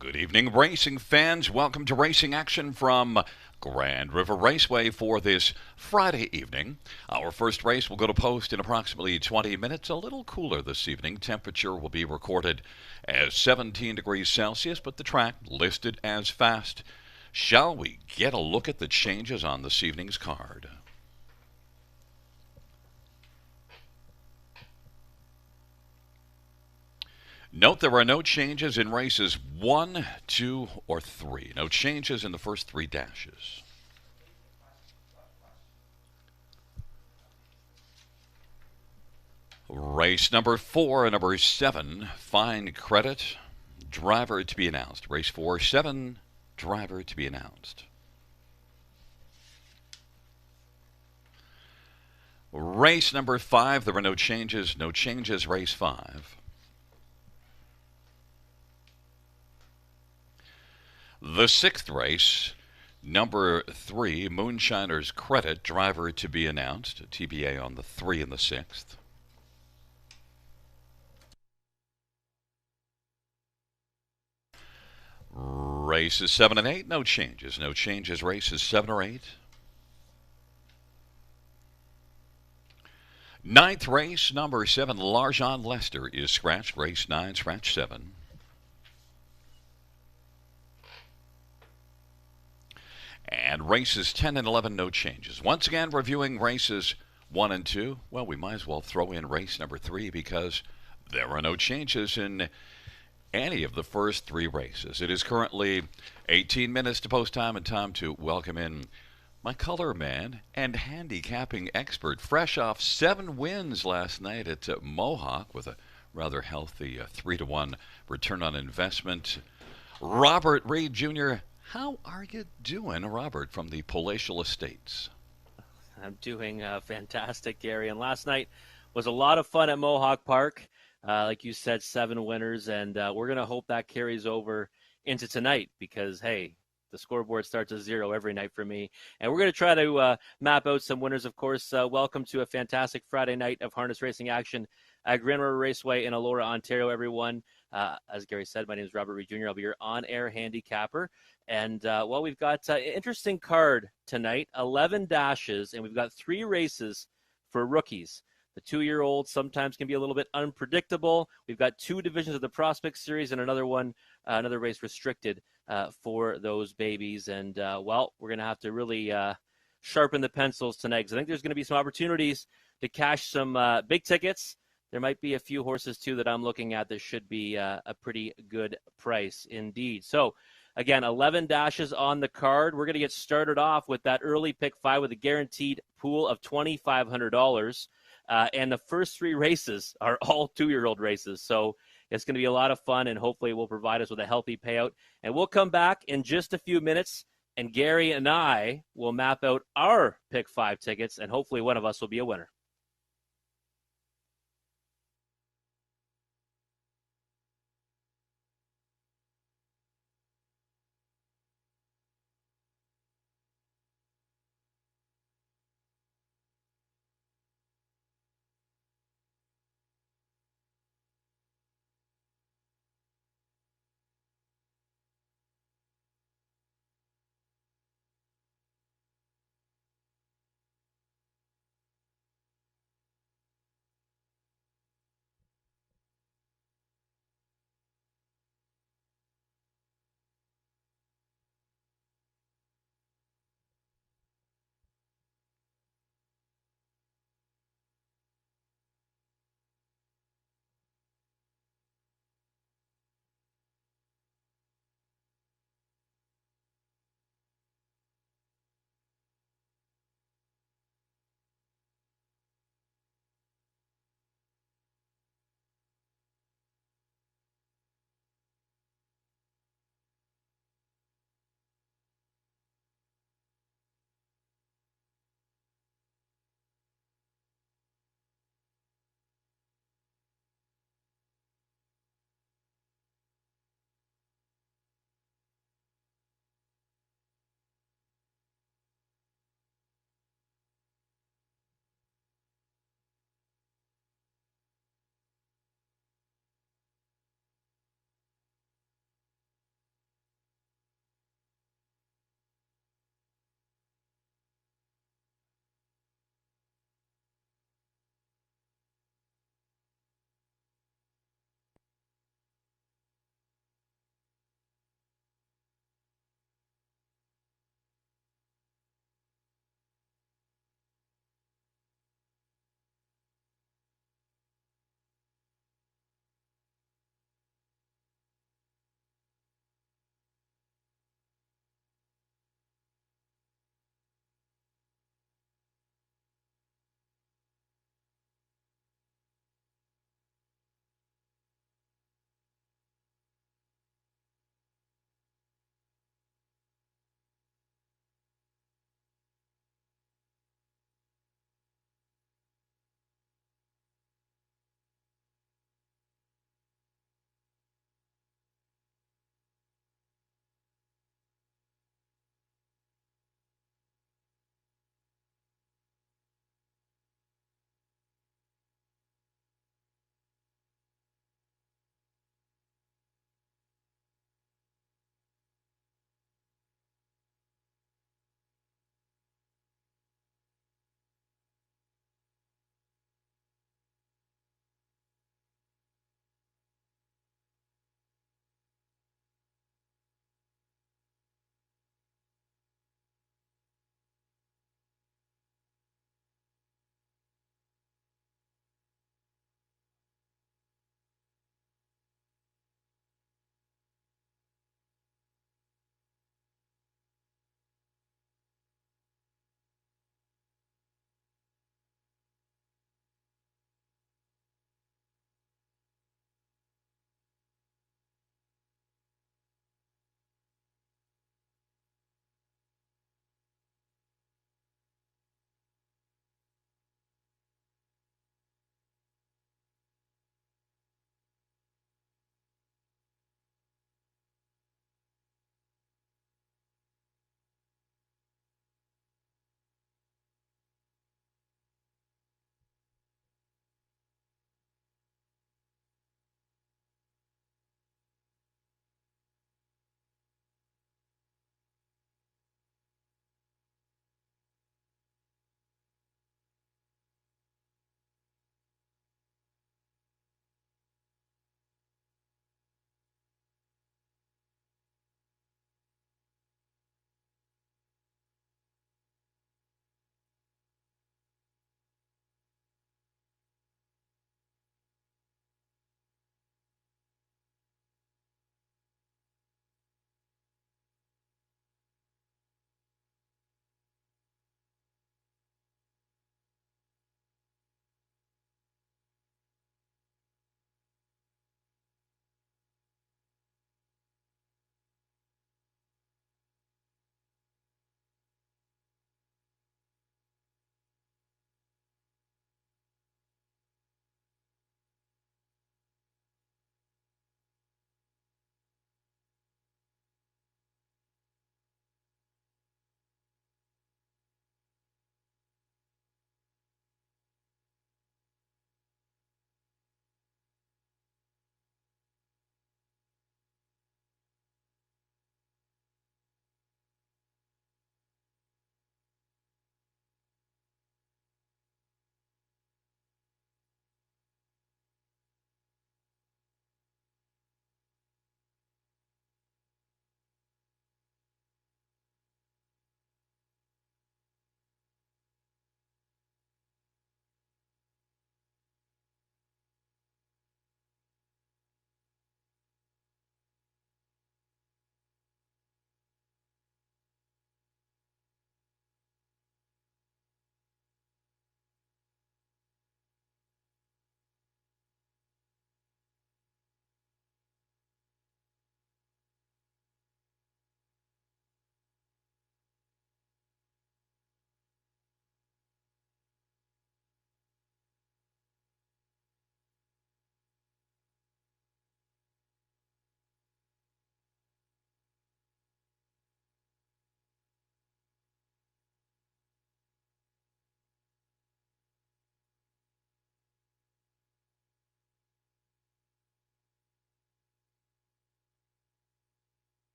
Good evening, racing fans. Welcome to Racing Action from Grand River Raceway for this Friday evening. Our first race will go to post in approximately 20 minutes. A little cooler this evening. Temperature will be recorded as 17 degrees Celsius, but the track listed as fast. Shall we get a look at the changes on this evening's card? Note there are no changes in races 1, 2, or 3. No changes in the first three dashes. Race number 4 and number 7, fine credit. Driver to be announced. Race 4, 7, driver to be announced. Race number 5, there were no changes. No changes, race 5. The sixth race, number 3, Moonshiner's Credit, driver to be announced. TBA on the 3 and the 6th. Races 7 and 8, no changes. No changes, races 7 or 8. Ninth race, number 7, Larjon Lester is scratched. Race 9, scratch 7. And races 10 and 11, no changes. Once again, reviewing races 1 and 2. Well, we might as well throw in race number 3 because there are no changes in any of the first 3 races. It is currently 18 minutes to post time and time to welcome in my color man and handicapping expert, fresh off 7 wins last night at Mohawk with a rather healthy 3-1 return on investment. Robert Reed Jr., how are you doing, Robert, from the palatial estates? I'm doing fantastic, Gary. And last night was a lot of fun at Mohawk Park. Like you said, 7 winners, and we're going to hope that carries over into tonight because, hey, the scoreboard starts at 0 every night for me. And we're going to try to map out some winners, of course. Welcome to a fantastic Friday night of harness racing action at Grand River Raceway in Elora, Ontario, everyone. As Gary said, my name is Robert Reed Jr. I'll be your on-air handicapper. And, well, we've got an interesting card tonight, 11 dashes, and we've got 3 races for rookies. The 2-year-olds sometimes can be a little bit unpredictable. We've got 2 divisions of the Prospect Series and another one, another race restricted for those babies. And, well, we're going to have to really sharpen the pencils tonight because I think there's going to be some opportunities to cash some big tickets. There might be a few horses, too, that I'm looking at that should be a pretty good price indeed. So, again, 11 dashes on the card. We're going to get started off with that early pick 5 with a guaranteed pool of $2,500. And the first 3 races are all 2-year-old races. So it's going to be a lot of fun, and hopefully it will provide us with a healthy payout. And we'll come back in just a few minutes, and Gary and I will map out our pick 5 tickets, and hopefully one of us will be a winner.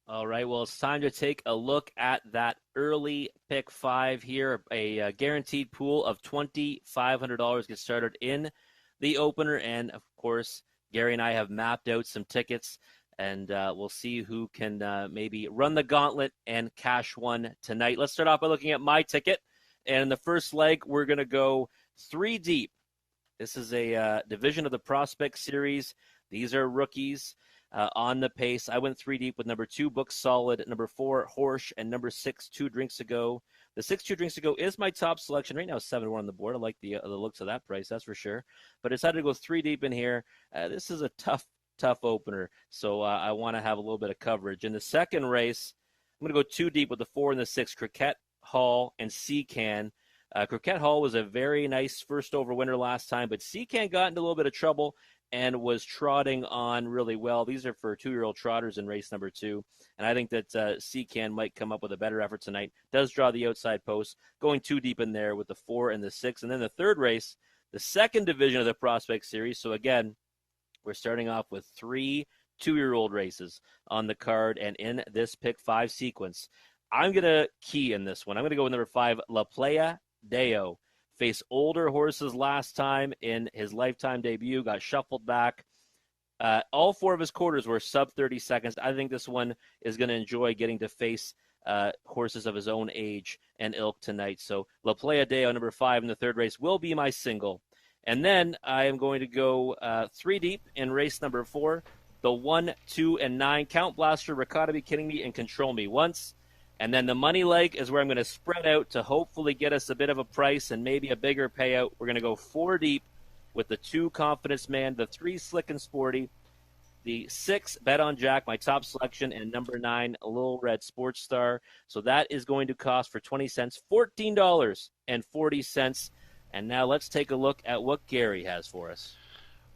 All right, well, it's time to take a look at that early pick five here. A guaranteed pool of $2,500 gets started in the opener. And of course, Gary and I have mapped out some tickets, and we'll see who can maybe run the gauntlet and cash one tonight. Let's start off by looking at my ticket. And in the first leg, we're going to go three deep. This is a division of the Prospect Series. These are rookies on the pace. I went three deep with number 2, Book Solid, number 4, Horsch, and number 6, 2 Drinks Ago. The 6, 2 Drinks Ago is my top selection. Right now, 7-1 on the board. I like the looks of that price, that's for sure. But I decided to go three deep in here. This is a tough opener, so I want to have a little bit of coverage. In the second race, I'm going to go two deep with the 4 and the 6, Cricket Hall and Seacan. Cricket Hall was a very nice first over winner last time, but Seacan got into a little bit of trouble and was trotting on really well. These are for 2-year-old trotters in race number 2, and I think that Seacan might come up with a better effort tonight. Does draw the outside post, going too deep in there with the 4 and the 6. And then the third race, the second division of the Prospect Series. So again, we're starting off with 3 2-year-old races on the card, and in this pick 5 sequence, I'm going to key in this one. I'm going to go with number 5, La Playa Deo. Faced older horses last time in his lifetime debut, got shuffled back. All 4 of his quarters were sub 30 seconds. I think this one is going to enjoy getting to face horses of his own age and ilk tonight. So La Playa Deo, number 5 in the third race, will be my single. And then I am going to go 3 deep in race number 4. The 1, 2, and 9. Count Blaster, Ricotta Be Kidding Me, and Control Me once. And then the money leg is where I'm going to spread out to hopefully get us a bit of a price and maybe a bigger payout. We're going to go 4 deep with the 2, Confidence Man, the 3, Slick and Sporty, the 6, Bet on Jack, my top selection, and number 9, Little Red Sports Star. So that is going to cost for 20 cents, $14.40. And now let's take a look at what Gary has for us.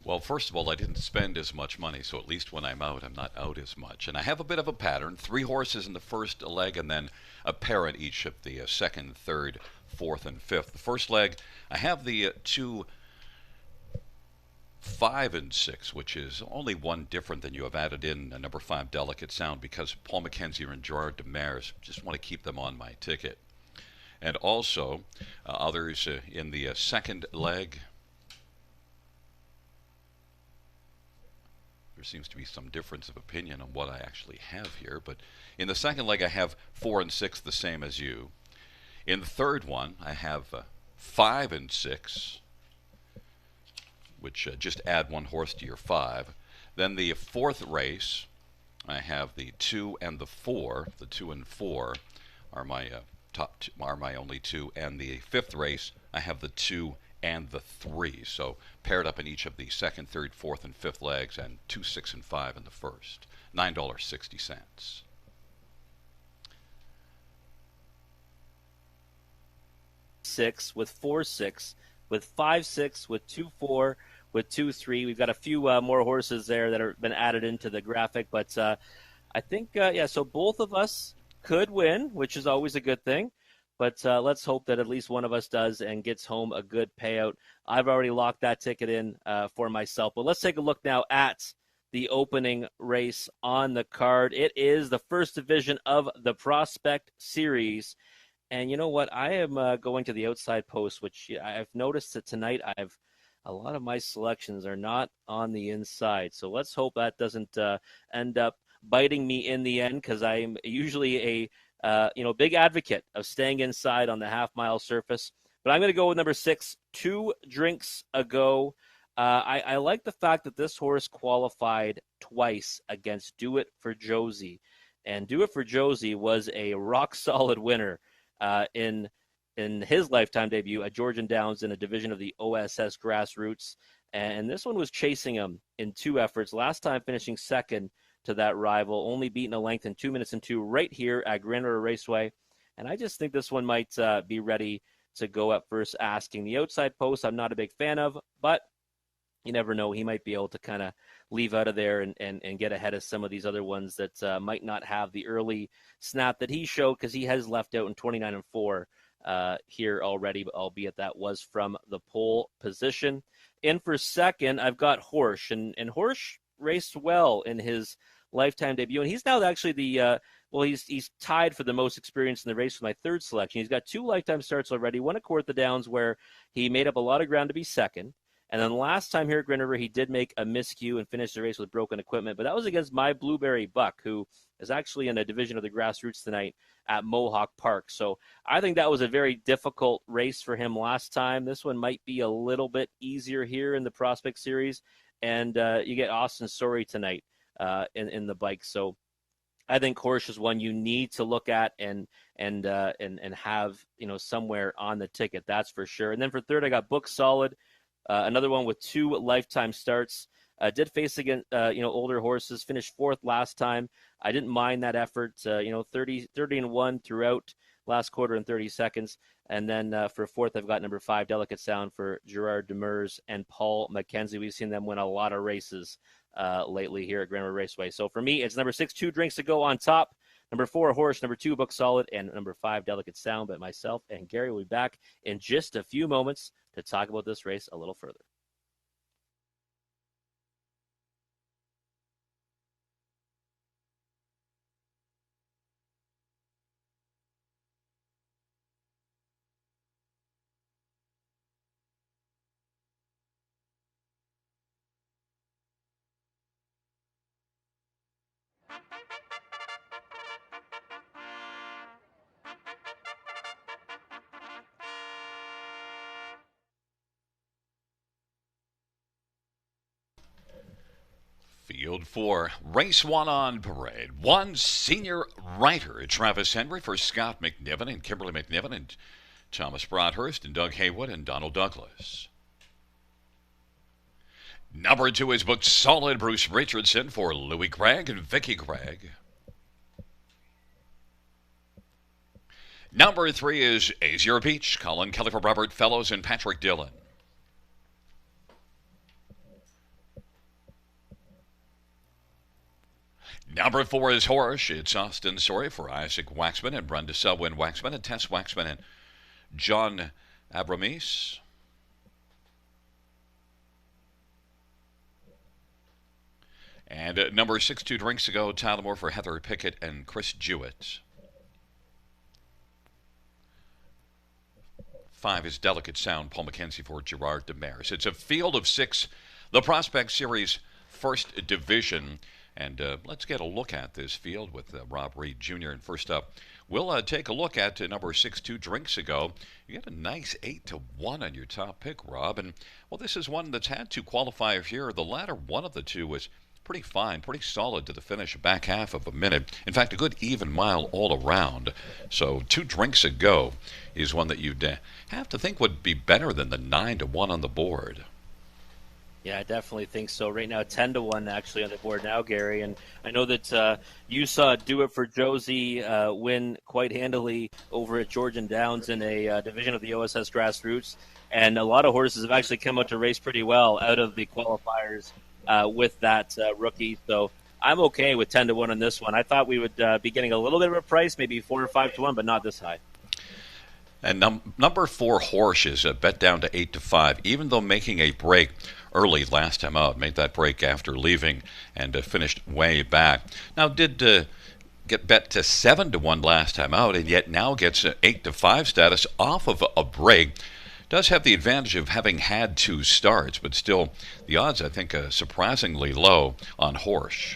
Well, first of all, I didn't spend as much money, so at least when I'm out, I'm not out as much. And I have a bit of a pattern: 3 horses in the first leg, and then a pair at each of the second, third, fourth, and fifth. The first leg, I have the 2, 5, and 6, which is only one different than you have added in number 5, Delicate Sound, because Paul McKenzie and Gerard Demers just want to keep them on my ticket. And also, others in the second leg. There seems to be some difference of opinion on what I actually have here, but in the second leg I have 4 and 6, the same as you. In the third one I have 5 and 6, which just add 1 horse to your 5. Then the fourth race I have the 2 and the 4. The 2 and 4 are my are my only 2, and the fifth race I have the 2 and the 3. So paired up in each of the second, third, fourth, and fifth legs, and 2, 6, and 5 in the first. $9.60. Six with 4, 6 with 5, 6 with 2, 4 with 2, 3. We've got a few more horses there that have been added into the graphic, but I think so both of us could win, which is always a good thing. But let's hope that at least one of us does and gets home a good payout. I've already locked that ticket in for myself. But let's take a look now at the opening race on the card. It is the first division of the Prospect Series. And you know what? I am going to the outside post, which I've noticed that tonight a lot of my selections are not on the inside. So let's hope that doesn't end up biting me in the end, because I'm usually a big advocate of staying inside on the half-mile surface. But I'm going to go with number 6, 2 Drinks Ago. I like the fact that this horse qualified twice against Do It for Josie. And Do It for Josie was a rock-solid winner in his lifetime debut at Georgian Downs in a division of the OSS Grassroots. And this one was chasing him in 2 efforts, last time finishing second to that rival, only beaten a length in 2 minutes and 2 right here at Grand River Raceway. And I just think this one might be ready to go at first asking. The outside post I'm not a big fan of, but you never know. He might be able to kind of leave out of there and get ahead of some of these other ones that might not have the early snap that he showed, because he has left out in 29 and 4 here already, albeit that was from the pole position. In for second, I've got Horsch, and Horsch raced well in his lifetime debut. And he's now actually he's tied for the most experience in the race with my third selection. He's got 2 lifetime starts already, one at Kawartha Downs where he made up a lot of ground to be second. And then last time here at Green River, he did make a miscue and finish the race with broken equipment. But that was against my Blueberry Buck, who is actually in a division of the grassroots tonight at Mohawk Park. So I think that was a very difficult race for him last time. This one might be a little bit easier here in the Prospect Series. And you get Austin Sorry tonight in the bike. So I think Horsch is one you need to look at and have somewhere on the ticket. That's for sure. And then for third, I got Book Solid. Another one with 2 lifetime starts. Did face against older horses. Finished 4th last time. I didn't mind that effort. 30-1 throughout last quarter in 30 seconds. And then for 4th, I've got number 5, Delicate Sound for Gerard Demers and Paul McKenzie. We've seen them win a lot of races lately here at Grand River Raceway. So for me, it's number 6, 2 Drinks to Go on top. Number 4, Horsch. Number 2, Book Solid. And number 5, Delicate Sound. But myself and Gary will be back in just a few moments to talk about this race a little further. Field 4, race 1 on parade. 1 senior rider, Travis Henry for Scott McNiven and Kimberly McNiven and Thomas Broadhurst and Doug Haywood and Donald Douglas. Number 2 is Book Solid, Bruce Richardson for Louis Craig and Vicky Craig. Number 3 is Azure Beach, Colin Kelly for Robert Fellows and Patrick Dillon. Number 4 is Horsch. It's Austin Sorry for Isaac Waxman and Brenda Selwyn Waxman and Tess Waxman and John Abramis. And number 6, 2 Drinks to Go, Tyler Moore for Heather Pickett and Chris Jewett. 5 is Delicate Sound, Paul McKenzie for Gerard Demers. It's a field of 6, the Prospect Series First Division. And let's get a look at this field with Rob Reed Jr. And first up, we'll take a look at number 6, 2 Drinks Ago. You get a nice 8-1 on your top pick, Rob. And, well, this is one that's had 2 qualifiers here. The latter one of the 2 was pretty fine, pretty solid to the finish, back half of a minute. In fact, a good even mile all around. So 2 Drinks Ago is one that you'd have to think would be better than the 9-1 on the board. Yeah, I definitely think so. Right now, 10-1 actually on the board now, Gary. And I know that you saw Do It for Josie win quite handily over at Georgian Downs in a division of the OSS Grassroots. And a lot of horses have actually come out to race pretty well out of the qualifiers with that rookie. So I'm okay with 10-1 on this one. I thought we would be getting a little bit of a price, maybe 4 or 5-1, but not this high. And number 4, Horsch, is bet down to 8-5, even though making a break early last time out. Made that break after leaving and finished way back. Now did get bet to 7-1 last time out, and yet now gets 8-5 status off of a break. Does have the advantage of having had 2 starts, but still the odds, I think, surprisingly low on Horsch.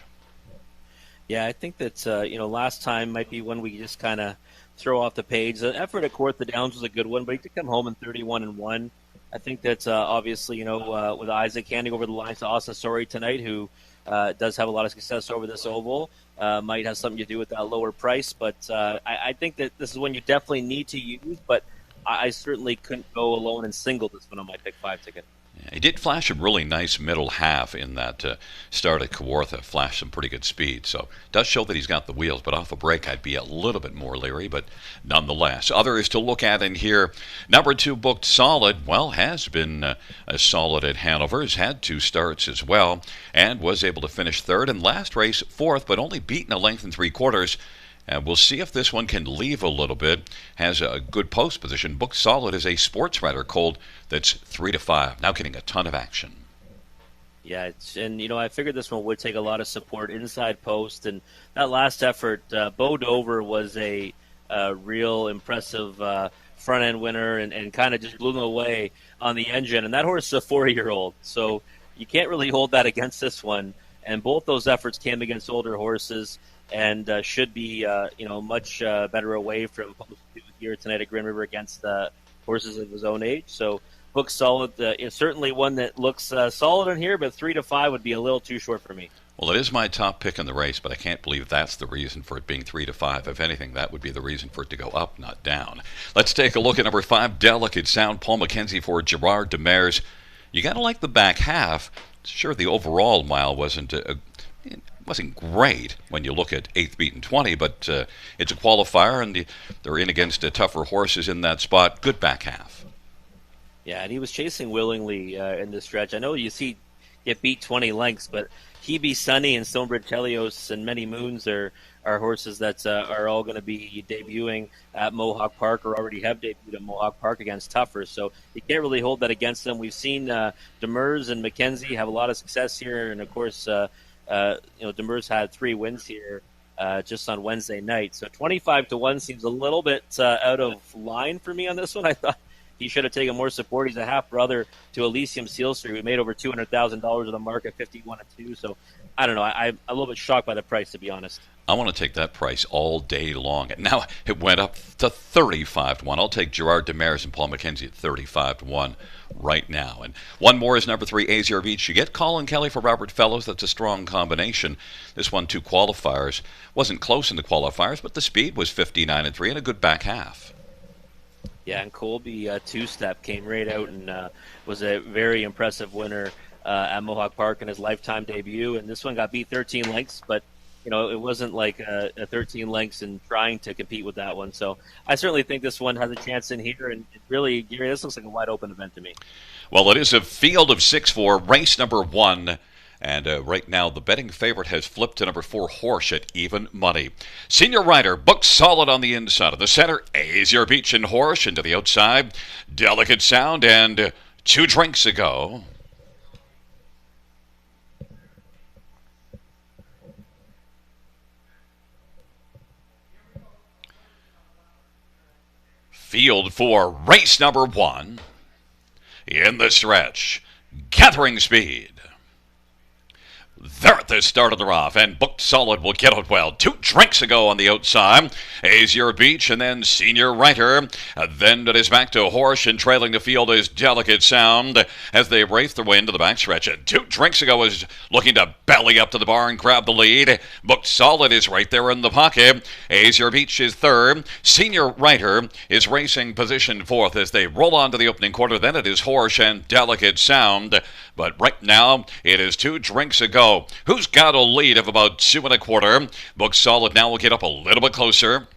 Yeah, I think that last time might be one we just kind of throw off the page. The effort at Kawartha Downs was a good one, but he did come home in 31-1. I think that's obviously, with Isaac handing over the line to Austin Sorry tonight, who does have a lot of success over this oval, might have something to do with that lower price. But I think that this is one you definitely need to use, but I certainly couldn't go alone and single this one on my pick 5 ticket. He did flash a really nice middle half in that start at Kawartha, flashed some pretty good speed. So it does show that he's got the wheels, but off a break I'd be a little bit more leery, but nonetheless. Others to look at in here. Number 2, Booked Solid, well, has been solid at Hanover, has had 2 starts as well, and was able to finish 3rd, and last race 4th, but only beaten a length and 3/4. And we'll see if this one can leave a little bit. Has a good post position. Booked Solid is a sports rider cold that's 3-5. Now getting a ton of action. Yeah, and I figured this one would take a lot of support inside post, and that last effort, Bo Dover was a real impressive front end winner, and kind of just blew them away on the engine. And that horse is a 4-year-old, so you can't really hold that against this one. And both those efforts came against older horses, and should be much better away from post two here tonight at Green River against horses of his own age. So looks solid. It's certainly one that looks solid in here, but 3 to 5 would be a little too short for me. Well, it is my top pick in the race, but I can't believe that's the reason for it being 3 to 5. If anything, that would be the reason for it to go up, not down. Let's take a look at number 5, Delicate Sound, Paul McKenzie for Gerard Demers. You got to like the back half. Sure, the overall mile wasn't great when you look at 8th beat and 20, but it's a qualifier, and they're in against tougher horses in that spot. Good back half. Yeah, and he was chasing willingly in this stretch. I know you see get beat 20 lengths, but Hebe Sunny and Stonebridge Helios and Many Moons are horses that are all going to be debuting at Mohawk Park or already have debuted at Mohawk Park against tougher. So you can't really hold that against them. We've seen Demers and McKenzie have a lot of success here, and of course, Demers had 3 wins here just on Wednesday night. So 25 to 1 seems a little bit out of line for me on this one. I thought he should have taken more support. He's a half brother to Elysium Sealster, who made over $200,000 on the market, 51-2. So I don't know. I'm a little bit shocked by the price, to be honest. I want to take that price all day long. Now it went up to 35 to 1. I'll take Gerard Demers and Paul McKenzie at 35 to 1 right now. And one more is number 3, Azure Beach. You get Colin Kelly for Robert Fellows. That's a strong combination. This won 2 qualifiers. Wasn't close in the qualifiers, but the speed was 59-3 and a good back half. Yeah, and Colby two-step came right out and was a very impressive winner at Mohawk Park in his lifetime debut. And this one got beat 13 lengths, but it wasn't like a 13 lengths and trying to compete with that one. So I certainly think this one has a chance in here. And really, Gary, this looks like a wide-open event to me. Well, it is a field of 6 for race number 1. And right now, the betting favorite has flipped to number 4, Horse, at even money. Senior Rider, booked solid on the inside of the center. Azure Beach and Horse into the outside. Delicate Sound and 2 Drinks Ago. Field for race number 1. In the stretch, gathering speed. There at the start of the rough, and booked solid will get it well. 2 Drinks Ago on the outside. Azure Beach and then Senior Writer. Then it is back to Horse, and trailing the field is Delicate Sound as they race their way into the backstretch. And 2 Drinks Ago is looking to belly up to the bar and grab the lead. Booked Solid is right there in the pocket. Azure Beach is 3rd. Senior Writer is racing position 4th as they roll on to the opening quarter. Then it is Horse and Delicate Sound. But right now, it is 2 Drinks Ago, who's got a lead of about 2 1/4. Booked Solid now will get up a little bit closer.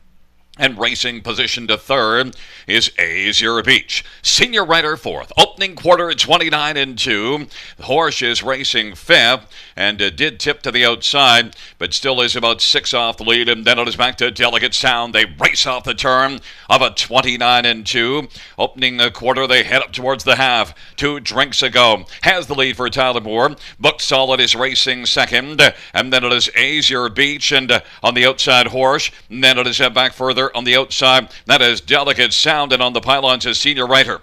And racing position to 3rd is Azure Beach. Senior Rider 4th. Opening quarter at 29-2. The Horse is racing 5th and did tip to the outside, but still is about 6 off the lead. And then it is back to Delicate Sound. They race off the turn of a 29-2. Opening the quarter, they head up towards the half. 2 Drinks Ago has the lead for Tyler Moore. Booked Solid is racing 2nd. And then it is Azure Beach and on the outside Horse. And then it is back further on the outside. That is Delicate Sound, and on the pylons is Senior Writer.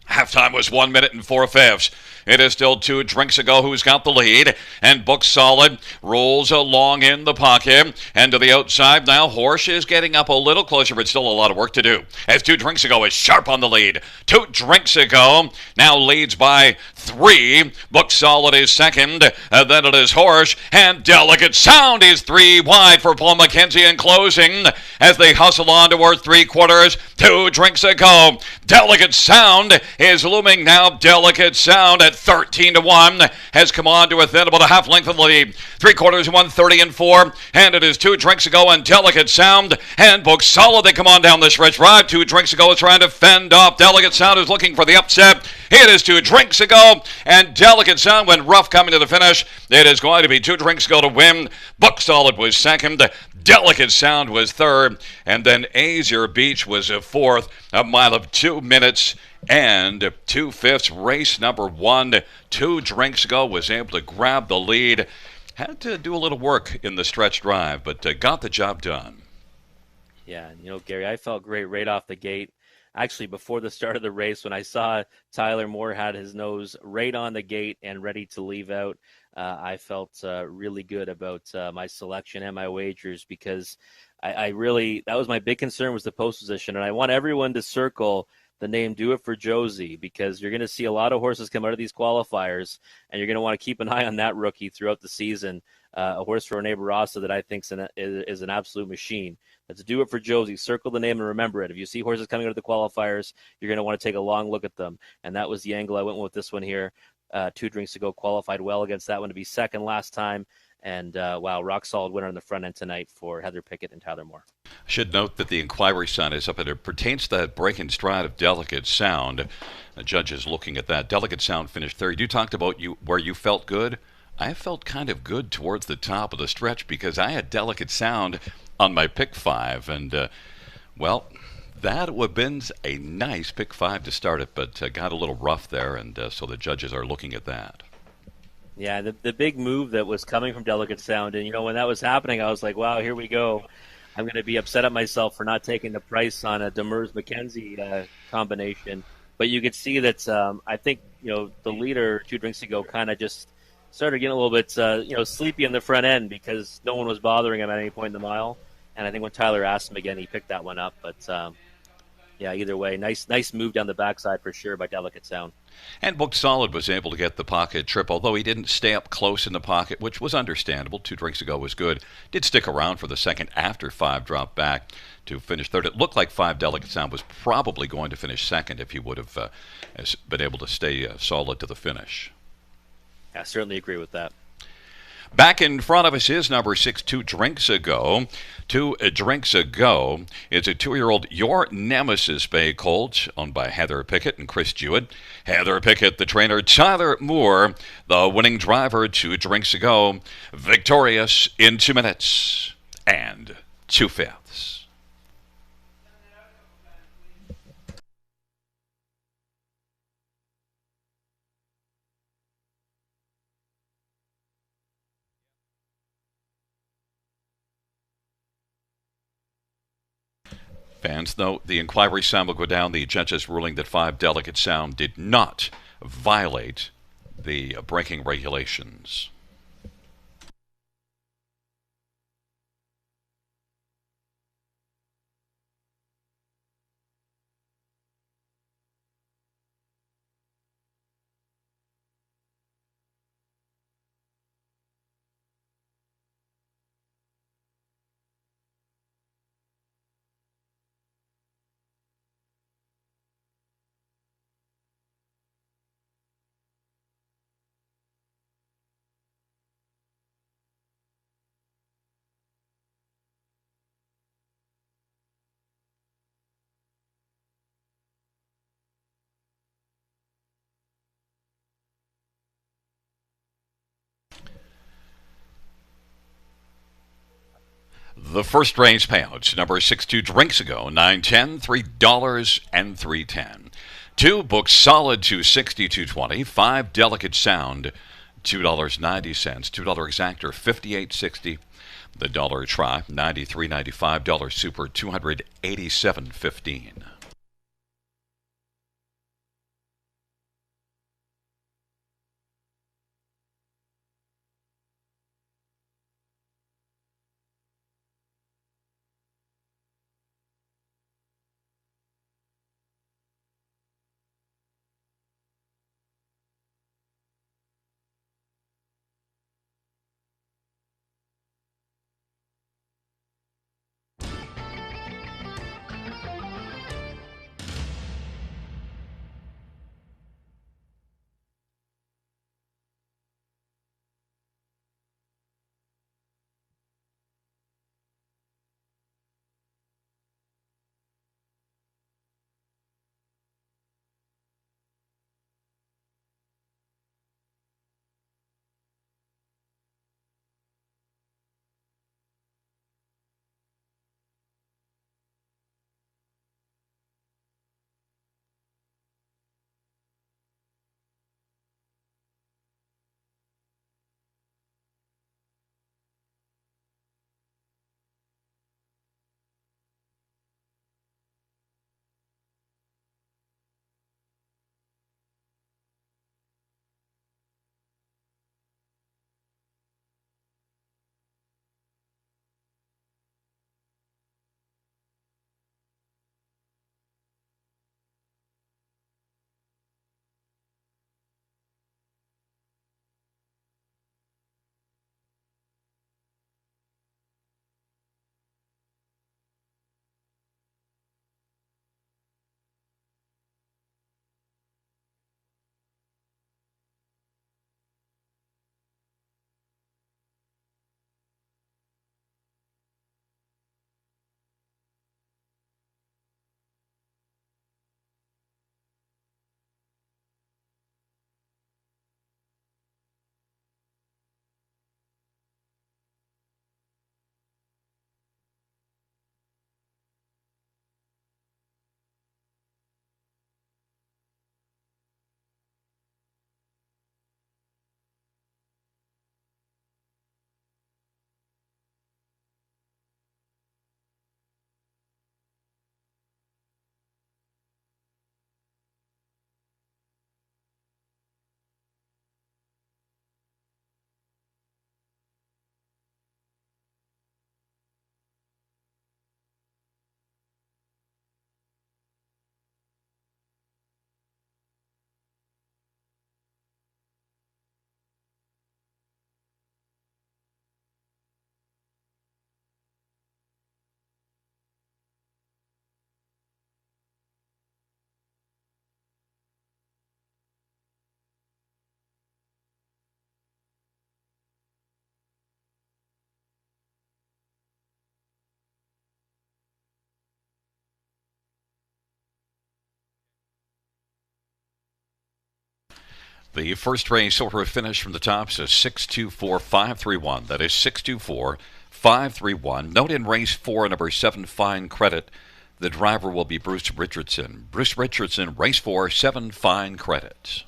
Halftime was 1 minute and 4/5. It is still 2 Drinks Ago who's got the lead, and Booked Solid rolls along in the pocket, and to the outside now Horse is getting up a little closer, but still a lot of work to do as 2 Drinks Ago is sharp on the lead. 2 Drinks Ago now leads by 3. Booked Solid is 2nd, and then it is Horse, and Delicate Sound is 3 wide for Paul McKenzie in closing as they hustle on towards 3/4. 2 Drinks Ago. Delicate Sound is looming now. Delicate Sound at 13-1 has come on to within about a half length of the lead. 3/4, 1:30-4, and it is 2 Drinks Ago and Delicate Sound and Booked Solid. They come on down the stretch drive. 2 Drinks Ago is trying to fend off. Delicate Sound is looking for the upset. It is 2 Drinks Ago and Delicate Sound went rough coming to the finish. It is going to be 2 Drinks Ago to win. Booked Solid was 2nd. Delicate Sound was 3rd, and then Azure Beach was 4th, a mile of 2 minutes And 2/5 race number 1, 2 drinks ago, was able to grab the lead. Had to do a little work in the stretch drive, but got the job done. Yeah, and Gary, I felt great right off the gate. Actually, before the start of the race, when I saw Tyler Moore had his nose right on the gate and ready to leave out, I felt really good about my selection and my wagers because I really that was my big concern was the post position, and I want everyone to circle the name "Do It for Josie" because you're going to see a lot of horses come out of these qualifiers, and you're going to want to keep an eye on that rookie throughout the season. A horse for Rene Barassa that I think is an absolute machine. Let's do it for Josie. Circle the name and remember it. If you see horses coming out of the qualifiers, you're going to want to take a long look at them. And that was the angle I went with this one here. 2 drinks ago, qualified well against that one to be second last time. And wow, rock solid winner on the front end tonight for Heather Pickett and Tyler Moore. Should note that the inquiry sign is up and it pertains to that break and stride of Delicate Sound. The judge is looking at that. Delicate Sound finished third. You talked about where you felt good. I felt kind of good towards the top of the stretch because I had Delicate Sound on my pick 5. And, well, that would have been a nice pick 5 to start it, but got a little rough there. And so the judges are looking at that. Yeah, the big move that was coming from Delicate Sound. And, when that was happening, I was like, wow, here we go. I'm going to be upset at myself for not taking the price on a Demers-McKenzie combination. But you could see that I think, the leader 2 drinks ago kind of just started getting a little bit, sleepy in the front end because no one was bothering him at any point in the mile. And I think when Tyler asked him again, he picked that one up. But, yeah, either way, nice move down the backside for sure by Delicate Sound. And Booked Solid was able to get the pocket trip, although he didn't stay up close in the pocket, which was understandable. 2 drinks ago was good. Did stick around for the second after 5 dropped back to finish third. It looked like 5 Delicate Sound was probably going to finish second if he would have been able to stay solid to the finish. I certainly agree with that. Back in front of us is number 6, 2 drinks ago. 2 drinks ago is a 2-year-old Your Nemesis Bay Colt owned by Heather Pickett and Chris Jewett. Heather Pickett, the trainer, Tyler Moore, the winning driver. 2 drinks ago, victorious in 2 minutes and 2/5. Fans note the inquiry sign will go down. The judges ruling that 5 Delicate Sound did not violate the braking regulations. The first range payouts, number 6, 2 drinks ago, $9.10, $3 and $3.10. 2 Booked Solid, $2.60, $2.20. 5 Delicate Sound, $2.90. $2 Exactor, $58.60. The dollar try, $93.95. Dollar Super, $287.15. The first race over a finish from the tops is 624-531. That is 624-531. Note in race 4, number 7, Fine Credit. The driver will be Bruce Richardson. Bruce Richardson, race 4, 7, Fine Credit.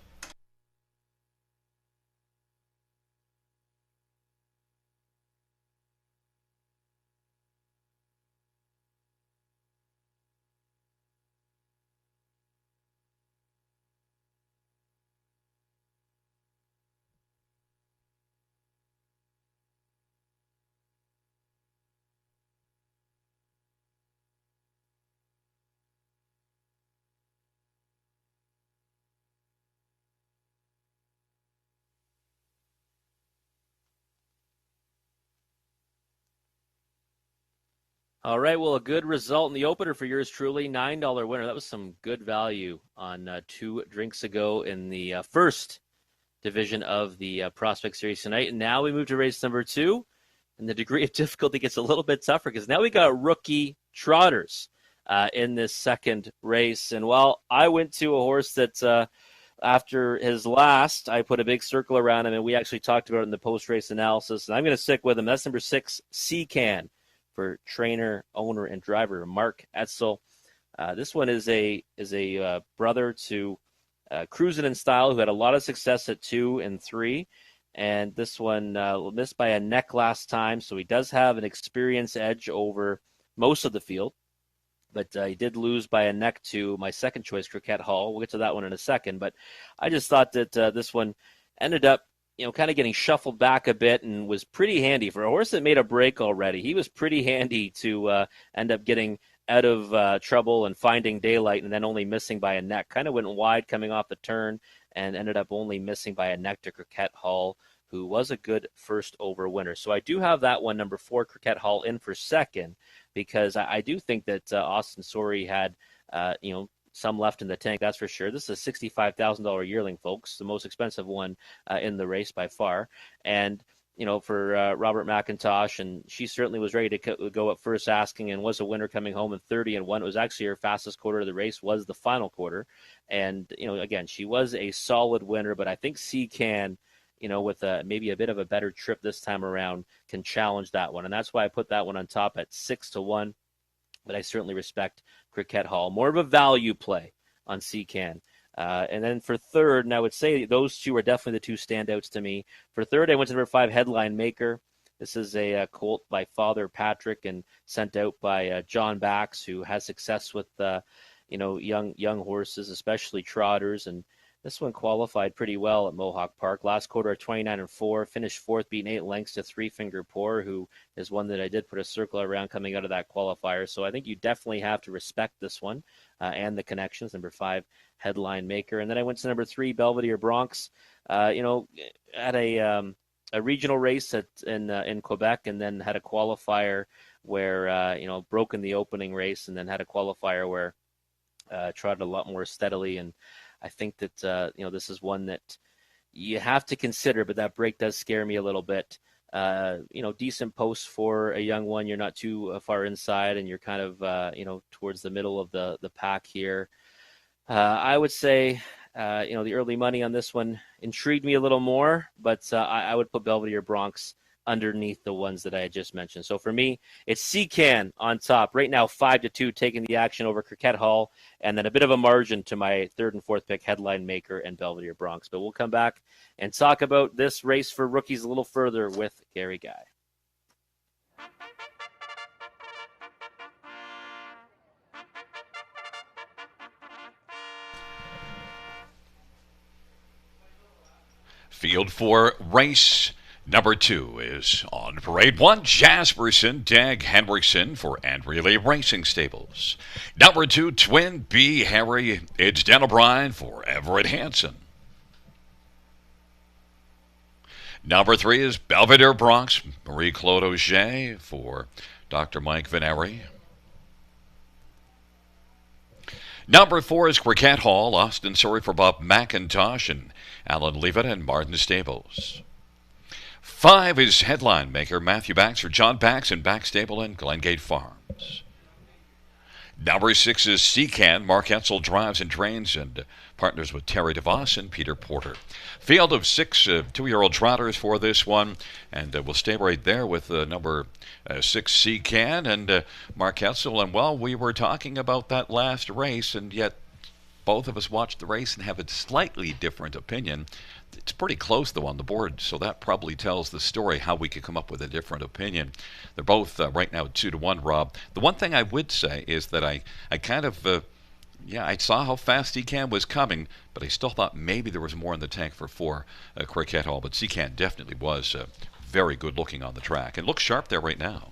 All right, well, a good result in the opener for yours truly, $9 winner. That was some good value on 2 drinks ago in the first division of the Prospect Series tonight. And now we move to race number 2, and the degree of difficulty gets a little bit tougher because now we got rookie trotters in this second race. And while I went to a horse that after his last, I put a big circle around him, and we actually talked about it in the post-race analysis, and I'm going to stick with him. That's number 6, Seacan, for trainer, owner, and driver Mark Etzel. This one is a brother to Cruisin' in Style, who had a lot of success at 2 and 3. And this one missed by a neck last time, so he does have an experience edge over most of the field. But he did lose by a neck to my second choice, Croquette Hall. We'll get to that one in a second. But I just thought that this one ended up, kind of getting shuffled back a bit and was pretty handy. For a horse that made a break already, he was pretty handy to end up getting out of trouble and finding daylight and then only missing by a neck. Kind of went wide coming off the turn and ended up only missing by a neck to Croquette Hall, who was a good first over winner. So I do have that one, number 4, Croquette Hall, in for second, because I do think that Austin Sorey had, some left in the tank, that's for sure. This is a $65,000 yearling, folks, the most expensive one in the race by far. And, for Robert McIntosh, and she certainly was ready to go at first asking and was a winner coming home in 30-1. It was actually her fastest quarter of the race, was the final quarter. And, again, she was a solid winner, but I think Seacan, with maybe a bit of a better trip this time around, can challenge that one. And that's why I put that one on top at 6-1. But I certainly respect Croquette Hall. More of a value play on Seacan. And then for third, and I would say those two are definitely the two standouts to me. For third, I went to number 5, Headline Maker. This is a colt by Father Patrick and sent out by John Bax, who has success with young horses, especially trotters. And this one qualified pretty well at Mohawk Park. Last quarter at 29-4, finished 4th, beating 8 lengths to Three Finger Pour, who is one that I did put a circle around coming out of that qualifier. So I think you definitely have to respect this one and the connections. Number 5, Headline Maker. And then I went to number 3, Belvedere Bronx. At a regional race in Quebec, and then had a qualifier where, broke in the opening race, and then had a qualifier where trotted a lot more steadily. And I think that, this is one that you have to consider, but that break does scare me a little bit. Decent posts for a young one. You're not too far inside, and you're kind of, towards the middle of the pack here. I would say, the early money on this one intrigued me a little more, but I would put Belvedere Bronx underneath the ones that I had just mentioned. So for me, it's Seacan on top. Right now, 5-2, taking the action over Croquette Hall, and then a bit of a margin to my 3rd and 4th pick, Headline Maker and Belvedere Bronx. But we'll come back and talk about this race for rookies a little further with Gary Guy. Field for race number 2 is on parade. 1, Jasperson, Dag Henriksen for Andrea Lee Racing Stables. Number 2, Twin B Harry, it's Dan O'Brien for Everett Hansen. Number 3 is Belvedere Bronx, Marie-Claude Auger for Dr. Mike Veneri. Number 4 is Croquette Hall, Austin Sorey for Bob McIntosh and Alan Leavitt and Martin Stables. 5 is Headline Maker, Matthew Bax for John Bax and Bax Stable and Glengate Farms. Number 6 is Seacan. Mark Etzel drives and trains and partners with Terry DeVos and Peter Porter. Field of 6 two-year-old trotters for this one, and we'll stay right there with number 6 Seacan and Mark Etzel. And well, we were talking about that last race, and yet both of us watched the race and have a slightly different opinion. It's pretty close, though, on the board, so that probably tells the story how we could come up with a different opinion. They're both right now 2-1, Rob. The one thing I would say is that I kind of, I saw how fast Seacan was coming, but I still thought maybe there was more in the tank for 4 Cricket Hall. But Seacan definitely was very good looking on the track and looks sharp there right now.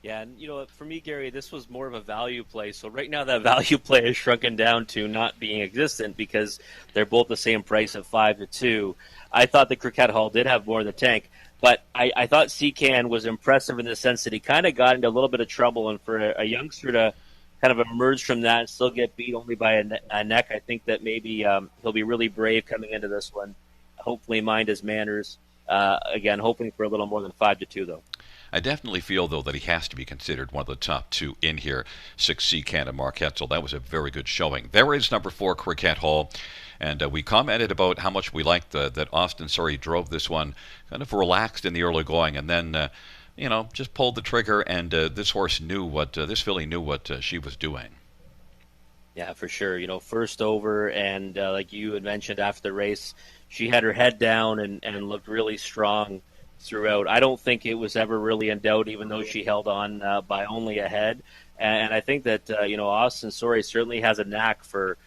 Yeah, and for me, Gary, this was more of a value play. So right now, that value play is shrunken down to not being existent because they're both the same price at 5-2. I thought the Cricket Hall did have more in the tank, but I thought Seacan was impressive in the sense that he kind of got into a little bit of trouble, and for a youngster to kind of emerge from that and still get beat only by a neck, I think that maybe he'll be really brave coming into this one. Hopefully, mind his manners. Again, hoping for a little more than 5-2, though. I definitely feel, though, that he has to be considered one of the top 2 in here. 6 Seacan and Mark Etzel. That was a very good showing. There is number 4, Cricket Hall. And we commented about how much we liked that Austin Surrey drove this one kind of relaxed in the early going and then, just pulled the trigger. And this horse knew this filly knew what she was doing. Yeah, for sure. First over, and like you had mentioned after the race, she had her head down and looked really strong throughout. I don't think it was ever really in doubt, even though she held on by only a head. And I think that, Austin Surrey certainly has a knack for,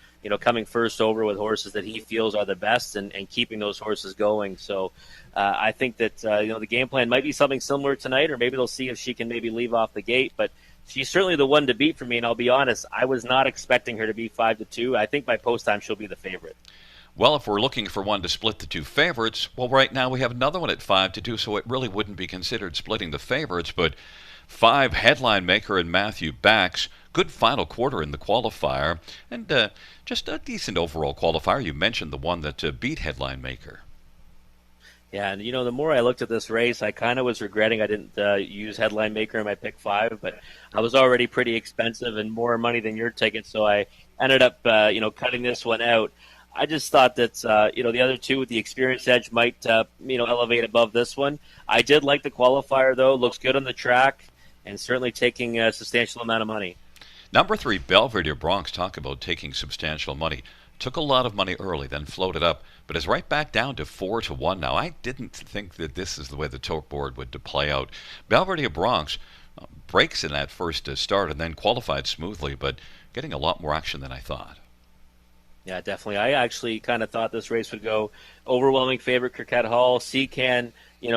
coming first over with horses that he feels are the best and keeping those horses going. So I think that, the game plan might be something similar tonight, or maybe they'll see if she can maybe leave off the gate. But she's certainly the one to beat for me, and I'll be honest, I was not expecting her to be 5-2. I think by post time she'll be the favorite. Well, if we're looking for one to split the 2 favorites, well, right now we have another one at 5-2, so it really wouldn't be considered splitting the favorites. But 5 Headline Maker and Matthew Bax, good final quarter in the qualifier, and just a decent overall qualifier. You mentioned the one that beat Headline Maker. Yeah, and the more I looked at this race, I kind of was regretting I didn't use Headline Maker in my pick 5, but I was already pretty expensive and more money than your ticket, so I ended up cutting this one out. I just thought that, the other 2 with the experience edge might, elevate above this one. I did like the qualifier, though. Looks good on the track and certainly taking a substantial amount of money. Number 3, Belvedere Bronx. Talk about taking substantial money. Took a lot of money early, then floated up, but is right back down to 4-1 now. I didn't think that this is the way the tote board would play out. Belvedere Bronx breaks in that first start and then qualified smoothly, but getting a lot more action than I thought. Yeah, definitely. I actually kind of thought this race would go overwhelming favorite Cricket Hall, Seacan,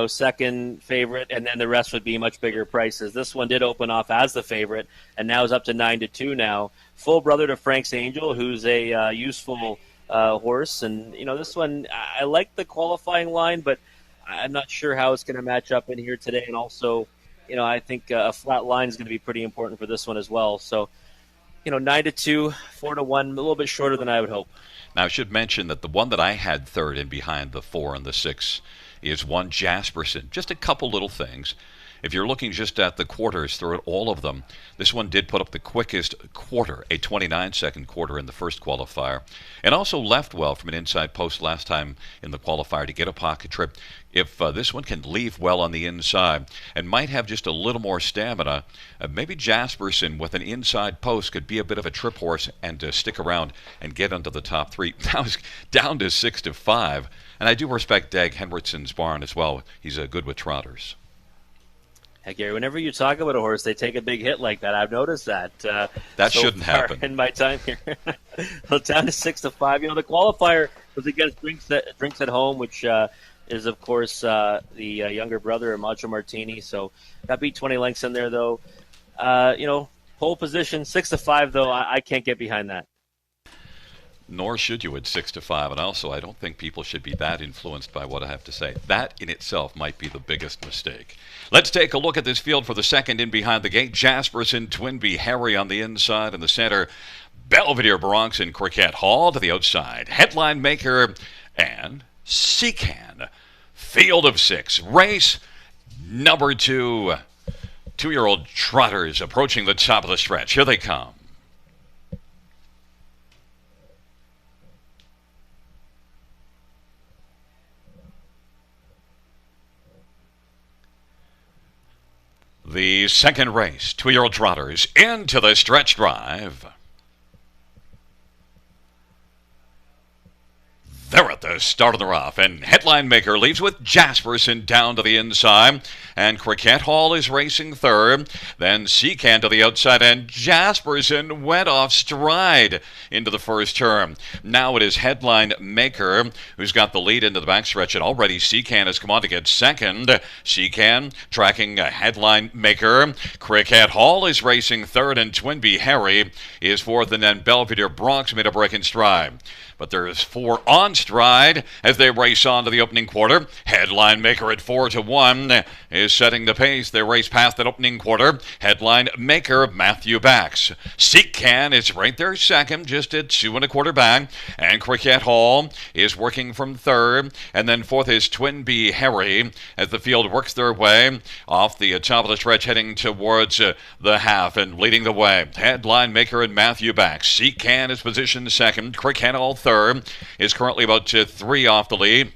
second favorite, and then the rest would be much bigger prices. This one did open off as the favorite, and now is up to 9-2 now. Full brother to Frank's Angel, who's a useful horse, and this one I like the qualifying line, but I'm not sure how it's going to match up in here today. And also, I think a flat line is going to be pretty important for this one as well. So. 9-2, 4-1, a little bit shorter than I would hope. Now, I should mention that the one that I had third in behind the 4 and the 6 is one Jasperson. Just a couple little things. If you're looking just at the quarters throughout all of them, this one did put up the quickest quarter, a 29-second quarter in the first qualifier, and also left well from an inside post last time in the qualifier to get a pocket trip. If this one can leave well on the inside and might have just a little more stamina, maybe Jasperson with an inside post could be a bit of a trip horse and stick around and get into the top 3. Now it's down to 6-5, and I do respect Dag Henriksen's barn as well. He's good with trotters. Hey, Gary, whenever you talk about a horse, they take a big hit like that. I've noticed that. That shouldn't happen. In my time here. Well, down to 6-5. The qualifier was against Drinks at Home, which is, of course, the younger brother of Macho Martini. So got beat 20 lengths in there, though. Pole position, 6-5, though. I can't get behind that. Nor should you at 6-5, and also I don't think people should be that influenced by what I have to say. That in itself might be the biggest mistake. Let's take a look at this field for the second in behind the gate. Jasperson, Twinbee, Harry on the inside. In the center, Belvedere Bronx and Cricket Hall to the outside. Headline Maker and Seacan. Field of 6. Race number 2. Two-year-old trotters approaching the top of the stretch. Here they come. The second race, two-year-old trotters into the stretch drive. They're at the start of the rough, and Headline Maker leaves with Jasperson down to the inside, and Cricket Hall is racing third. Then Seacan to the outside, and Jasperson went off stride into the first turn. Now it is Headline Maker who's got the lead into the backstretch, and already Seacan has come on to get second. Seacan tracking Headline Maker. Cricket Hall is racing third, and Twinbee Harry is fourth, and then Belvedere Bronx made a break in stride. But there's four on stride as they race on to the opening quarter. Headline Maker at 4-1 is setting the pace. They race past that opening quarter. Headline Maker, Matthew Bax. Seacan is right there second, just at 2 1/4 back. And Cricket Hall is working from third. And then fourth is Twinbee Harry as the field works their way off the top of the stretch, heading towards the half and leading the way. Headline Maker and Matthew Bax. Seacan is positioned second. Cricket Hall third. Is currently about 3 off the lead.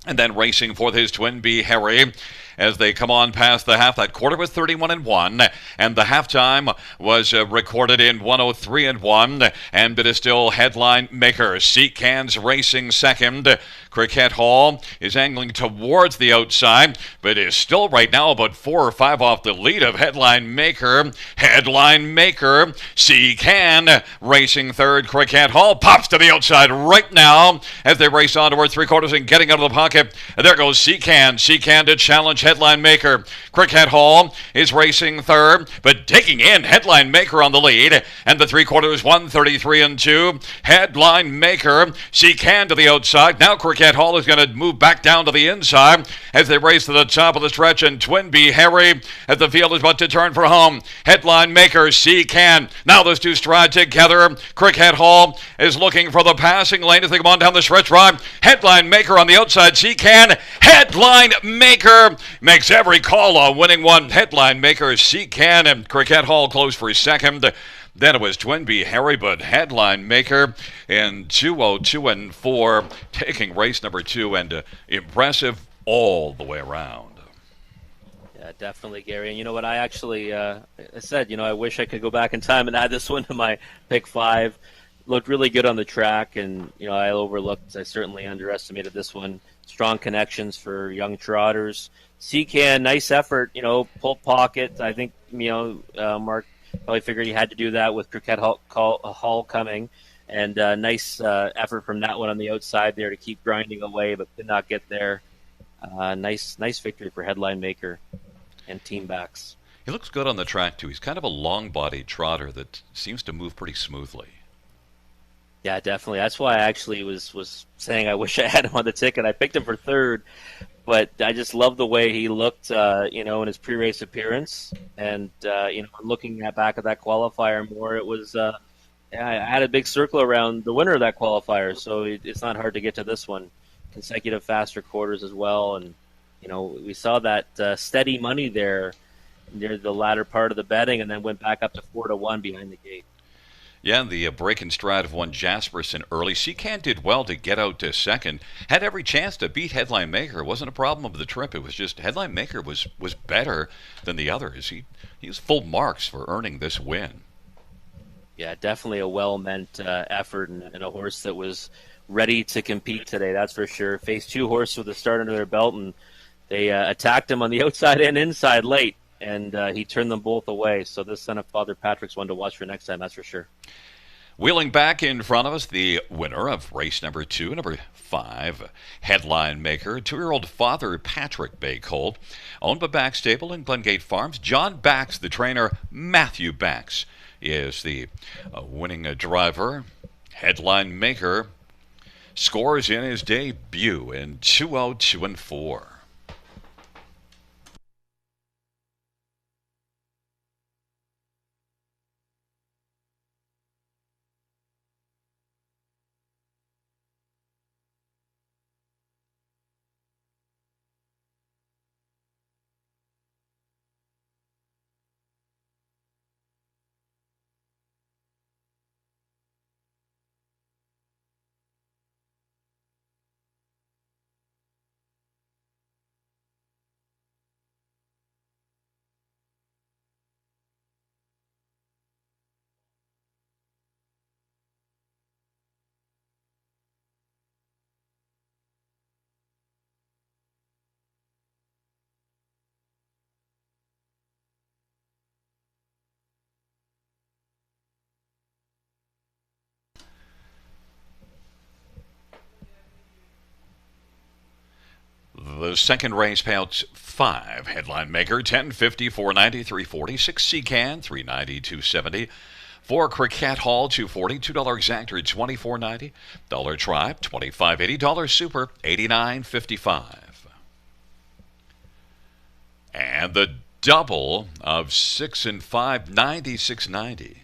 And then racing fourth is Twinbee Harry as they come on past the half. That quarter was 31-1, and the halftime was recorded in 103-1, and it is still Headline Maker. Seacan's racing second. Cricket Hall is angling towards the outside, but is still right now about 4 or 5 off the lead of Headline Maker. Headline Maker, Seacan racing third. Cricket Hall pops to the outside right now as they race on towards 3/4 and getting out of the pocket. There goes Seacan. Seacan to challenge Headline Maker. Cricket Hall is racing third, but taking in Headline Maker on the lead, and the 3/4 133-2. Headline Maker, Seacan to the outside. Now Cricket Hall is going to move back down to the inside as they race to the top of the stretch, and Twinbee Harry as the field is about to turn for home. Headline Maker, Seacan. Now those two stride together. Cricket Hall is looking for the passing lane as they come on down the stretch drive. Headline Maker on the outside. Seacan. Headline Maker makes every call on winning one. Headline Maker, Seacan, and Cricket Hall close for second. Then it was Twinbee Harry, but Headline Maker in 2:02-4, taking race number 2, and impressive all the way around. Yeah, definitely, Gary. And you know what? I actually I said, I wish I could go back in time and add this one to my pick 5. Looked really good on the track, and I certainly underestimated this one. Strong connections for young trotters. Seacan, nice effort. Pull pocket. I think Mark probably figured he had to do that with Cricket Hall coming, and nice effort from that one on the outside there to keep grinding away, but did not get there. Nice victory for Headline Maker and Team Bax. He looks good on the track too. He's kind of a long-bodied trotter that seems to move pretty smoothly. Yeah, definitely. That's why I actually was saying I wish I had him on the ticket. I picked him for third, but I just love the way he looked, in his pre-race appearance. And, looking back at that qualifier more, it was, I had a big circle around the winner of that qualifier, so it's not hard to get to this one. Consecutive faster quarters as well, and, we saw that steady money there near the latter part of the betting, and then went back up to 4-1 behind the gate. Yeah, the break in stride of one Jasperson early. Seacan did well to get out to second. Had every chance to beat Headline Maker. It wasn't a problem of the trip. It was just Headline Maker was better than the others. He was full marks for earning this win. Yeah, definitely a well-meant effort, and a horse that was ready to compete today, that's for sure. Faced 2 horses with a start under their belt, and they attacked him on the outside and inside late. And he turned them both away. So this son of Father Patrick's one to watch for next time, that's for sure. Wheeling back in front of us, the winner of race number 2, number 5, Headline Maker, 2-year-old Father Patrick Bay Colt, owned by Bax Stable and Glengate Farms. John Bax, the trainer. Matthew Bax is the winning driver. Headline Maker scores in his debut in 2:02-4. The second race payouts 5. Headline maker 1050, 490, 340. 6 Seacan 390, 270. 4 Cricket Hall 240. $2 exactor $24.90. Dollar Tribe $25.80. Dollar Super $89.55. And the double of 6 and 5 $96.90.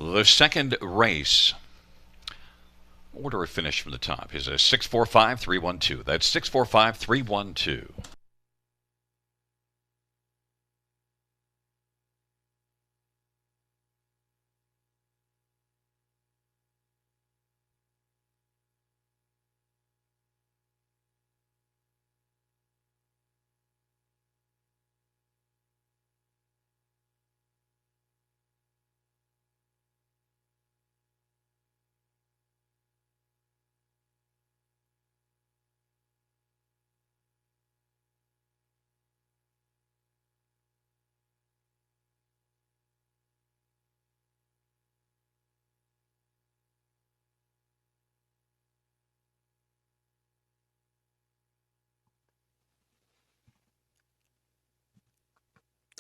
The second race, order of finish from the top, is a 645-312. That's 645-312.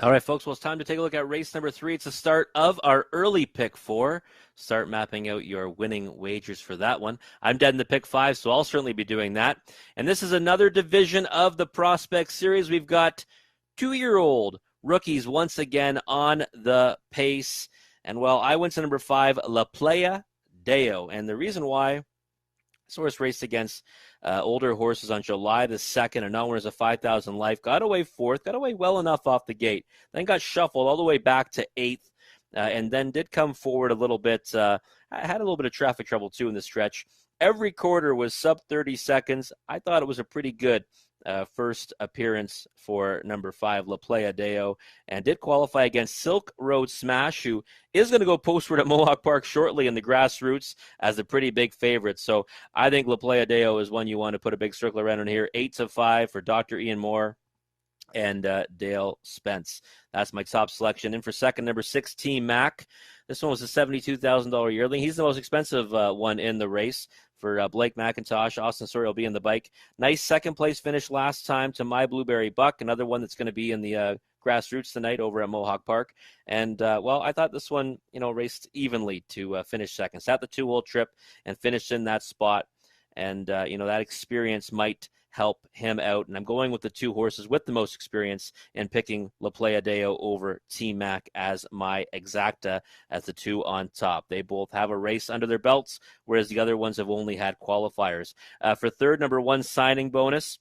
All right, folks. Well, it's time to take a look at race number 3. It's the start of our early pick 4. Start mapping out your winning wagers for that one. I'm dead in the pick 5, so I'll certainly be doing that. And this is another division of the Prospect Series. We've got 2-year-old rookies once again on the pace. And well, I went to number 5, La Playa Deo. And the reason why, this horse raced against older horses on July the 2nd, and now winners of 5,000 life. Got away 4th, got away well enough off the gate. Then got shuffled all the way back to 8th, and then did come forward a little bit. I had a little bit of traffic trouble, too, in the stretch. Every quarter was sub 30 seconds. I thought it was a pretty good first appearance for number 5, La Playa Deo, and did qualify against Silk Road Smash, who is going to go postward at Mohawk Park shortly in the grassroots as a pretty big favorite. So I think La Playa Deo is one you want to put a big circle around in here. 8-5 for Dr. Ian Moore and Dale Spence. That's my top selection. In for second, number 6, Team Mac. This one was a $72,000 yearling. He's the most expensive one in the race. For Blake McIntosh, Austin Sawyer will be in the bike. Nice second-place finish last time to My Blueberry Buck, another one that's going to be in the grassroots tonight over at Mohawk Park. And, well, I thought this one, raced evenly to finish second. Sat the 2-hole trip and finished in that spot. And, that experience might help him out. And I'm going with the 2 horses with the most experience in picking La Playa Deo over Team Mac as my exacta as the 2 on top. They both have a race under their belts, whereas the other ones have only had qualifiers. For third, number 1, Signing Bonus.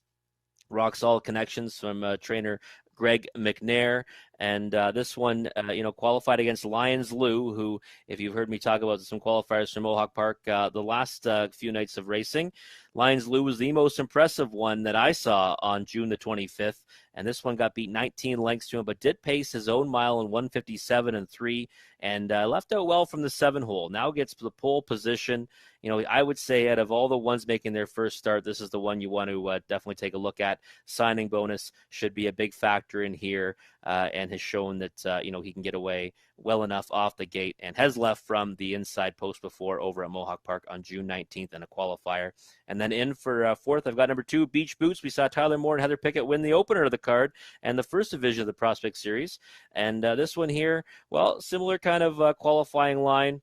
Rock solid connections from trainer Greg McNair. And this one, qualified against Lions Lou, who, if you've heard me talk about some qualifiers from Mohawk Park the last few nights of racing, Lions Lou was the most impressive one that I saw on June the 25th. And this one got beat 19 lengths to him, but did pace his own mile in 1:57.3 and left out well from the 7-hole. Now gets the pole position. I would say out of all the ones making their first start, this is the one you want to definitely take a look at. Signing Bonus should be a big factor in here and has shown that, he can get away well enough off the gate and has left from the inside post before over at Mohawk Park on June 19th in a qualifier. And then in for fourth, I've got number 2, Beach Boots. We saw Tyler Moore and Heather Pickett win the opener of the card and the first division of the Prospect Series. And this one here, well, similar kind of qualifying line.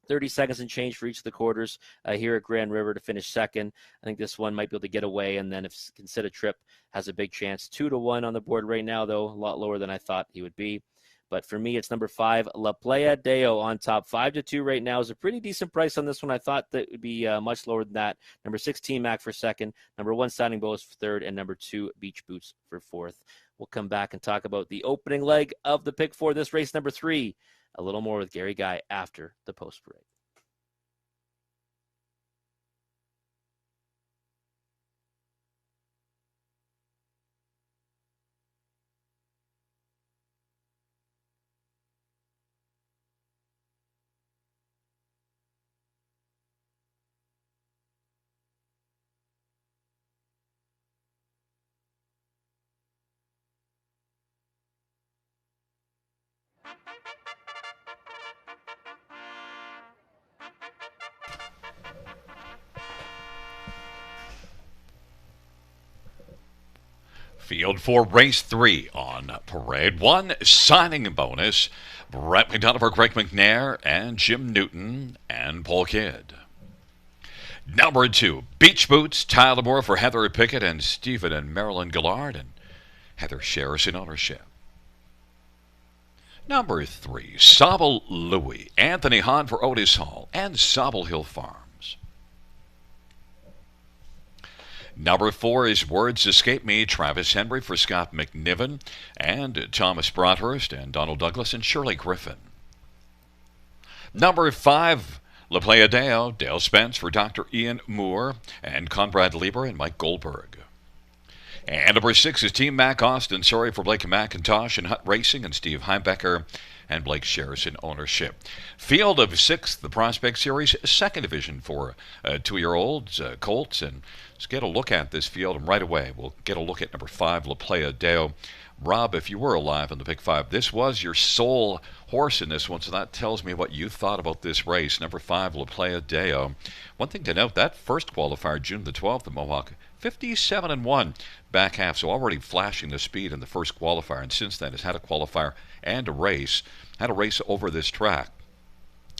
30 seconds and change for each of the quarters here at Grand River to finish second. I think this one might be able to get away, and then if Consider Trip has a big chance. 2-1 on the board right now, though, a lot lower than I thought he would be. But for me, it's number 5, La Playa Deo on top. 5-2 right now is a pretty decent price on this one. I thought that would be much lower than that. Number 6, Team Mac for second. Number 1, Signing Bonus for third. And number 2, Beach Boots for fourth. We'll come back and talk about the opening leg of the pick 4, this race number 3. A little more with Gary Guy after the post parade. Field for race 3 on Parade 1, Signing Bonus. Brett McDonough for Greg McNair and Jim Newton and Paul Kidd. Number 2, Beach Boots, Tyler Moore for Heather Pickett and Stephen and Marilyn Gillard, and Heather shares in ownership. Number 3, Sobble Louie, Anthony Hahn for Otis Hall and Sobble Hill Farms. Number 4 is Words Escape Me, Travis Henry for Scott McNiven and Thomas Broadhurst and Donald Douglas and Shirley Griffin. Number 5, La Playa Deo, Dale Spence for Dr. Ian Moore and Conrad Lieber and Mike Goldberg. And number 6 is Team Mac, Austin Sorry for Blake McIntosh and Hut Racing and Steve Heimbecker and Blake shares in ownership. Field of 6, the Prospect Series, second division for 2-year-olds, Colts. And let's get a look at this field. And right away, we'll get a look at number 5, La Playa Deo. Rob, if you were alive in the Pick 5, this was your sole horse in this one, so that tells me what you thought about this race. Number 5, La Playa Deo. One thing to note, that first qualifier, June the 12th, the Mohawk 57-1 back half, so already flashing the speed in the first qualifier, and since then has had a qualifier and a race. Had a race over this track,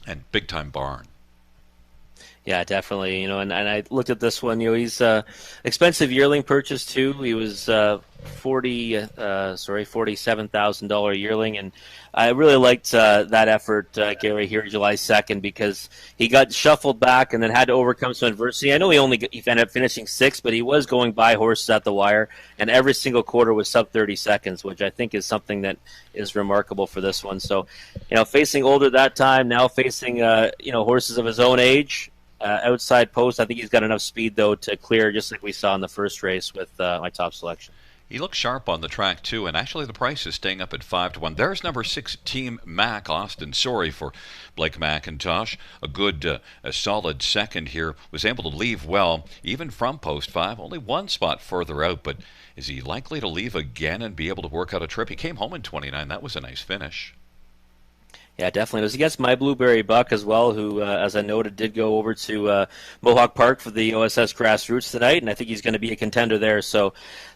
and big time barn. Yeah, definitely. And I looked at this one. He's expensive yearling purchase too. He was $47,000 yearling, and I really liked that effort, Gary, here July 2nd, because he got shuffled back and then had to overcome some adversity. I know he ended up finishing sixth, but he was going by horses at the wire, and every single quarter was sub 30 seconds, which I think is something that is remarkable for this one. So, facing older that time, now facing horses of his own age. Outside post, I think he's got enough speed, though, to clear, just like we saw in the first race with my top selection. He looks sharp on the track, too, and actually the price is staying up at 5-1. There's number 6, Team Mac, Austin. Sorry for Blake McIntosh. A good, a solid second here. Was able to leave well, even from post 5. Only one spot further out, but is he likely to leave again and be able to work out a trip? He came home in 29. That was a nice finish. Yeah, definitely. It was against My Blueberry Buck as well, who, as I noted, did go over to Mohawk Park for the OSS Grassroots tonight, and I think he's going to be a contender there. So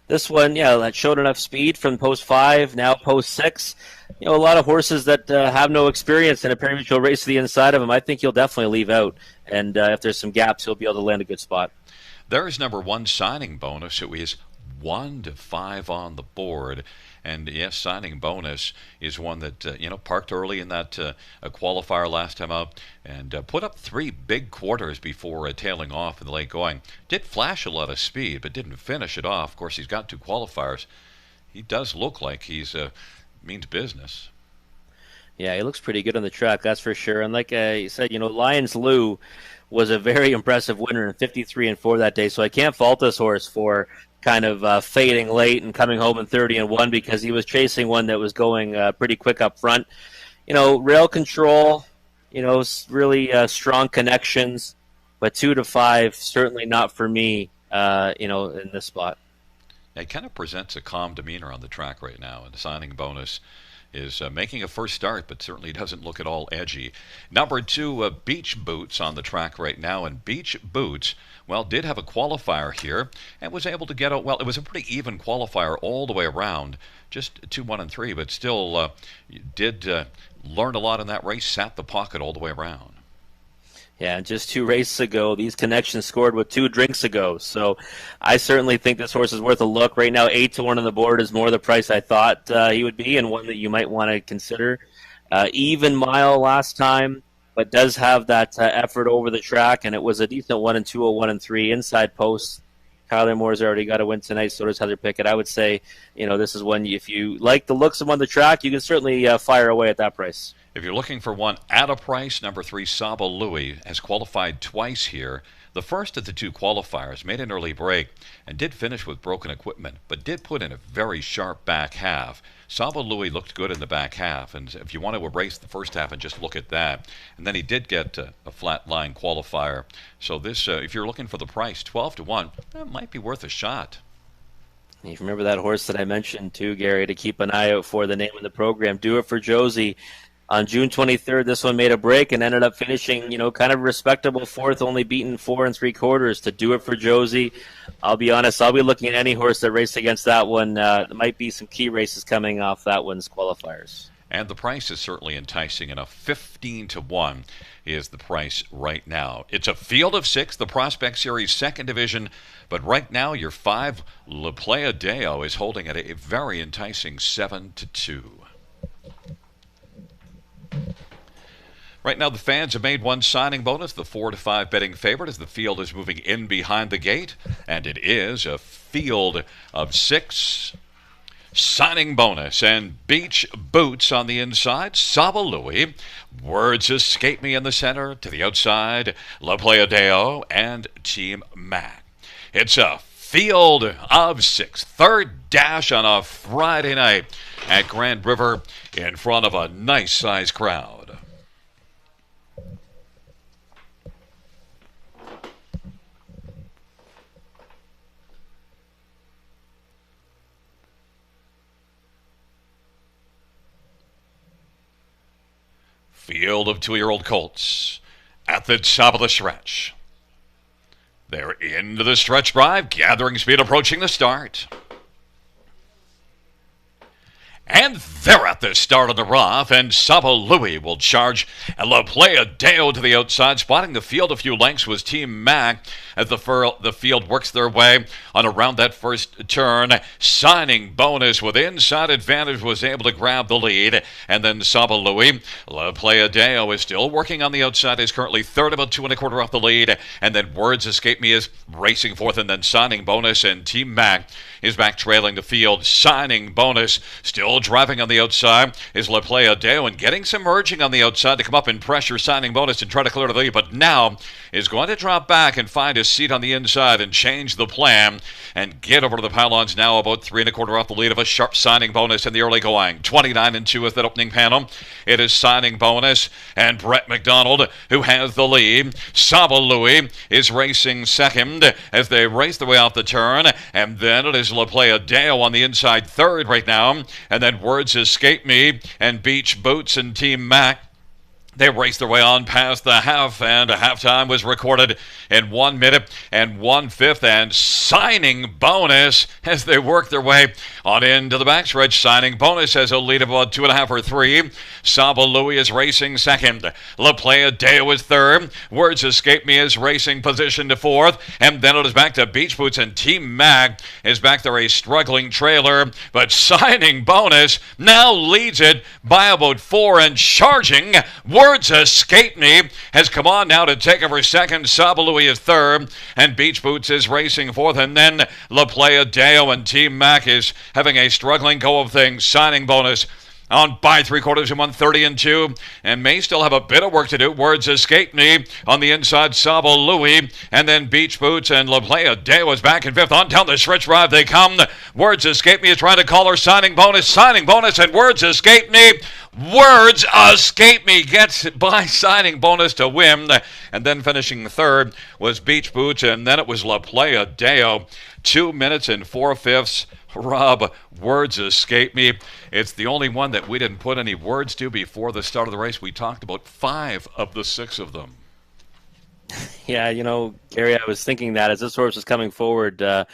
this one, that showed enough speed from post 5, now post 6. A lot of horses that have no experience in a pari-mutuel race to the inside of him. I think he'll definitely leave out, and if there's some gaps, he'll be able to land a good spot. There's number 1, Signing Bonus. It was 1-5 on the board. And yes, Signing Bonus is one that, parked early in that qualifier last time out and put up 3 big quarters before tailing off in the late going. Did flash a lot of speed, but didn't finish it off. Of course, he's got 2 qualifiers. He does look like he's means business. Yeah, he looks pretty good on the track, that's for sure. And like you said, Lions Lou was a very impressive winner in 53-4 that day, so I can't fault this horse for kind of fading late and coming home in 30-1 because he was chasing one that was going pretty quick up front. Rail control, really strong connections, but 2-5 certainly not for me, in this spot. It kind of presents a calm demeanor on the track right now, and the Signing Bonus is making a first start, but certainly doesn't look at all edgy. Number 2, Beach Boots on the track right now, and Beach Boots, did have a qualifier here and was able to get out. Well, it was a pretty even qualifier all the way around, just 2, 1, and 3, but still did learn a lot in that race, sat the pocket all the way around. Yeah, just 2 races ago, these connections scored with 2 drinks ago. So I certainly think this horse is worth a look. Right now, 8-1 on the board is more the price I thought he would be, and one that you might want to consider. Even mile last time, but does have that effort over the track, and it was a decent 1 and 2, 1 and 3 inside post. Kyler Moore's already got a win tonight, so does Heather Pickett. I would say, this is one, if you like the looks of him on the track, you can certainly fire away at that price. If you're looking for one at a price, number 3, Saba Louie has qualified twice here. The first of the 2 qualifiers made an early break and did finish with broken equipment, but did put in a very sharp back half. Saba Louie looked good in the back half, and if you want to erase the first half and just look at that, and then he did get a flat line qualifier. So this, if you're looking for the price, 12-1, that might be worth a shot. You remember that horse that I mentioned too, Gary, to keep an eye out for, the name of the program, Do It for Josie. On June 23rd, this one made a break and ended up finishing, kind of respectable 4th, only beaten 4 3/4 to Do It for Josie. I'll be honest, I'll be looking at any horse that raced against that one. There might be some key races coming off that one's qualifiers. And the price is certainly enticing enough. 15-1 is the price right now. It's a field of 6, the Prospect Series 2nd Division, but right now your 5, La Playa Deo, is holding at a very enticing 7-2. Right now, the fans have made one Signing Bonus, the 4-5 betting favorite, as the field is moving in behind the gate. And it is a field of 6. Signing Bonus and Beach Boots on the inside. Saba Louie. Words Escape Me in the center. To the outside, La Playa Deo and Team Mac. It's a field of 6. Third dash on a Friday night at Grand River in front of a nice-sized crowd. Field of 2-year-old colts at the top of the stretch. They're into the stretch drive, gathering speed, approaching the start. And they're at the start of the rough, and Saba Louie will charge, and La Playa Deo to the outside. Spotting the field a few lengths was Team Mac as the field works their way on around that first turn. Signing Bonus with inside advantage was able to grab the lead, and then Saba Louie. La Playa Deo is still working on the outside, is currently third, about 2 1/4 off the lead, and then Words Escape Me is racing fourth, and then Signing Bonus and Team Mac is back trailing the field. Signing Bonus still driving on the outside is La Playa Deo, and getting some merging on the outside to come up and pressure Signing Bonus and try to clear the lead, but now is going to drop back and find his seat on the inside and change the plan and get over to the pylons now, about 3 1/4 off the lead of a sharp Signing Bonus in the early going. 29-2 is that opening panel. It is Signing Bonus and Brett McDonald who has the lead. Saba Louie is racing second as they race their way off the turn, and then it is La Playa Deo on the inside third right now, and then Words Escape Me and Beach Boots and Team Mac. They raced their way on past the half, and a halftime was recorded in 1 minute and 1/5. And Signing Bonus as they work their way on into the backstretch. Signing Bonus has a lead of about 2.5 or 3. Saba Louie is racing second. La Playa Deo is third. Words Escape Me is racing position to fourth. And then it is back to Beach Boots, and Team Mag is back there, a struggling trailer. But Signing Bonus now leads it by about 4, and charging Words Escape Me has come on now to take over second. Saba Louie is third, and Beach Boots is racing fourth, and then La Playa Deo and Team Mac is having a struggling go of things. Signing Bonus on by 3/4 in 1:30-2, and may still have a bit of work to do. Words Escape Me on the inside, Saba Louie, and then Beach Boots and La Playa Deo is back in fifth. On down the stretch drive they come. Words Escape Me is trying to call her Signing Bonus, and Words Escape Me. Words Escape Me gets by Signing Bonus to win, and then finishing third was Beach Boots, and then it was La Playa Deo. 2 minutes and 4/5. Rob, Words Escape Me. It's the only one that we didn't put any words to before the start of the race. We talked about 5 of the 6 of them. Yeah, Gary, I was thinking that as this horse was coming forward to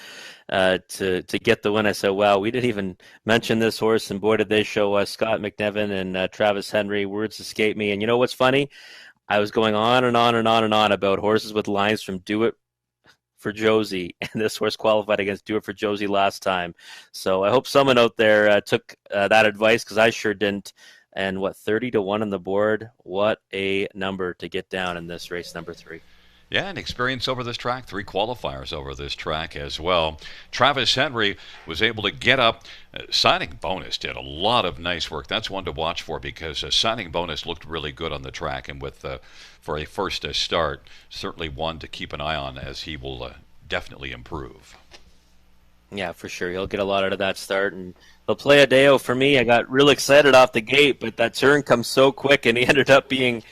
get the win, I said, wow, we didn't even mention this horse, and boy, did they show us. Scott McNiven and Travis Henry. Words Escape Me. And you know what's funny? I was going on and on and on and on about horses with lines from Do It for Josie, and this horse qualified against Do It for Josie last time. So I hope someone out there took that advice, because I sure didn't. And 30-1 on the board? What a number to get down in this race number 3. Yeah, and experience over this track, 3 qualifiers over this track as well. Travis Henry was able to get up. Signing Bonus did a lot of nice work. That's one to watch for, because Signing Bonus looked really good on the track, and with for a first start, certainly one to keep an eye on, as he will definitely improve. Yeah, for sure. He'll get a lot out of that start. And La Playa Deo, for me, I got real excited off the gate, but that turn comes so quick, and he ended up being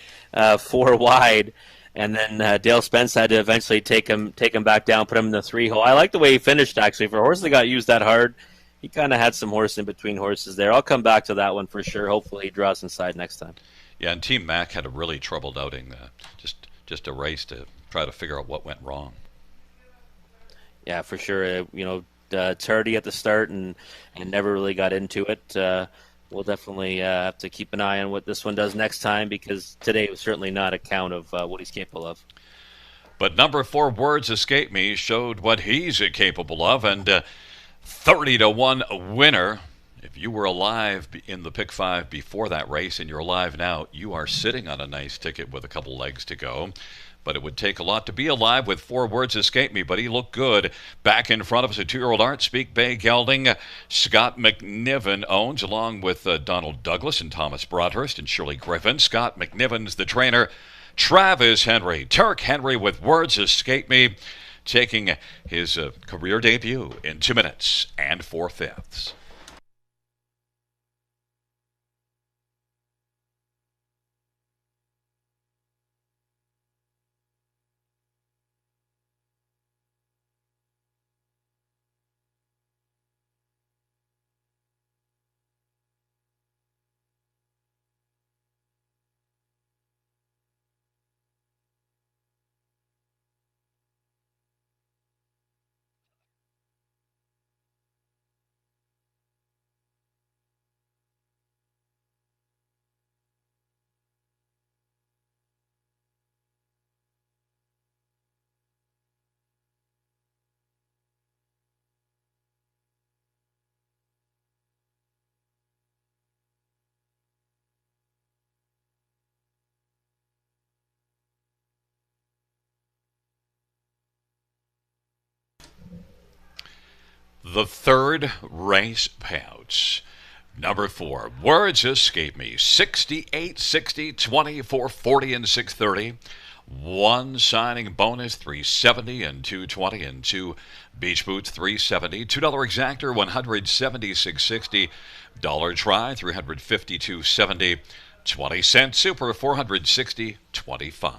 4 wide. And then Dale Spence had to eventually take him back down, put him in the 3 hole. I like the way he finished, actually. For a horse that got used that hard, he kind of had some horse in between horses there. I'll come back to that one for sure. Hopefully he draws inside next time. Yeah, and Team Mac had a really troubled outing. Just a race to try to figure out what went wrong. Yeah, for sure. Tardy at the start and never really got into it. We'll definitely have to keep an eye on what this one does next time, because today was certainly not a count of what he's capable of. But number 4, Words Escape Me, showed what he's capable of, and 30-1 winner. If you were alive in the Pick 5 before that race and you're alive now, you are sitting on a nice ticket with a couple legs to go. But it would take a lot to be alive with 4 Words Escape Me, but he looked good. Back in front of us, a 2-year-old Art Speak Bay gelding. Scott McNiven owns, along with Donald Douglas and Thomas Broadhurst and Shirley Griffin. Scott McNiven's the trainer. Travis Henry, Turk Henry with Words Escape Me, taking his career debut in 2 minutes and 4/5. The third race payouts. Number 4, words escape me. 68, 60, 24, 40, and 630. One signing bonus, 370 and 220, and two beach boots, 370. $2 exactor, 176.60. Dollar try, 352.70. 20-cent super, 460.25.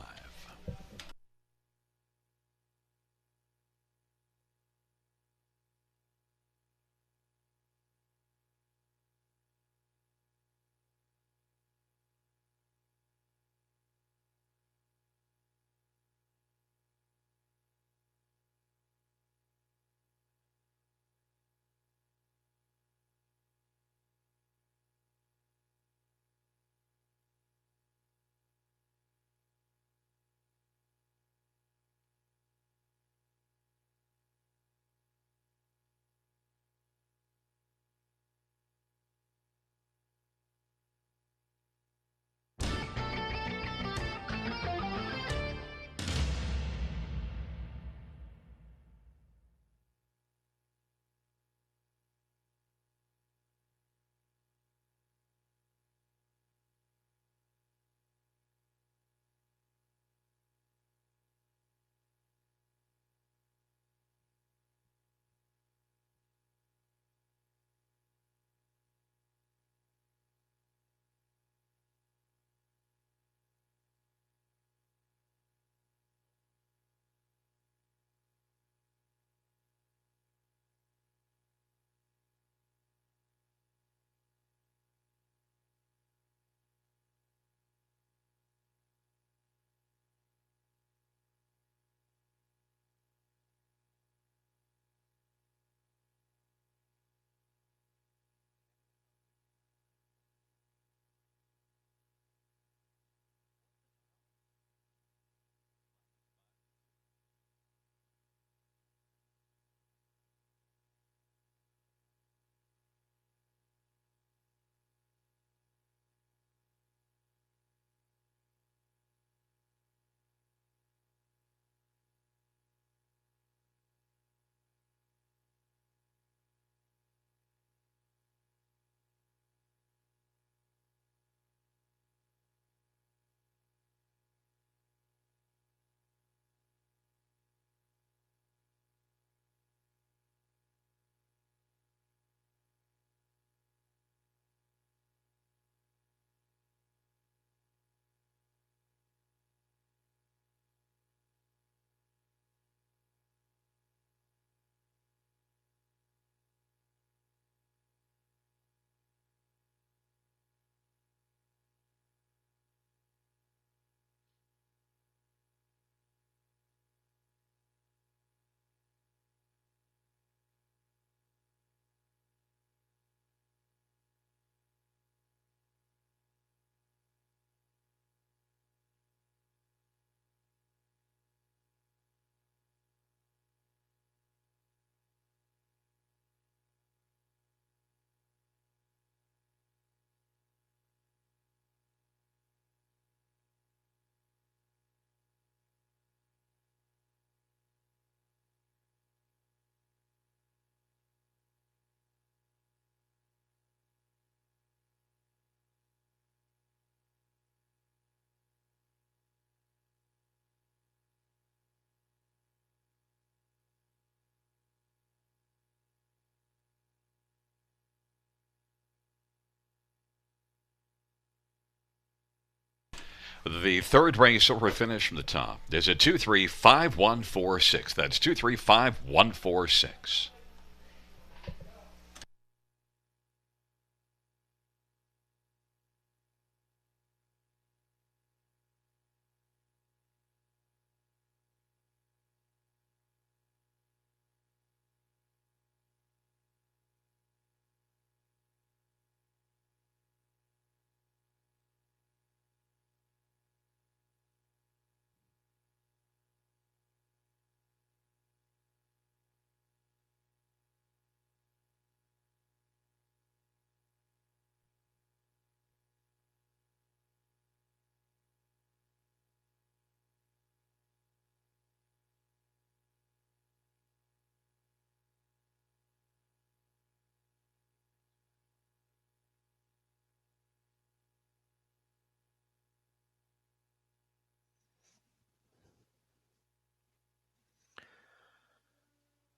The third race over finish from the top is a 2-3-5-1-4-6. That's 2-3-5-1-4-6.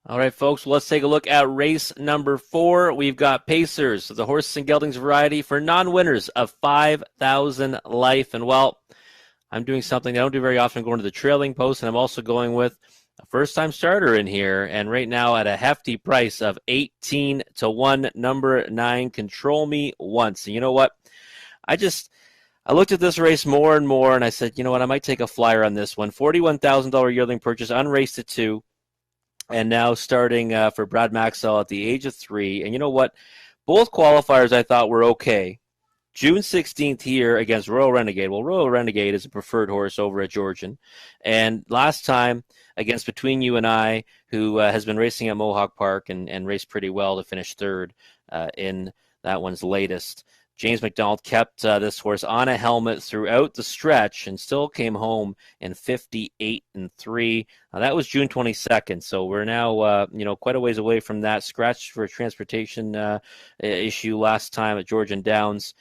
All right, folks, let's take a look at race number 4. We've got Pacers, the horses and geldings variety for non-winners of 5,000 life. And, well, I'm doing something I don't do very often, going to the trailing post, and I'm also going with a first-time starter in here, and right now at a hefty price of 18-1, number 9, Control Me Once. And you know what? I looked at this race more and more, and I said, you know what, I might take a flyer on this one. $41,000 yearling purchase, unraced at 2. And now starting for Brad Maxwell at the age of 3. And you know what? Both qualifiers I thought were okay. June 16th here against Royal Renegade. Well, Royal Renegade is a preferred horse over at Georgian. And last time against Between You and I, who has been racing at Mohawk Park and raced pretty well to finish third in that one's latest. James McDonald kept this horse on a helmet throughout the stretch and still came home in 58-3. That was June 22nd, so we're now quite a ways away from that. Scratch for a transportation issue last time at Georgian Downs.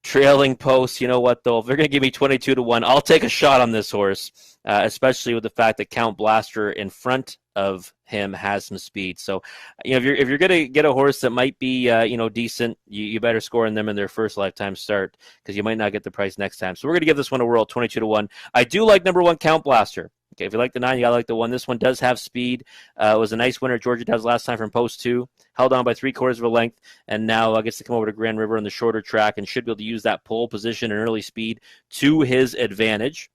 Trailing post, you know what, though? If they're going to give me 22-1, I'll take a shot on this horse, especially with the fact that Count Blaster in front of him has some speed. So, if you're going to get a horse that might be, decent, you better score in them in their first lifetime start because you might not get the price next time. So we're going to give this one a whirl, 22-1. I do like number 1, Count Blaster. Okay, if you like the 9, you got to like the 1. This one does have speed. It was a nice winner at Georgia Downs last time from post 2. Held on by 3/4 of a length, and now gets to come over to Grand River on the shorter track and should be able to use that pole position and early speed to his advantage.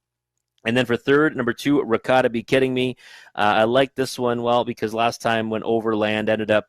And then for third, number 2, Ricotta Be Kidding Me. I like this one, well, because last time when Overland ended up,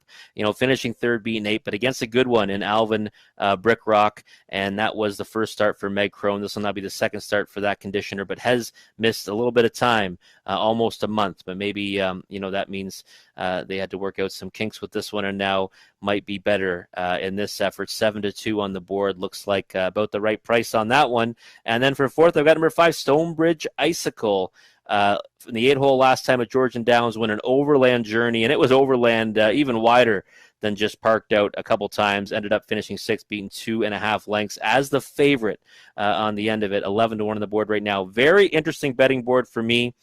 finishing third, beating 8, but against a good one in Alvin Brickrock, and that was the first start for Meg Crone. This will not be the second start for that conditioner, but has missed a little bit of time, almost a month. But maybe, that means they had to work out some kinks with this one, and now might be better in this effort. 7-2 on the board. Looks like about the right price on that one. And then for fourth, I've got number 5, Stonebridge Icicle. In the 8-hole last time at Georgian Downs, went an overland journey, and it was overland even wider than just parked out a couple times. Ended up finishing 6th, beating 2.5 lengths as the favorite on the end of it. 11-1 on the board right now. Very interesting betting board for me.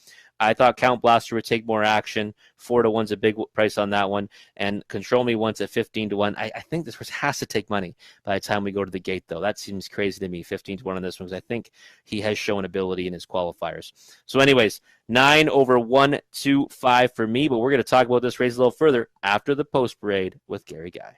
I thought Count Blaster would take more action. 4-1's a big price on that one. And Control Me Once at 15-1. I think this horse has to take money by the time we go to the gate, though. That seems crazy to me, 15-1 on this one, because I think he has shown ability in his qualifiers. So anyways, 9 over 1, 2, 5 for me. But we're going to talk about this race a little further after the post parade with Gary Guy.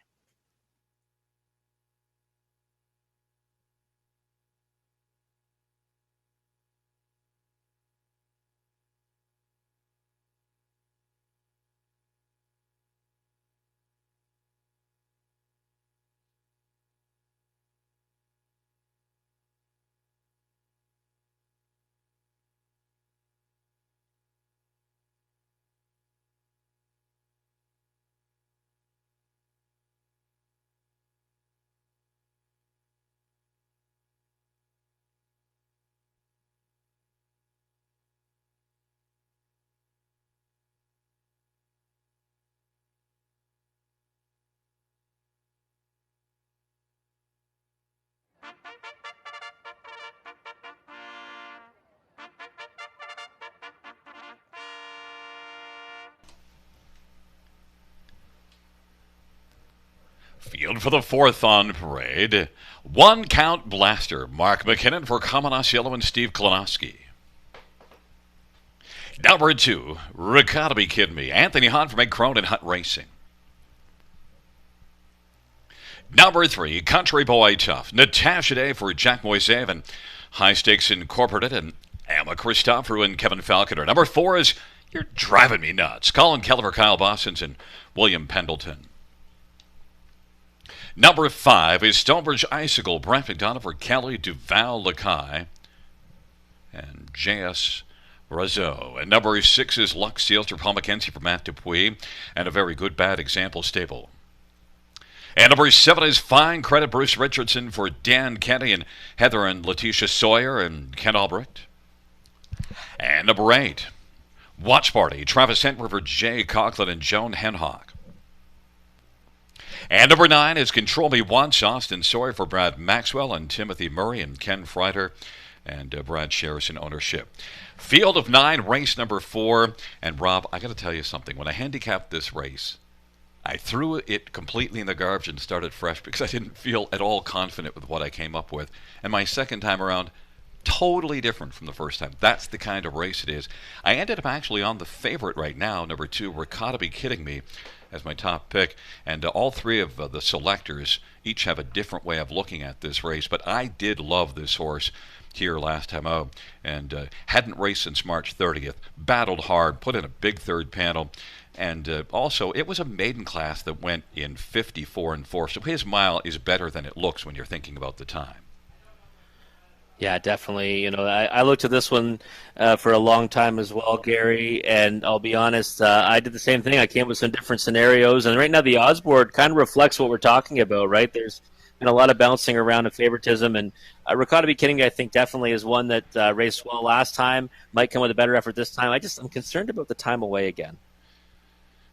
Field for the fourth on parade. 1, Count Blaster. Mark McKinnon for Common Osceola and Steve Klonowski. Number 2, Ricotta Be Kidding Me. Anthony Hunt for Meg Crone and Hunt Racing. Number 3, Country Boy Tough. Natasha Day for Jack Moisev and High Stakes Incorporated and Emma Christopheru and Kevin Falconer. Number 4 is You're Driving Me Nuts. Colin Keller for Kyle Bostons and William Pendleton. Number 5 is Stonebridge Icicle. Brent McDonough for Kelly Duval Lakai and J.S. Razzo. And number 6 is Lux Seals for Paul McKenzie for Matt Dupuis and a very good bad example stable. And number 7 is Fine Credit Bruce Richardson for Dan Kenny and Heather and Letitia Sawyer and Ken Albrecht. And number 8, Watch Party. Travis Henry for Jay Conklin and Joan Henhock. And number 9 is Control Me Once. Austin Sawyer for Brad Maxwell and Timothy Murray and Ken Freider and Brad shares in ownership. Field of 9, race number 4. And Rob, I got to tell you something. When I handicapped this race, I threw it completely in the garbage and started fresh because I didn't feel at all confident with what I came up with. And my second time around, totally different from the first time. That's the kind of race it is. I ended up actually on the favorite right now, number 2, Ricotta Be Kidding Me, as my top pick. And all three of the selectors each have a different way of looking at this race. But I did love this horse here last time out, and hadn't raced since March 30th. Battled hard, put in a big third panel. And also, it was a maiden class that went in 54 and 4. So his mile is better than it looks when you're thinking about the time. Yeah, definitely. I looked at this one for a long time as well, Gary, and I'll be honest, I did the same thing. I came up with some different scenarios, and right now the odds board kind of reflects what we're talking about, right? There's been a lot of bouncing around of favoritism, and Ricotta Be Kidding Me, I think, definitely is one that raced well last time, might come with a better effort this time. I'm concerned about the time away again.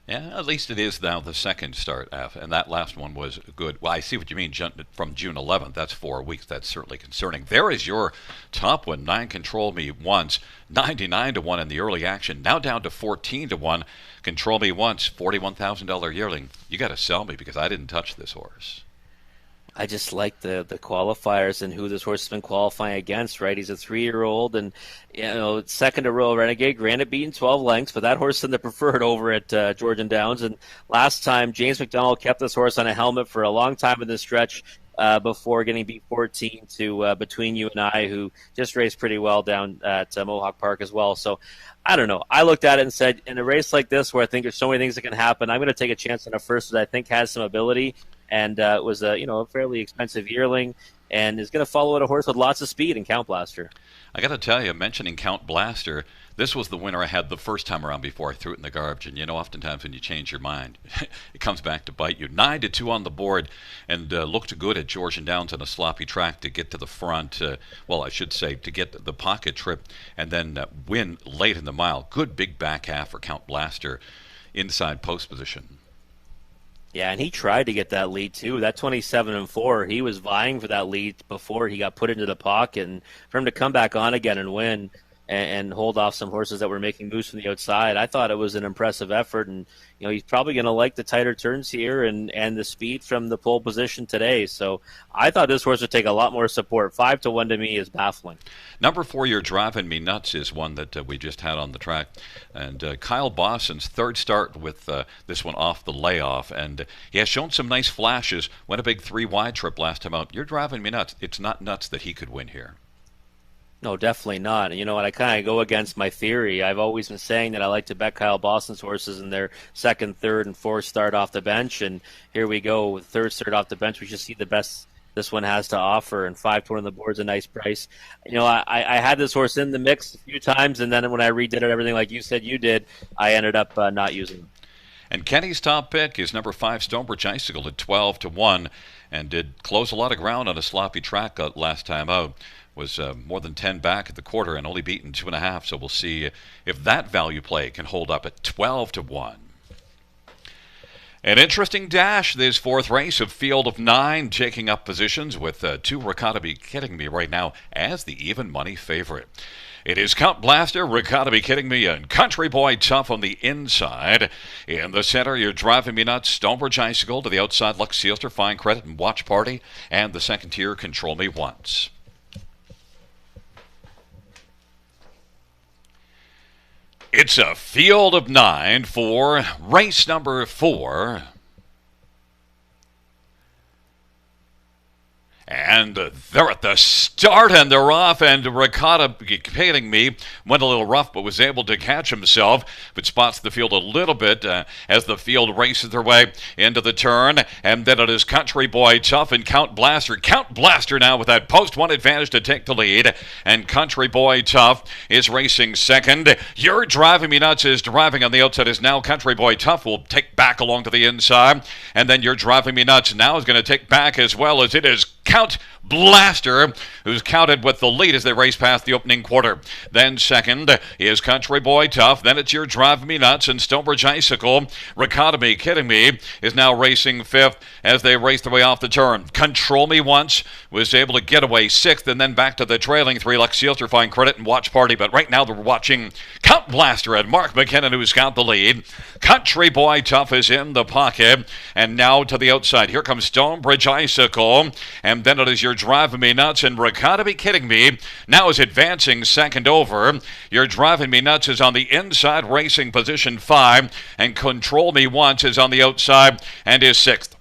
Yeah, at least it is now the second start, and that last one was good. Well, I see what you mean, from June 11th. That's 4 weeks. That's certainly concerning. There is your top one, 9 Control Me Once, 99 to 1 in the early action. Now down to 14 to 1. Control Me Once, $41,000 yearling. You got to sell me because I didn't touch this horse. I just like the qualifiers and who this horse has been qualifying against, right? He's a 3-year-old and, second to Royal Renegade, granted beaten 12 lengths, but that horse in the preferred over at Georgian Downs. And last time, James McDonald kept this horse on a helmet for a long time in this stretch before getting beat 14 to Between You and I, who just raced pretty well down at Mohawk Park as well. So I don't know. I looked at it and said, in a race like this where I think there's so many things that can happen, I'm going to take a chance on a first that I think has some ability. And it was a fairly expensive yearling, and is going to follow at a horse with lots of speed in Count Blaster. I got to tell you, mentioning Count Blaster, this was the winner I had the first time around before I threw it in the garbage. And oftentimes when you change your mind, it comes back to bite you. 9 to 2 on the board, and looked good at Georgian Downs on a sloppy track to get to the front. I should say to get the pocket trip, and then win late in the mile. Good big back half for Count Blaster, inside post position. Yeah, and he tried to get that lead too. That 27 and 4, he was vying for that lead before he got put into the pocket. And for him to come back on again and win and hold off some horses that were making moves from the outside, I thought it was an impressive effort. And he's probably going to like the tighter turns here and the speed from the pole position today. So I thought this horse would take a lot more support. 5 to 1 to me is baffling. Number 4, You're Driving Me Nuts, is one that we just had on the track. And Kyle Boston's third start with this one off the layoff. And he has shown some nice flashes. Went a big 3 wide trip last time out. You're Driving Me Nuts. It's not nuts that he could win here. No, definitely not. And you know what? I kind of go against my theory. I've always been saying that I like to bet Kyle Boston's horses in their second, third, and fourth start off the bench. And here we go with third start off the bench. We just see the best this one has to offer. And 5 to 1 on the board is a nice price. I had this horse in the mix a few times, and then when I redid it, everything like you said you did, I ended up not using them. And Kenny's top pick is number 5, Stonebridge Icicle at 12 to 1, and did close a lot of ground on a sloppy track last time out. Was more than 10 back at the quarter and only beaten 2.5. So we'll see if that value play can hold up at 12 to 1. An interesting dash this fourth race of Field of 9, taking up positions with 2 Ricotta Be Kidding Me right now as the even money favorite. It is Count Blaster, Ricotta Be Kidding Me, and Country Boy Tough on the inside. In the center, You're Driving Me Nuts, Stonebridge Icicle. To the outside, Lux Sealster, Fine Credit, and Watch Party. And the second tier, Control Me Once. It's a Field of 9 for race number 4. And they're at the start, and they're off, and Ricotta Be Kidding Me went a little rough, but was able to catch himself, but spots the field a little bit as the field races their way into the turn, and then it is Country Boy Tough and Count Blaster. Count Blaster now with that post-1 advantage to take the lead, and Country Boy Tough is racing second. You're Driving Me Nuts is driving on the outside, is now Country Boy Tough will take back along to the inside, and then You're Driving Me Nuts now is going to take back as well as it is Count Blaster, who's counted with the lead as they race past the opening quarter. Then second is Country Boy Tough. Then it's You're Driving Me Nuts and Stonebridge Icicle. Ricotta Me Kidding Me is now racing fifth as they race their way off the turn. Control Me Once was able to get away sixth and then back to the trailing three. Lex Sealter find credit and watch party. But right now they're watching Count Blaster and Mark McKinnon, who's got the lead. Country Boy Tough is in the pocket. And now to the outside. Here comes Stonebridge Icicle. And then it is You're Driving Me Nuts and Ricotta Be Kidding Me now is advancing second over. You're Driving Me Nuts is on the inside, racing position 5, and Control Me Once is on the outside and is 6th.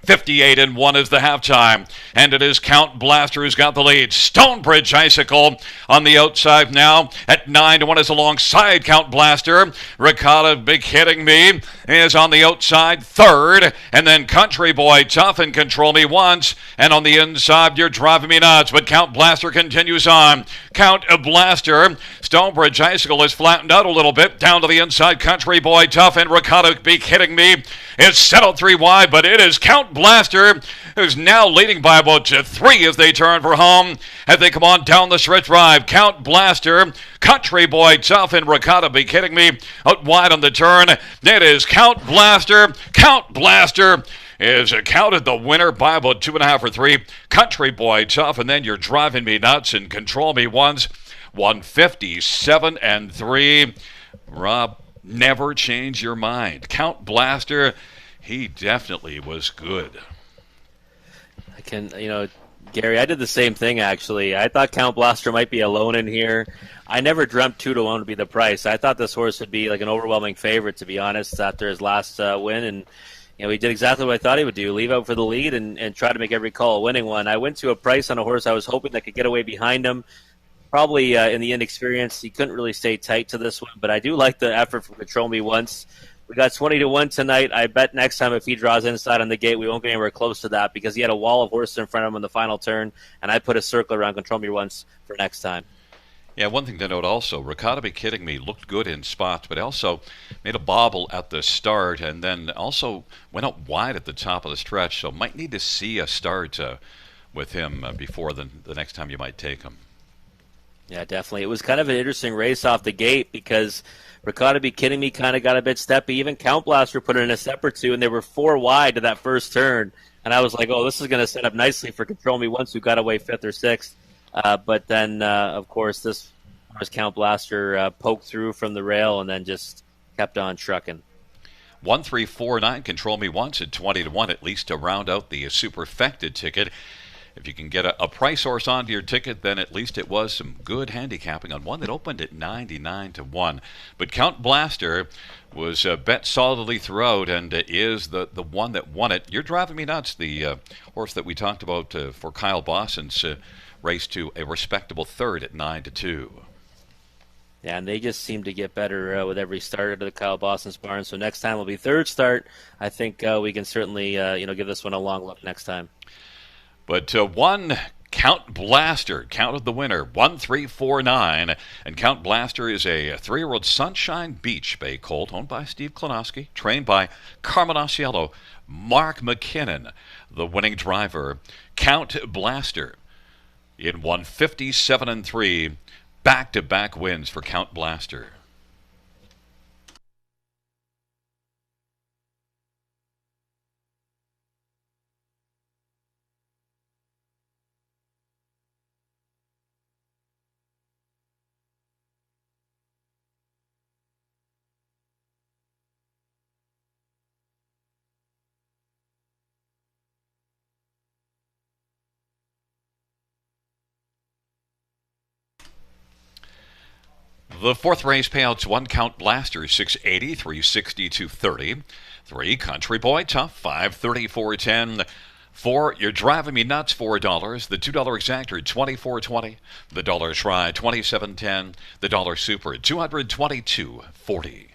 58-1 is the halftime, and it is Count Blaster who's got the lead. Stonebridge Icicle on the outside now at 9-1 is alongside Count Blaster. Ricotta Be Kidding Me is on the outside, third, and then Country Boy Tough and Control Me Once, and on the inside You're Driving Me Nuts, but Count Blaster continues on. Count Blaster, Stonebridge Icicle is flattened out a little bit, down to the inside Country Boy Tough and Ricotta Be Kidding Me. It's settled 3 wide, but it is Count Blaster who's now leading by about 3 as they turn for home. As they come on down the stretch drive, Count Blaster, Country Boy Tough, and Ricotta Be Kidding Me out wide on the turn. It is Count Blaster. Count Blaster is counted the winner by about 2.5 or 3. Country Boy Tough, and then You're Driving Me Nuts and Control Me Once. 157-3. Rob, never change your mind. Count Blaster, he definitely was good. Gary, I did the same thing, actually. I thought Count Blaster might be alone in here. I never dreamt 2-1 would be the price. I thought this horse would be like an overwhelming favorite, to be honest, after his last win. And, he did exactly what I thought he would do, leave out for the lead and try to make every call a winning one. I went to a price on a horse I was hoping that could get away behind him. Probably in the inexperience, he couldn't really stay tight to this one. But I do like the effort from Control Me Once. We got 20-1 tonight. I bet next time if he draws inside on the gate, we won't get anywhere close to that because he had a wall of horses in front of him in the final turn, and I put a circle around Control Me Once for next time. Yeah, one thing to note also, Ricotta Be Kidding Me looked good in spots, but also made a bobble at the start and then also went out wide at the top of the stretch, so might need to see a start with him before the next time you might take him. Yeah, definitely. It was kind of an interesting race off the gate because Ricotta Be Kidding Me kind of got a bit steppy. Even Count Blaster put in a step or two, and they were 4 wide to that first turn. And I was like, oh, this is going to set up nicely for Control Me Once, who got away 5th or 6th. But then, of course, this was Count Blaster poked through from the rail and then just kept on trucking. 1-3-4-9, Control Me Once at 20-1, at least to round out the superfected ticket. If you can get a price horse onto your ticket, then at least it was some good handicapping on one that opened at 99-1. But Count Blaster was bet solidly throughout and is the one that won it. You're Driving Me Nuts, the horse that we talked about for Kyle Boston's race to a respectable third at 9-2. Yeah, and they just seem to get better with every start of the Kyle Boston's barn. So next time will be third start. I think we can certainly give this one a long look next time. But one Count Blaster counted the winner, 1-3-4-9. And Count Blaster is a 3-year-old Sunshine Beach Bay colt owned by Steve Klonowski, trained by Carmen Osiello. Mark McKinnon, the winning driver. Count Blaster in 157-3. Back-to-back wins for Count Blaster. The fourth race payouts: 1 Count Blaster, $680, 360, 230. 3 Country Boy Tough, 530, 410. 4 You're Driving Me Nuts, $4. The $2 exactor, $24.20. The dollar try, $27.10. The dollar super, $222.40.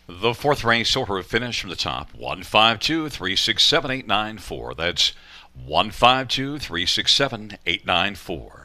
The fourth race order of finish from the top: 152, 367, 894. That's 152, 367, 894.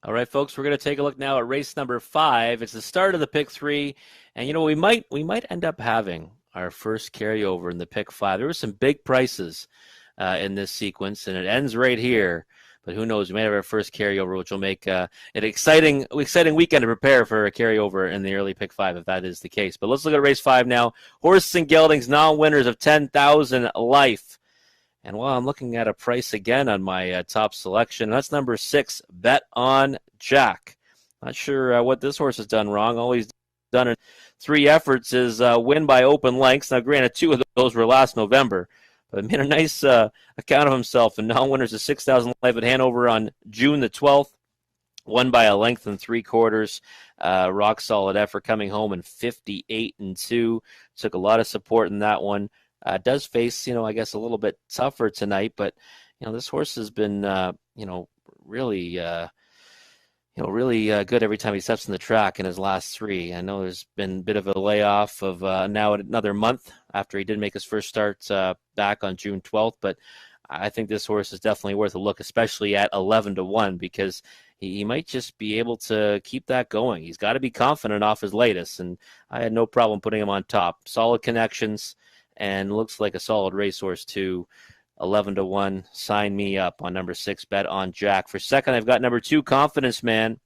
All right, folks, we're going to take a look now at race number 5. It's the start of the pick 3, and we might end up having our first carryover in the pick 5. There were some big prices in this sequence, and it ends right here. But who knows? We may have our first carryover, which will make an exciting weekend to prepare for a carryover in the early pick 5, if that is the case. But let's look at race 5 now. Horses and geldings, non-winners of 10,000 life. And while I'm looking at a price again on my top selection, that's number 6, Bet on Jack. Not sure what this horse has done wrong. All he's done in 3 efforts is win by open lengths. Now, granted, 2 of those were last November, but made a nice account of himself. And non-winners of 6,000 life at Hanover on June the 12th. Won by a length and 3/4. Rock solid effort, coming home in 58-2. Took a lot of support in that one. Does face, I guess a little bit tougher tonight, but this horse has been, really, really good every time he steps in the track in his last 3. I know there's been a bit of a layoff of now another month after he did make his first start back on June 12th, but I think this horse is definitely worth a look, especially at 11-1, because he might just be able to keep that going. He's got to be confident off his latest, and I had no problem putting him on top. Solid connections. And looks like a solid racehorse too. 11-1. Sign me up on number 6, Bet on Jack. For second, I've got number 2, Confidence Man.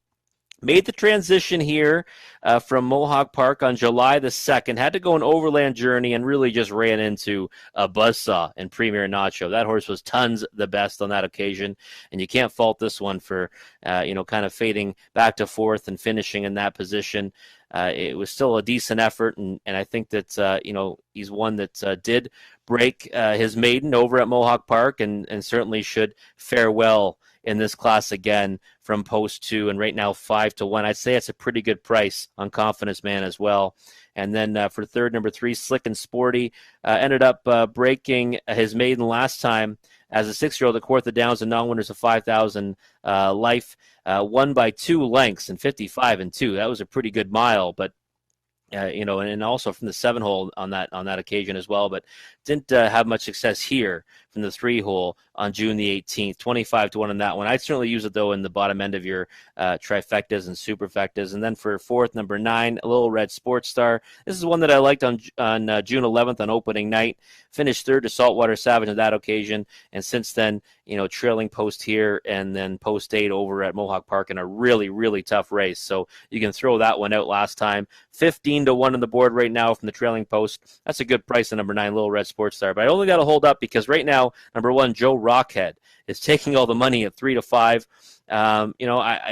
Made the transition here from Mohawk Park on July the 2nd. Had to go an overland journey and really just ran into a buzzsaw in Premier Nacho. That horse was tons the best on that occasion, and you can't fault this one for, kind of fading back to 4th and finishing in that position. It was still a decent effort, and I think that, he's one that did break his maiden over at Mohawk Park and certainly should fare well in this class again from post 2, and right now 5-1. I'd say it's a pretty good price on Confidence Man as well. And then for third, number 3, Slick and Sporty, ended up breaking his maiden last time as a 6-year-old at Kawartha Downs and non-winners of 5,000 life. Won by 2 lengths in 55-2. That was a pretty good mile, but and also from the 7-hole on that occasion as well, but didn't have much success here from the 3-hole on June the 18th. 25-1 on that one. I'd certainly use it though in the bottom end of your trifectas and superfectas. And then for fourth, number 9, a Little Red Sports Star. This is one that I liked on June 11th on opening night. Finished third to Saltwater Savage on that occasion, and since then, trailing post here and then post 8 over at Mohawk Park in a really, really tough race. So you can throw that one out last time. 15-1 on the board right now from the trailing post. That's a good price at number 9, Little Red Sports Star. But I only got to hold up because right now, number 1, Joe Rockhead, is taking all the money at 3-5.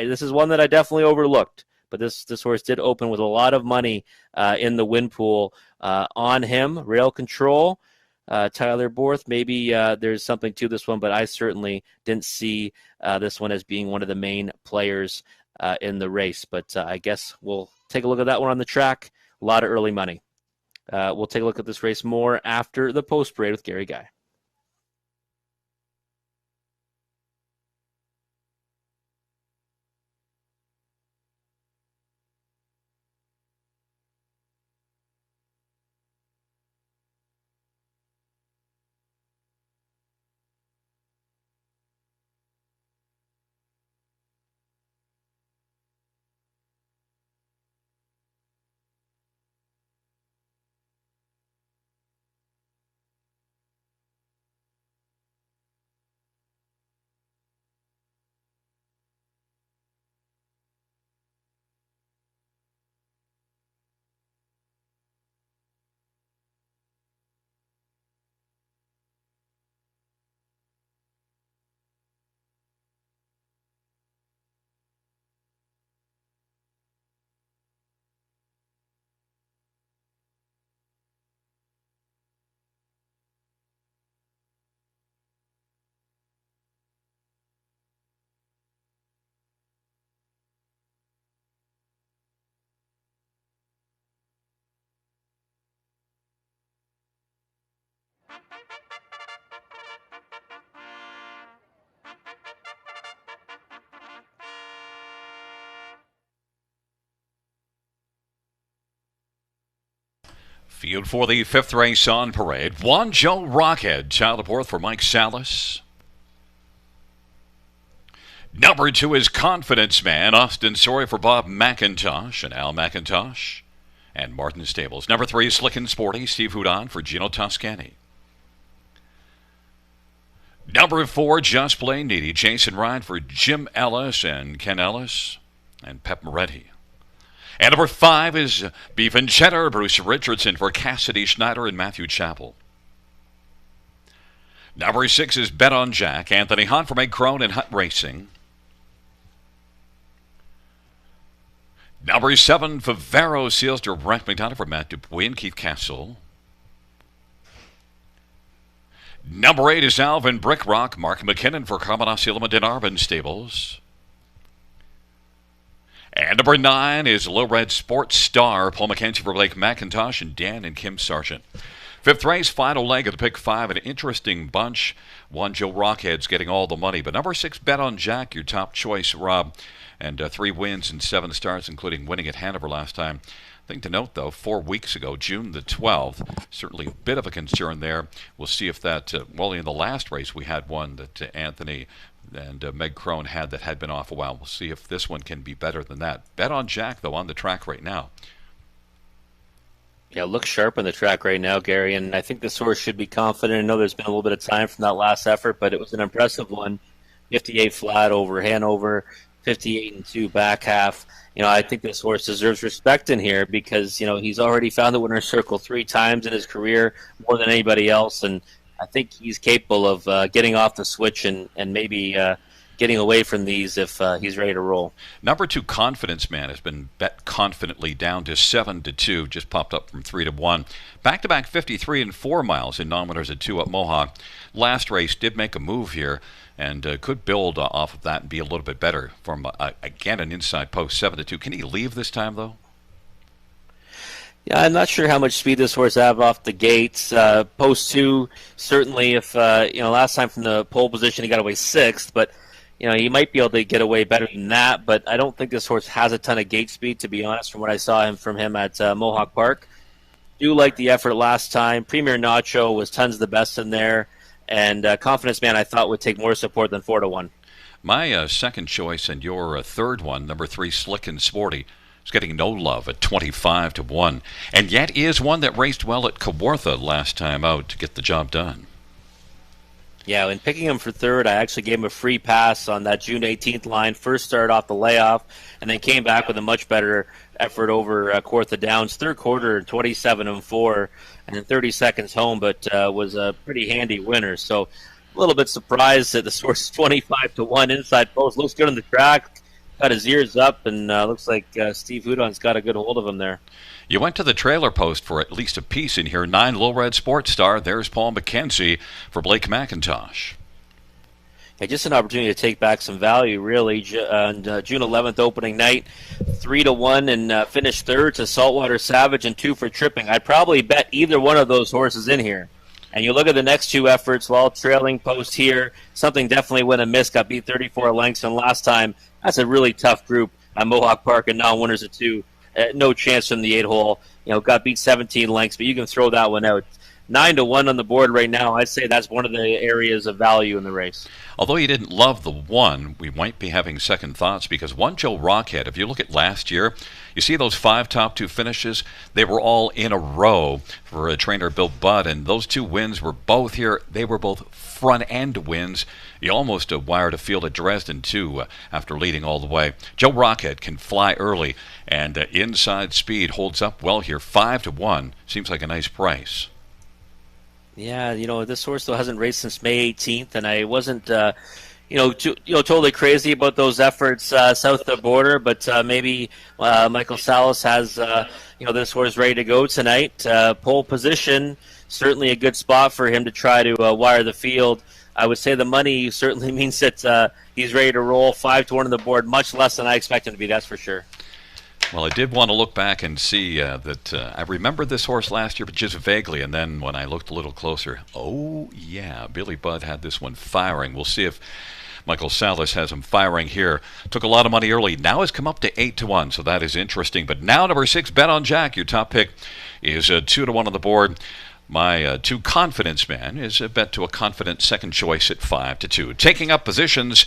This is one that I definitely overlooked. But this horse did open with a lot of money in the win pool on him. Rail Control, Tyler Borth, maybe there's something to this one, but I certainly didn't see this one as being one of the main players in the race. But I guess we'll take a look at that one on the track. A lot of early money. We'll take a look at this race more after the post parade with Gary Guy. Field for the fifth race on parade. One Joe Rockhead, child of birth for Mike Salas. Number 2 is Confidence Man, Austin Story for Bob McIntosh and Al McIntosh and Martin Stables. Number 3 is Slick and Sporty, Steve Houdon for Gino Toscani. Number 4, Just Plain Needy, Jason Ryan for Jim Ellis and Ken Ellis and Pep Moretti. And number 5 is Beef and Cheddar, Bruce Richardson for Cassidy Schneider and Matthew Chappell. Number 6 is Bet on Jack, Anthony Hunt for Meg Crone and Hunt Racing. Number 7, Favaro Seals Direct McDonough for Matt Dupuis and Keith Castle. Number 8 is Alvin Brickrock, Mark McKinnon for Commodore Silliman and Arbin Stables. And number 9 is Low Red Sports Star, Paul McKenzie for Blake McIntosh and Dan and Kim Sargent. Fifth race, final leg of the pick 5, an interesting bunch. One Joe Rockhead's getting all the money, but number 6, Bet on Jack, your top choice, Rob. And 3 wins and 7 starts, including winning at Hanover last time. Thing to note, though, 4 weeks ago, June the 12th, certainly a bit of a concern there. We'll see if that, well, in the last race, we had one that Anthony and Meg Crone had that had been off a while. We'll see if this one can be better than that. Bet on Jack, though, on the track right now. Yeah, looks sharp on the track right now, Gary, and I think this horse should be confident. I know there's been a little bit of time from that last effort, but it was an impressive one. 58 flat over Hanover, 58 and 2 back half. I think this horse deserves respect in here because, he's already found the winner's circle 3 times in his career, more than anybody else, and I think he's capable of getting off the switch and maybe getting away from these if he's ready to roll. Number 2, Confidence Man, has been bet confidently down to 7-2, just popped up from 3-1. Back-to-back 53 and 4 miles in non-winners at 2 at Mohawk. Last race did make a move here and could build off of that and be a little bit better from, again, an inside post, 7-2. Can he leave this time, though? Yeah, I'm not sure how much speed this horse have off the gates. Post 2, certainly if, last time from the pole position he got away 6th, but, he might be able to get away better than that, but I don't think this horse has a ton of gate speed, to be honest, from what I saw from him at Mohawk Park. Do like the effort last time. Premier Nacho was tons the best in there. And Confidence Man, I thought, would take more support than 4-1. My second choice and your third one, number 3, Slick and Sporty, is getting no love at 25-1, and yet is one that raced well at Kawartha last time out to get the job done. Yeah, when picking him for third, I actually gave him a free pass on that June 18th line. First started off the layoff, and then came back with a much better effort over Kawartha Downs. Third quarter, 27-4. And then 30 seconds home, but was a pretty handy winner. So a little bit surprised that the source is 25-1 inside post. Looks good on the track. Got his ears up, and looks like Steve Houdon's got a good hold of him there. You went to the trailer post for at least a piece in here. 9 Low Red Sports Star. There's Paul McKenzie for Blake McIntosh. Yeah, just an opportunity to take back some value, really. On June 11th opening night, 3-1 and finished third to Saltwater Savage and 2 for Tripping. I'd probably bet either one of those horses in here. And you look at the next 2 efforts, while trailing post here, something definitely went amiss, got beat 34 lengths. And last time, that's a really tough group at Mohawk Park and non-winners at 2. No chance from the 8-hole. Got beat 17 lengths, but you can throw that one out. 9-1 on the board right now. I'd say that's one of the areas of value in the race. Although you didn't love the 1, we might be having second thoughts because one Joe Rockhead, if you look at last year, you see those 5 top 2 finishes? They were all in a row for a trainer Bill Budd, and those 2 wins were both here. They were both front-end wins. He almost wired a field at Dresden, too, after leading all the way. Joe Rockhead can fly early, and inside speed holds up well here. 5-1 seems like a nice price. Yeah, this horse though hasn't raced since May 18th, and I wasn't, totally crazy about those efforts south of the border. But maybe Michael Salas has, this horse ready to go tonight. Pole position, certainly a good spot for him to try to wire the field. I would say the money certainly means that he's ready to roll. 5-1 on the board, much less than I expect him to be. That's for sure. Well, I did want to look back and see that I remembered this horse last year, but just vaguely. And then when I looked a little closer, oh, yeah, Billy Budd had this one firing. We'll see if Michael Salas has him firing here. Took a lot of money early. Now has come up to 8-1, so that is interesting. But now number 6, Bet on Jack. Your top pick is 2-1 on the board. My 2 confidence man is a bet to a confident second choice at 5-2. Taking up positions,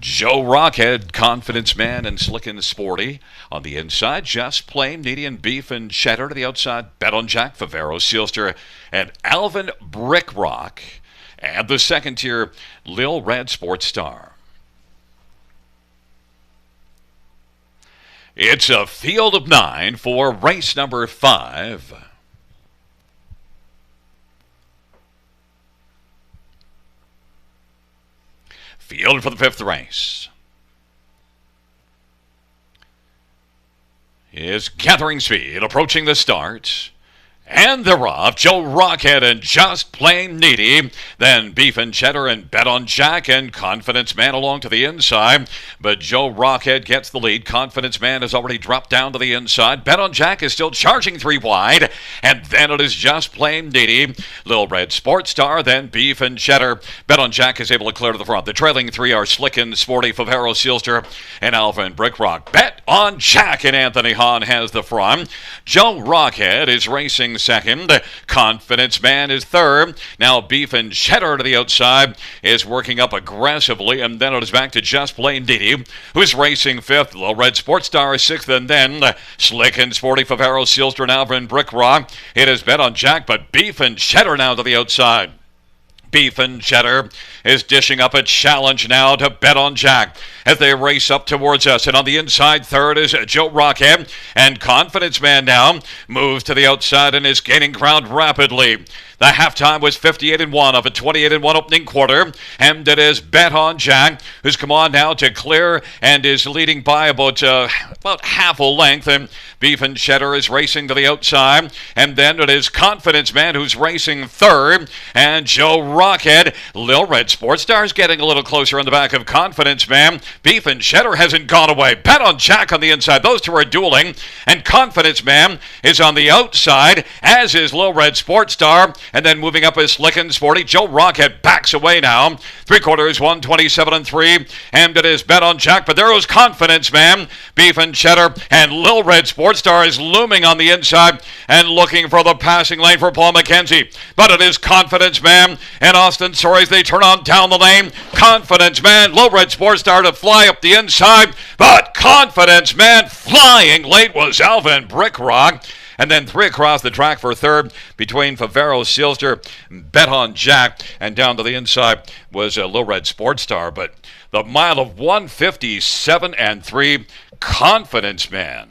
Joe Rockhead, confidence man and slick and sporty. On the inside, Just Plain, Needy and Beef and Cheddar. To the outside, Bet on Jack, Favero, Sealster, and Alvin Brickrock. And the second tier, Lil Red Sports Star. It's a field of 9 for race number 5. Field for the 5th race is gathering speed, approaching the start. And they're off. Joe Rockhead and Just Plain Needy. Then Beef and Cheddar and Bet on Jack and Confidence Man along to the inside. But Joe Rockhead gets the lead. Confidence Man has already dropped down to the inside. Bet on Jack is still charging 3 wide. And then it is Just Plain Needy. Lil Red Sports Star, then Beef and Cheddar. Bet on Jack is able to clear to the front. The trailing 3 are Slick and Sporty, Favero, Sealster, and Alvin Brickrock. Bet on Jack, and Anthony Hahn has the front. Joe Rockhead is racing second. Confidence Man is third. Now Beef and Cheddar to the outside is working up aggressively, and then it is back to Just Plain Needy, who's racing fifth. Lil Red Sports Star is sixth, and then Slick and Sporty, Favero, Sealster, and Alvin Brickrock. It is Bet on Jack, but Beef and Cheddar now to the outside. Beef and Cheddar is dishing up a challenge now to Bet on Jack as they race up towards us. And on the inside, third is Joe Rockhead. And Confidence Man now moves to the outside and is gaining ground rapidly. The halftime was 58-1 of a 28-1 opening quarter. And it is Bet on Jack, who's come on now to clear and is leading by about half a length. And Beef and Cheddar is racing to the outside. And then it is Confidence Man who's racing third. And Joe Rockhead. Lil Red Sports Star is getting a little closer on the back of Confidence Man. Beef and Cheddar hasn't gone away. Bet on Jack on the inside. Those two are dueling. And Confidence Man is on the outside, as is Lil Red Sports Star. And then moving up is Slick and Sporty. Joe Rockhead backs away now. 3/4, 127-3. And it is Bet on Jack. But there goes Confidence Man. Beef and Cheddar. And Lil Red Sports Star is looming on the inside and looking for the passing lane for Paul McKenzie. But it is Confidence Man and Austin Soares. They turn on down the lane. Confidence Man. Lil Red Sports Star to fly up the inside. But Confidence Man flying late was Alvin Brickrock. And then 3 across the track for third between Favero, Sealster, Bet on Jack, and down to the inside was Lil Red Sports Star. But the mile of 157-3, Confidence Man.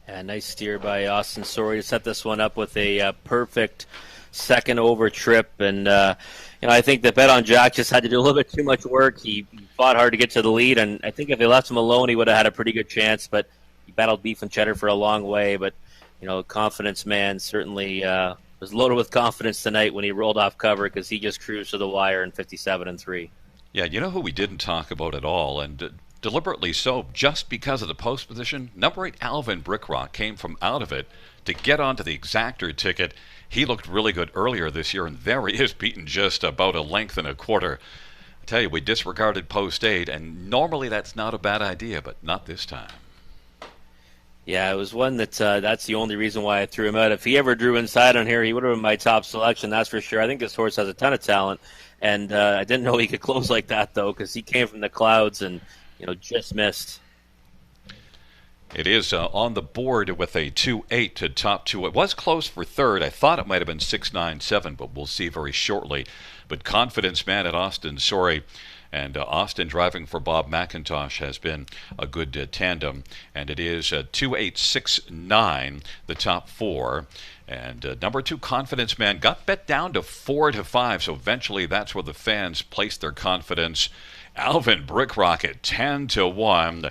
Yeah, nice steer by Austin Soares to set this one up with a perfect second over trip. And I think that Bet on Jack just had to do a little bit too much work. He fought hard to get to the lead, and I think if they left him alone, he would have had a pretty good chance. But he battled Beef and Cheddar for a long way. But Confidence Man certainly was loaded with confidence tonight when he rolled off cover, because he just cruised to the wire in 57-3. Yeah, you know who we didn't talk about at all, and deliberately so, just because of the post position? Number 8, Alvin Brickrock, came from out of it to get onto the exactor ticket. He looked really good earlier this year, and there he is, beaten just about a length and a quarter. I tell you, we disregarded post 8, and normally that's not a bad idea, but not this time. Yeah, it was one that's the only reason why I threw him out. If he ever drew inside on here, he would have been my top selection, that's for sure. I think this horse has a ton of talent, and I didn't know he could close like that, though, because he came from the clouds and just missed. It is on the board with a 2-8 to top 2. It was close for third. I thought it might have been 6-9-7, but we'll see very shortly. But Confidence Man at Austin Soares, and Austin driving for Bob McIntosh has been a good tandem. And it is 2-8-6-9, the top 4. And number 2, Confidence Man, got bet down to 4-5, so eventually that's where the fans placed their confidence. Alvin Brickrock at 10-1.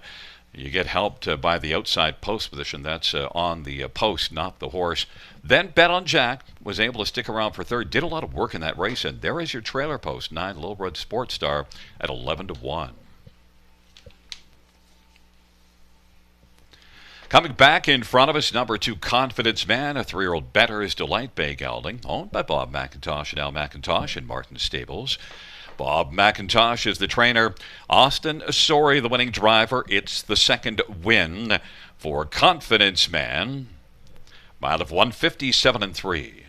You get helped by the outside post position. That's on the post, not the horse. Then Bet on Jack was able to stick around for third. Did a lot of work in that race. And there is your trailer post, 9, Lil Red Sports Star at 11-1. Coming back in front of us, number 2, Confidence Man, a 3-year-old bettor is Delight Bay Gelding, owned by Bob McIntosh and Al McIntosh in Martin Stables. Bob McIntosh is the trainer. Austin Asori, the winning driver. It's the second win for Confidence Man. Mile of 157 and 3.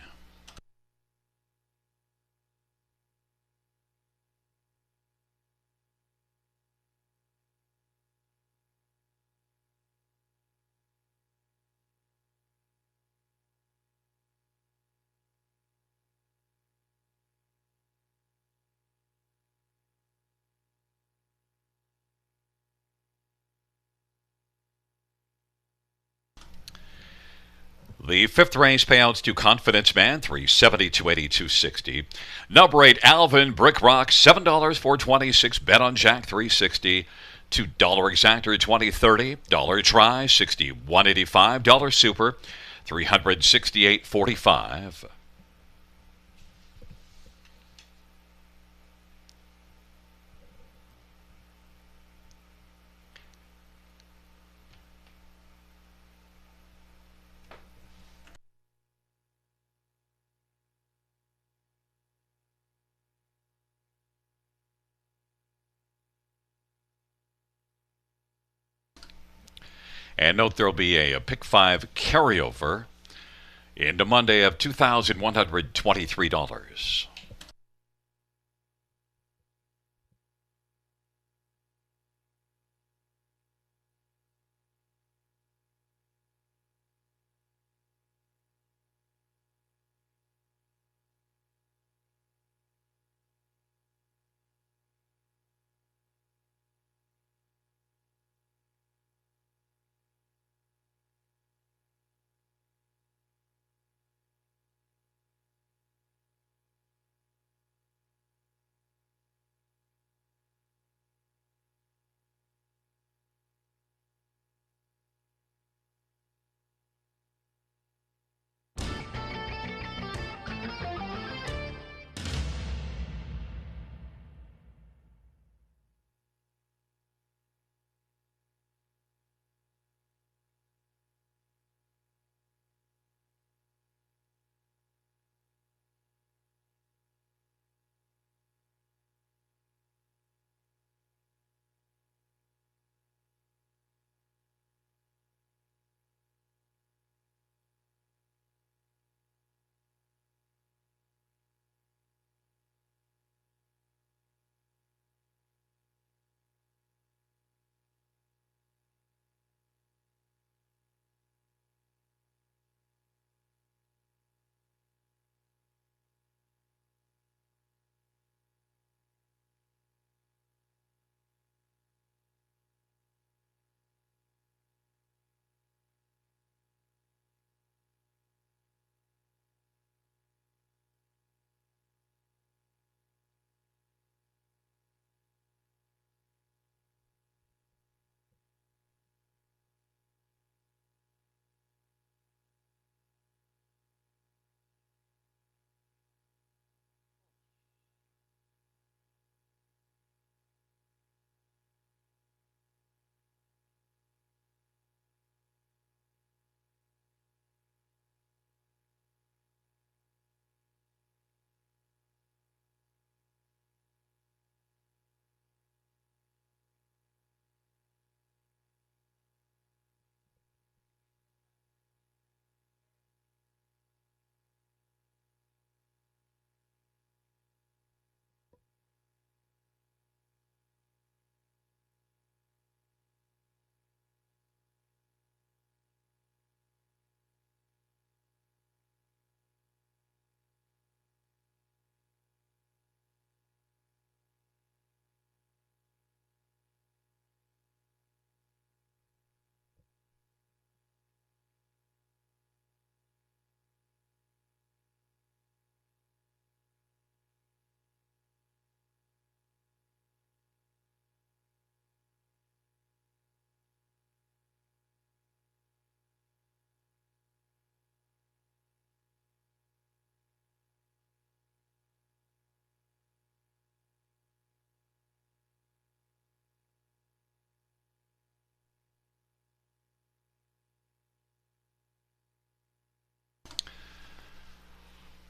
The fifth race payouts to Confidence Man, $370, $280, $260. Number 8, Alvin Brick Rock, $7 for 26. Bet on Jack, $360. $2 exactor, $20, $30. Try, $60, $185. Super, $368.45. And note there will be a pick 5 carryover into Monday of $2,123.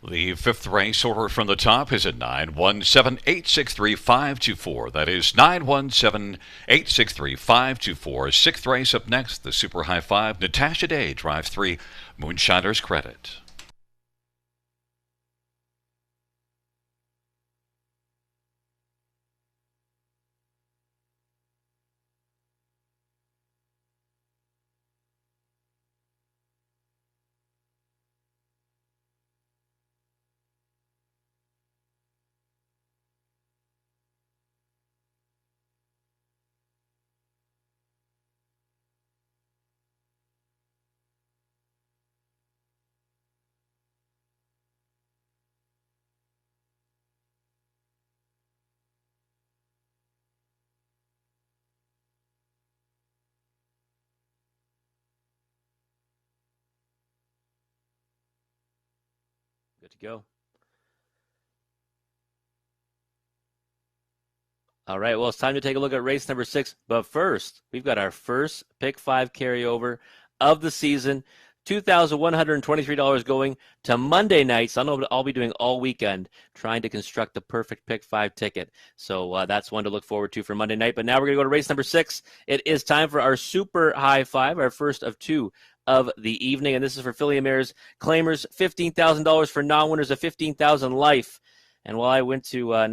The fifth race order from the top is at 917-863-524. That is 917-863-524. Sixth race up next, the Super High Five. Natasha Day drives 3, Moonshiner's Credit. Good to go. All right, well, it's time to take a look at race number 6. But first, we've got our first Pick 5 carryover of the season. $2,123 going to Monday night. So I know what I'll be doing all weekend, trying to construct the perfect Pick 5 ticket. So that's one to look forward to for Monday night. But now we're going to go to race number 6. It is time for our Super High Five, our first of 2 of the evening. And this is for Philly Mares claimers, $15,000 for non-winners of $15,000 life. And while I went to, I've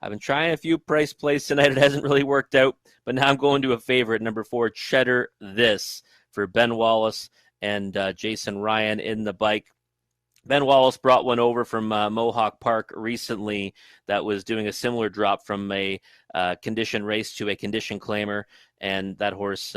been trying a few price plays tonight. It hasn't really worked out, but now I'm going to a favorite, number 4, Cheddar This, for Ben Wallace and Jason Ryan in the bike. Ben Wallace brought one over from Mohawk Park recently that was doing a similar drop from a condition race to a condition claimer, and that horse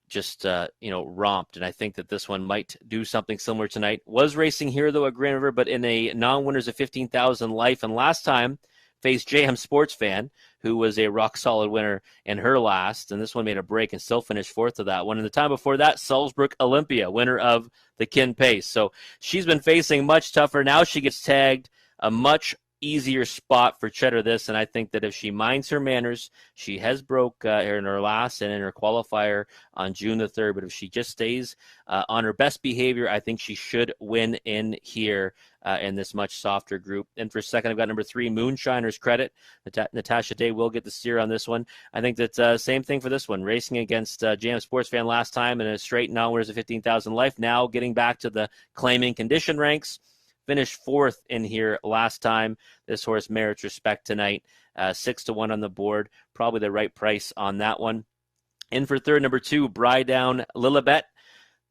just romped. And I think that this one might do something similar tonight. Was racing here, though, at Grand River, but in a non-winners of 15,000 life. And last time, faced JM Sports Fan, who was a rock-solid winner in her last, and this one made a break and still finished 4th to that one. And the time before that, Salzburg Olympia, winner of the Kin Pace. So she's been facing much tougher. Now she gets tagged a much easier spot for Cheddar This, and I think that if she minds her manners, she has broke in her last and in her qualifier on June the 3rd, but if she just stays on her best behavior, I think she should win in here in this much softer group. And for second, I've got number 3, Moonshiner's Credit. Natasha Day will get the steer on this one. I think that same thing for this one, racing against JM Sports Fan last time in a straight non-winners of 15,000 life, now getting back to the claiming condition ranks. Finished 4th in here last time. This horse merits respect tonight. 6-1 on the board. Probably the right price on that one. In for third, number 2, Brydown Lilibet.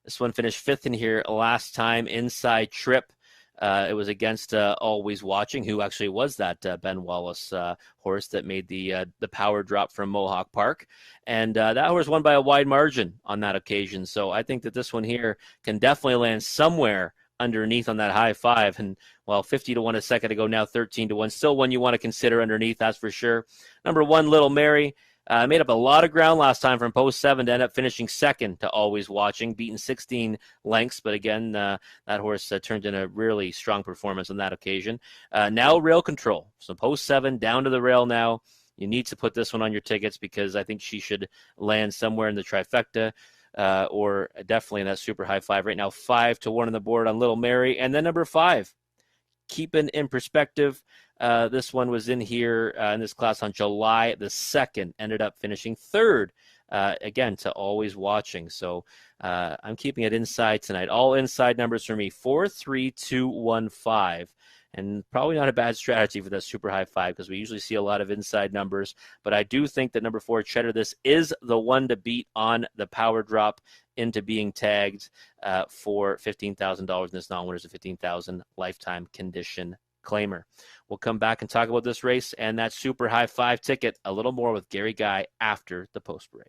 This one finished 5th in here last time. Inside Trip. It was against Always Watching, who actually was that Ben Wallace horse that made the power drop from Mohawk Park. And that horse won by a wide margin on that occasion. So I think that this one here can definitely land somewhere underneath on that high 5, and 50-1 a second ago, now 13-1. Still one you want to consider underneath, that's for sure. Number 1, Little Mary, made up a lot of ground last time from post 7 to end up finishing second to Always Watching, beaten 16 lengths, but again, that horse turned in a really strong performance on that occasion. Now rail control, so post 7 down to the rail now. You need to put this one on your tickets because I think she should land somewhere in the trifecta. Or definitely in that Super High 5 right now. 5-1 on the board on Little Mary. And then number 5, keeping in perspective, this one was in here in this class on July the 2nd, ended up finishing 3rd, again, to Always Watching. So I'm keeping it inside tonight. All inside numbers for me, 4, 3, 2, 1, 5. And probably not a bad strategy for that Super High 5 because we usually see a lot of inside numbers. But I do think that number 4, Cheddar This, is the one to beat on the power drop into being tagged for $15,000 in this non-winners of 15,000 lifetime condition claimer. We'll come back and talk about this race and that Super High 5 ticket a little more with Gary Guy after the post break.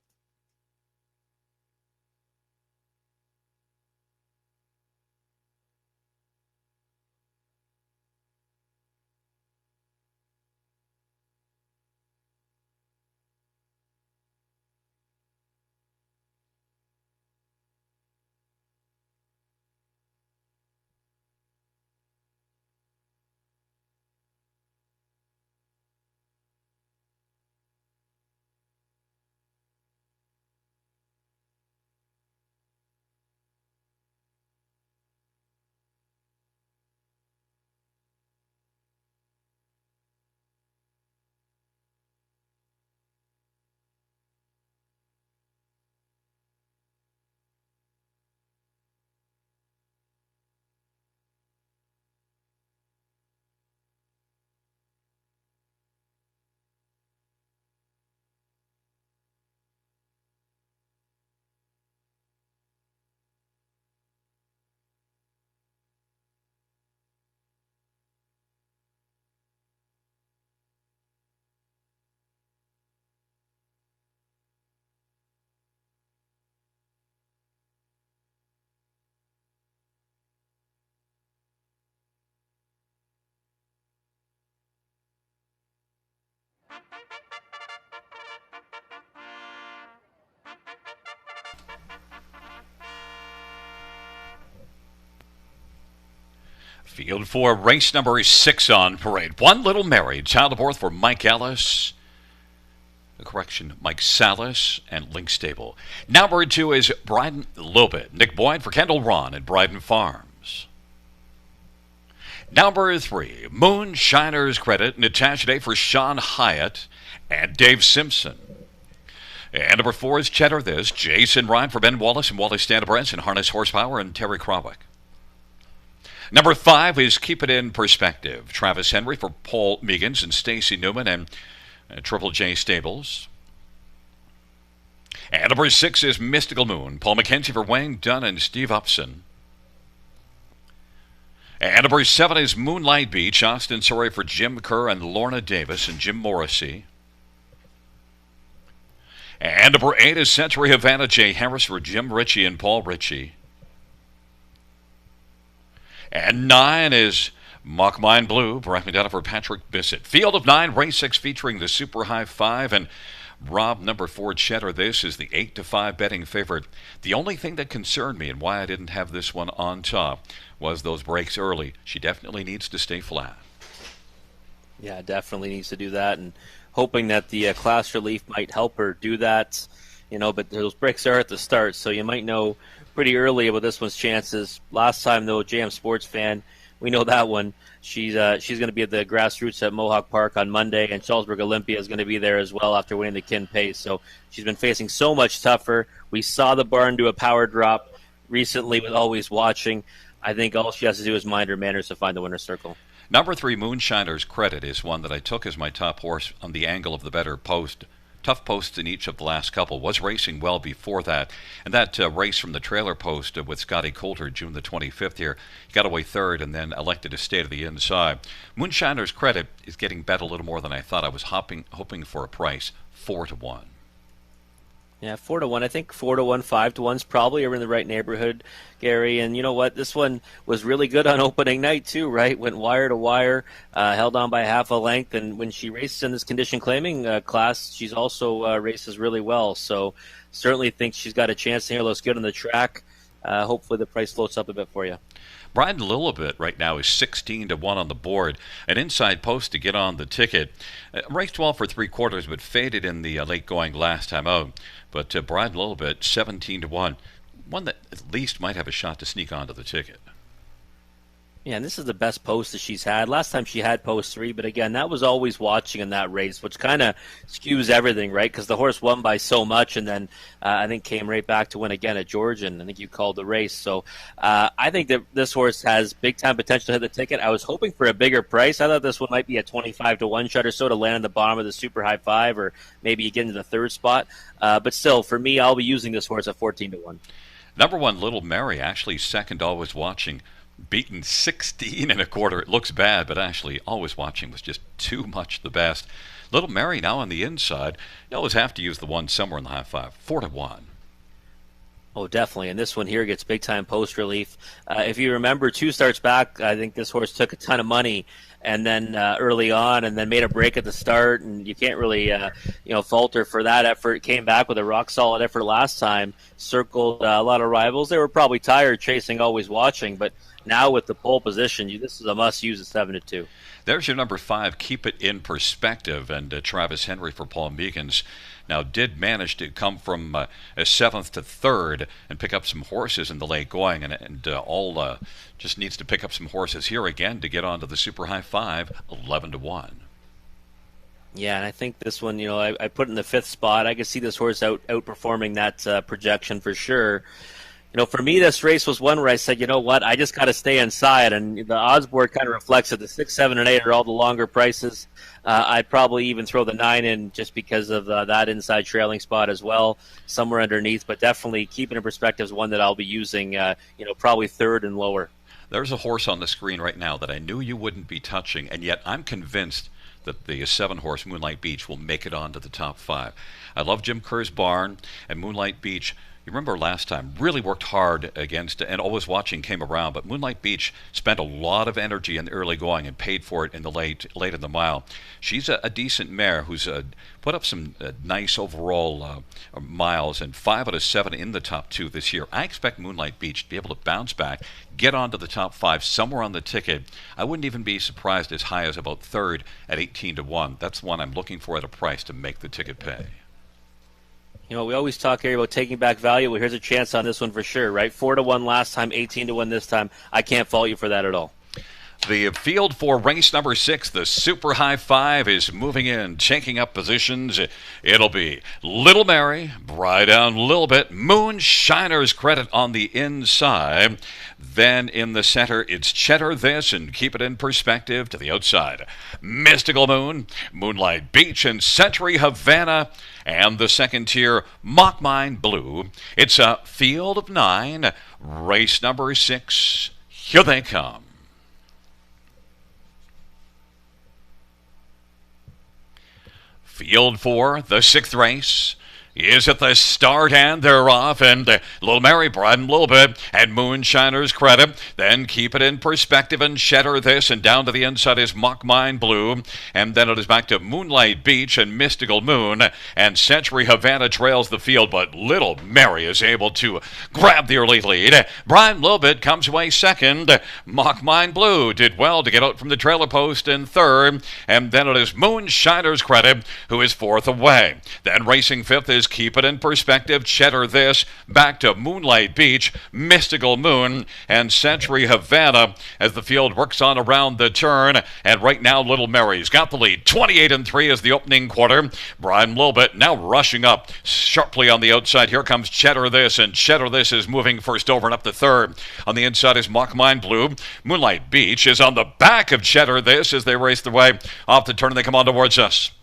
Field for race number 6 on parade. One Little Mary, child of birth for Mike Ellis. Correction, Mike Salas and Link Stable. Number 2 is Bryden Lobit. Nick Boyd for Kendall Ron at Bryden Farms. Number 3, Moonshiner's Credit, Natasha Day for Sean Hyatt and Dave Simpson. And number 4 is Cheddar This, Jason Ryan for Ben Wallace and Wally Standabrands and Harness Horsepower and Terry Krawick. Number 5 is Keep It In Perspective, Travis Henry for Paul Meegans and Stacy Newman and Triple J Stables. And number 6 is Mystical Moon, Paul McKenzie for Wayne Dunn and Steve Upson. And number 7 is Moonlight Beach, Austin Surrey for Jim Kerr and Lorna Davis and Jim Morrissey. And number 8 is Century Havana J. Harris for Jim Ritchie and Paul Ritchie. And 9 is Mock Mine Blue, Brett McDonough for Patrick Bissett. Field of 9, race 6 featuring the Super High 5. And Rob, number 4, Cheddar This is the 8-5 betting favorite. The only thing that concerned me and why I didn't have this one on top was those breaks early. She definitely needs to stay flat. Yeah, definitely needs to do that, and hoping that the class relief might help her do that. But those breaks are at the start, so you might know pretty early about this one's chances. Last time, though, JM Sports fan, we know that one. She's going to be at the Grassroots at Mohawk Park on Monday, and Charlesburg Olympia is going to be there as well after winning the Kin Pace. So she's been facing so much tougher. We saw the barn do a power drop recently with Always Watching. I think all she has to do is mind her manners to find the winner's circle. Number 3, Moonshiner's Credit, is one that I took as my top horse on the angle of the better post. Tough posts in each of the last couple. Was racing well before that. And that race from the trailer post with Scotty Coulter, June the 25th here, he got away third and then elected to stay to the inside. Moonshiner's Credit is getting bet a little more than I thought. I was hoping for a price 4-1. Yeah, 4-1. I think 4-1, 5-1's probably are in the right neighborhood, Gary. And you know what? This one was really good on opening night too, right? Went wire to wire, held on by half a length. And when she races in this condition claiming class, she's also races really well. So certainly think she's got a chance here. Looks good on the track. Hopefully the price floats up a bit for you. Bryden Lillibit right now is 16-1 on the board. An inside post to get on the ticket. Raced well for 3/4, but faded in the late going last time out. But Bryden Lillibit, 17-1. One that at least might have a shot to sneak onto the ticket. Yeah, and this is the best post that she's had. Last time she had post 3, but again, that was Always Watching in that race, which kind of skews everything, right? Because the horse won by so much, and then I think came right back to win again at Georgian. I think you called the race. So I think that this horse has big-time potential to hit the ticket. I was hoping for a bigger price. I thought this one might be a 25-1 shot or so to land at the bottom of the Super High 5, or maybe you get into the third spot. But still, for me, I'll be using this horse at 14-1. Number 1, Little Mary, actually second Always Watching. Beaten 16 1/4. It looks bad, but actually Always Watching was just too much the best. Little Mary now on the inside. You always have to use the one somewhere in the high 5. 4-1. Oh, definitely. And this one here gets big-time post relief. If you remember 2 starts back, I think this horse took a ton of money and then early on, and then made a break at the start, and you can't really falter for that effort. Came back with a rock-solid effort last time, circled a lot of rivals. They were probably tired chasing Always Watching, but now with the pole position, this is a must-use at 7-2. There's your number 5, Keep It In Perspective, and Travis Henry for Paul Meegans. Now, did manage to come from a 7th to 3rd and pick up some horses in the late going, and all just needs to pick up some horses here again to get onto the Super High 5, 11-1. Yeah, and I think this one, I put in the 5th spot. I could see this horse outperforming that projection for sure. For me, this race was one where I said, you know what, I just got to stay inside, and the odds board kind of reflects that the 6, 7, and 8 are all the longer prices. I'd probably even throw the 9 in just because of that inside trailing spot as well, somewhere underneath, but definitely keeping in perspective is one that I'll be using, probably 3rd and lower. There's a horse on the screen right now that I knew you wouldn't be touching, and yet I'm convinced that the 7-horse Moonlight Beach will make it onto the top 5. I love Jim Kerr's barn, and Moonlight Beach You remember last time, really worked hard against, and Always Watching came around, but Moonlight Beach spent a lot of energy in the early going and paid for it in the late in the mile. She's a decent mare who's put up some nice overall miles, and 5 out of 7 in the top 2 this year. I expect Moonlight Beach to be able to bounce back, get onto the top 5 somewhere on the ticket. I wouldn't even be surprised as high as about third at 18 to 1. That's the one I'm looking for at a price to make the ticket pay. You know, we always talk here about taking back value. Well, here's a chance on this one for sure, right? 4 to 1 last time, 18 to 1 this time. I can't fault you for that at all. The field for race number 6, the Super High 5, is moving in, checking up positions. It'll be Little Mary, Bry down a little bit, Moonshiner's Credit on the inside. Then in the center, it's Cheddar This, and keep it in perspective to the outside. Mystical Moon, Moonlight Beach, and Century Havana. And the second tier, Mock Mine Blue. It's a field of 9, race number 6. Here they come. Field 4, the 6th race, is at the start, and they're off, and Little Mary Bryden a little bit, and Moonshiner's Credit, then keep it in perspective and Cheddar This, and down to the inside is Mock Mine Blue, and then it is back to Moonlight Beach and Mystical Moon, and Century Havana trails the field, but Little Mary is able to grab the early lead. Bryden a little bit comes away second. Mock Mine Blue did well to get out from the trailer post in third, and then it is Moonshiner's Credit who is fourth away. Then racing fifth is Keep It in Perspective, Cheddar This, back to Moonlight Beach, Mystical Moon, and Century Havana as the field works on around the turn. And right now, Little Mary's got the lead. 28-3 is the opening quarter. Brian Lilbit now rushing up sharply on the outside. Here comes Cheddar This, and Cheddar This is moving first over and up to third. On the inside is Mock Mine Blue. Moonlight Beach is on the back of Cheddar This as they race their way off the turn and they come on towards us,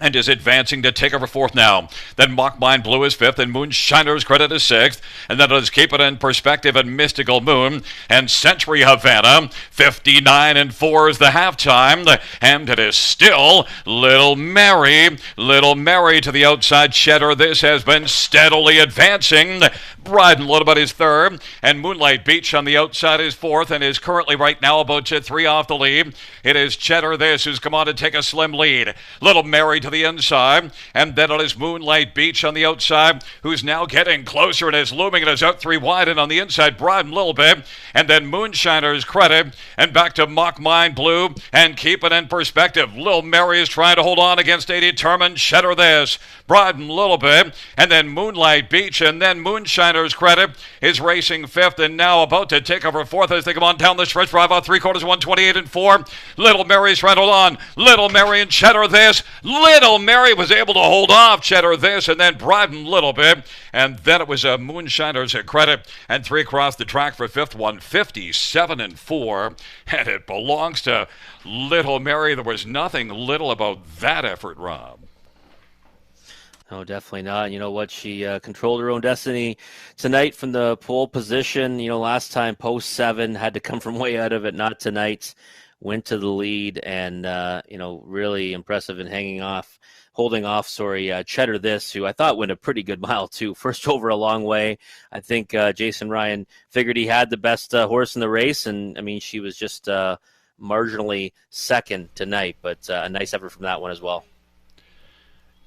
and is advancing to take over fourth now. Then Mock Mine Blue is fifth, and Moonshiner's Credit is sixth, and then it is Keep It in Perspective and Mystical Moon, and Century Havana. 59-4 is the halftime, and it is still Little Mary. Little Mary to the outside. Cheddar This has been steadily advancing. Bryden a little bit is third, and Moonlight Beach on the outside is fourth, and is currently right now about 3 off the lead. It is Cheddar This who's come on to take a slim lead. Little Mary to the inside, and then it is Moonlight Beach on the outside, who's now getting closer and is looming and is out 3 wide, and on the inside, Bryden a little bit, and then Moonshiner's Credit, and back to Mock Mine Blue, and Keep It in Perspective. Little Mary is trying to hold on against a determined Cheddar This. Bryden a little bit, and then Moonlight Beach, and then Moonshiner's Credit is racing fifth, and now about to take over fourth as they come on down the stretch for about 3/4, 128-4. Little Mary's trying to hold on. Little Mary and Cheddar This. Little Mary was able to hold off Cheddar This, and then Bryden a little bit, and then it was a Moonshiner's Credit, and 3 across the track for fifth, 157-4, and it belongs to Little Mary. There was nothing little about that effort, Rob. No, definitely not. You know what? She controlled her own destiny tonight from the pole position. You know, last time, post 7, had to come from way out of it. Not tonight. Went to the lead and, you know, really impressive in holding off, Cheddar This, who I thought went a pretty good mile, too. First over a long way. I think Jason Ryan figured he had the best horse in the race, and, I mean, she was just marginally second tonight, but a nice effort from that one as well.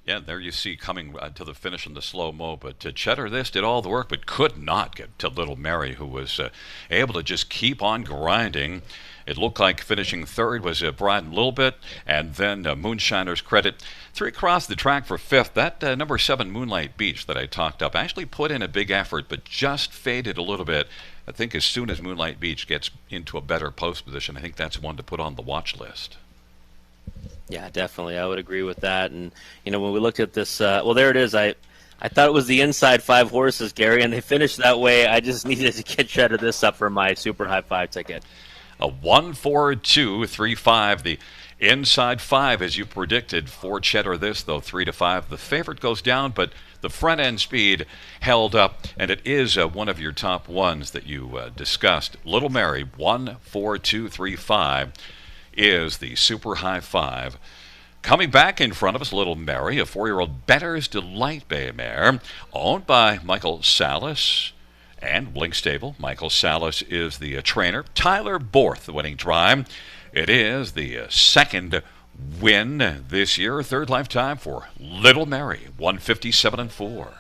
Yeah, there you see coming to the finish in the slow-mo, but Cheddar This did all the work but could not get to Little Mary, who was able to just keep on grinding. It looked like finishing third was Bryden a little bit, and then Moonshiner's Credit. 3 across the track for fifth. That number 7 Moonlight Beach that I talked up actually put in a big effort, but just faded a little bit. I think as soon as Moonlight Beach gets into a better post position, I think that's one to put on the watch list. Yeah, definitely. I would agree with that. And, you know, when we looked at this, well, there it is. I thought it was the inside 5 horses, Gary, and they finished that way. I just needed to get Cheddar This up for my Super High 5 ticket. A 1-4-2-3-5. The inside 5, as you predicted, for Cheddar This, though, 3-5. The favorite goes down, but the front end speed held up, and it is one of your top ones that you discussed. Little Mary, 1-4-2-3-5. Is the Super High 5. Coming back in front of us, Little Mary, a 4-year-old Better's Delight Bay mare, owned by Michael Salas and Blink Stable. Michael Salas is the trainer. Tyler Borth, the winning try. It is the second win this year, third lifetime for Little Mary, 157-4.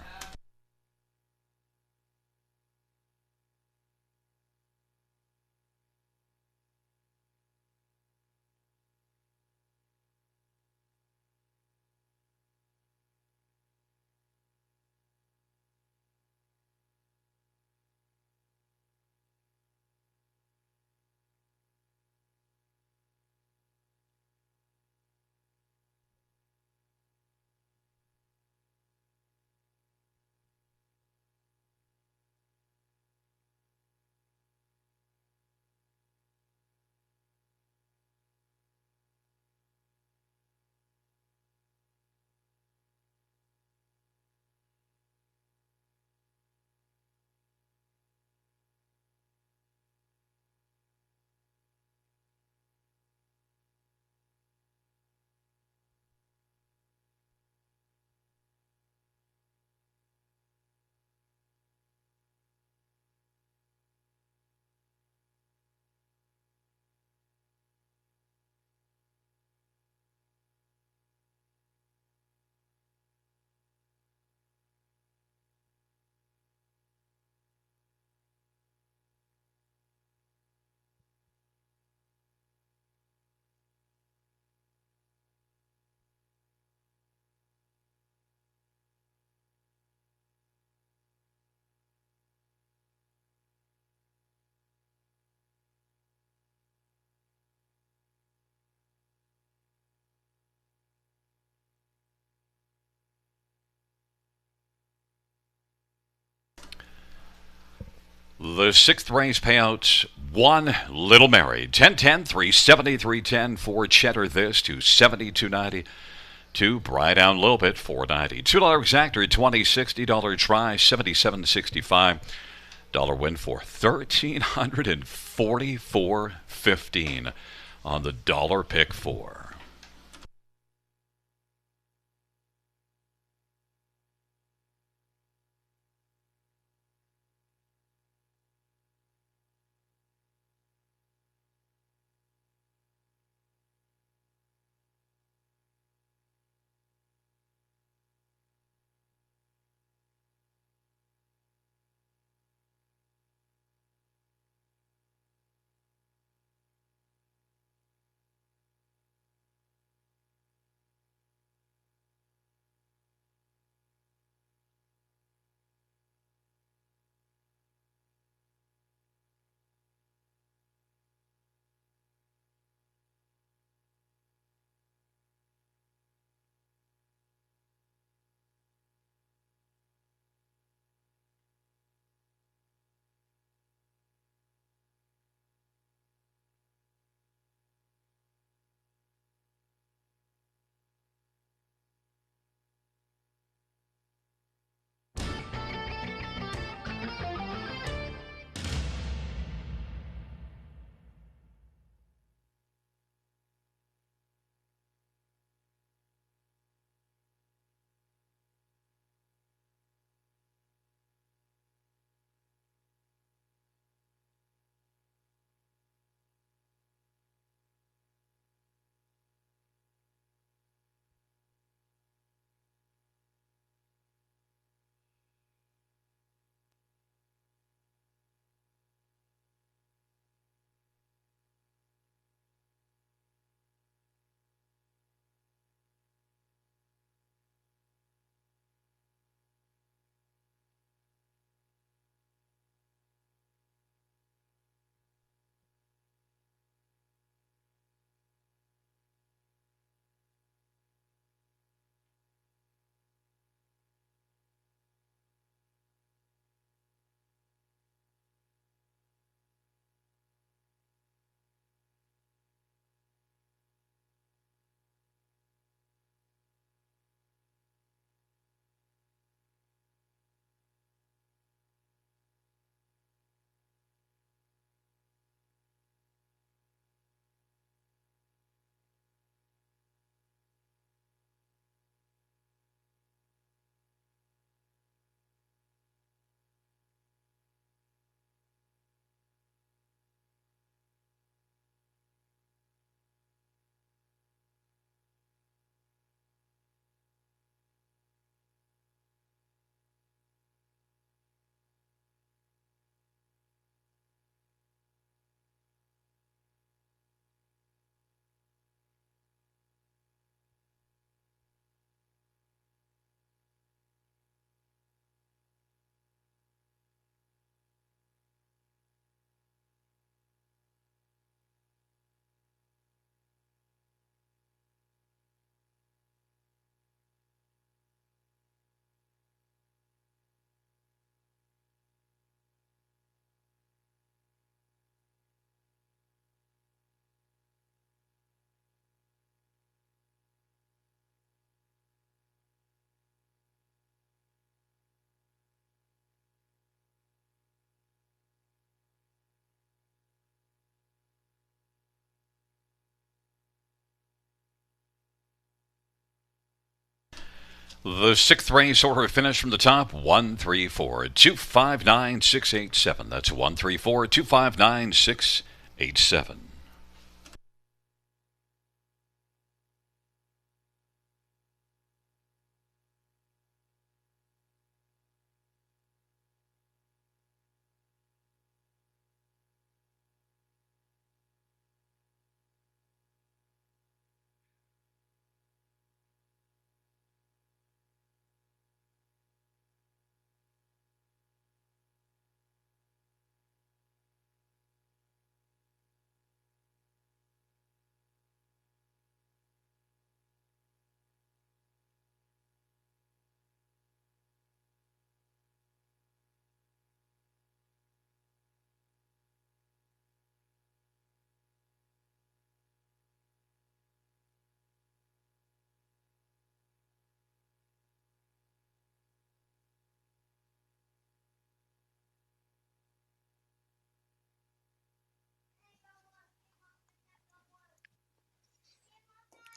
The sixth race payouts, 1 Little Mary, 10-10, 370, 310 for Cheddar this, 270, 290. 2 Bry Down a little bit, $4.90. $2 exactor, $20.60. $60 try, $77.65. Win for $1,344.15 on the dollar pick 4. The sixth race order finish from the top 134 259 687. That's 134 259 687.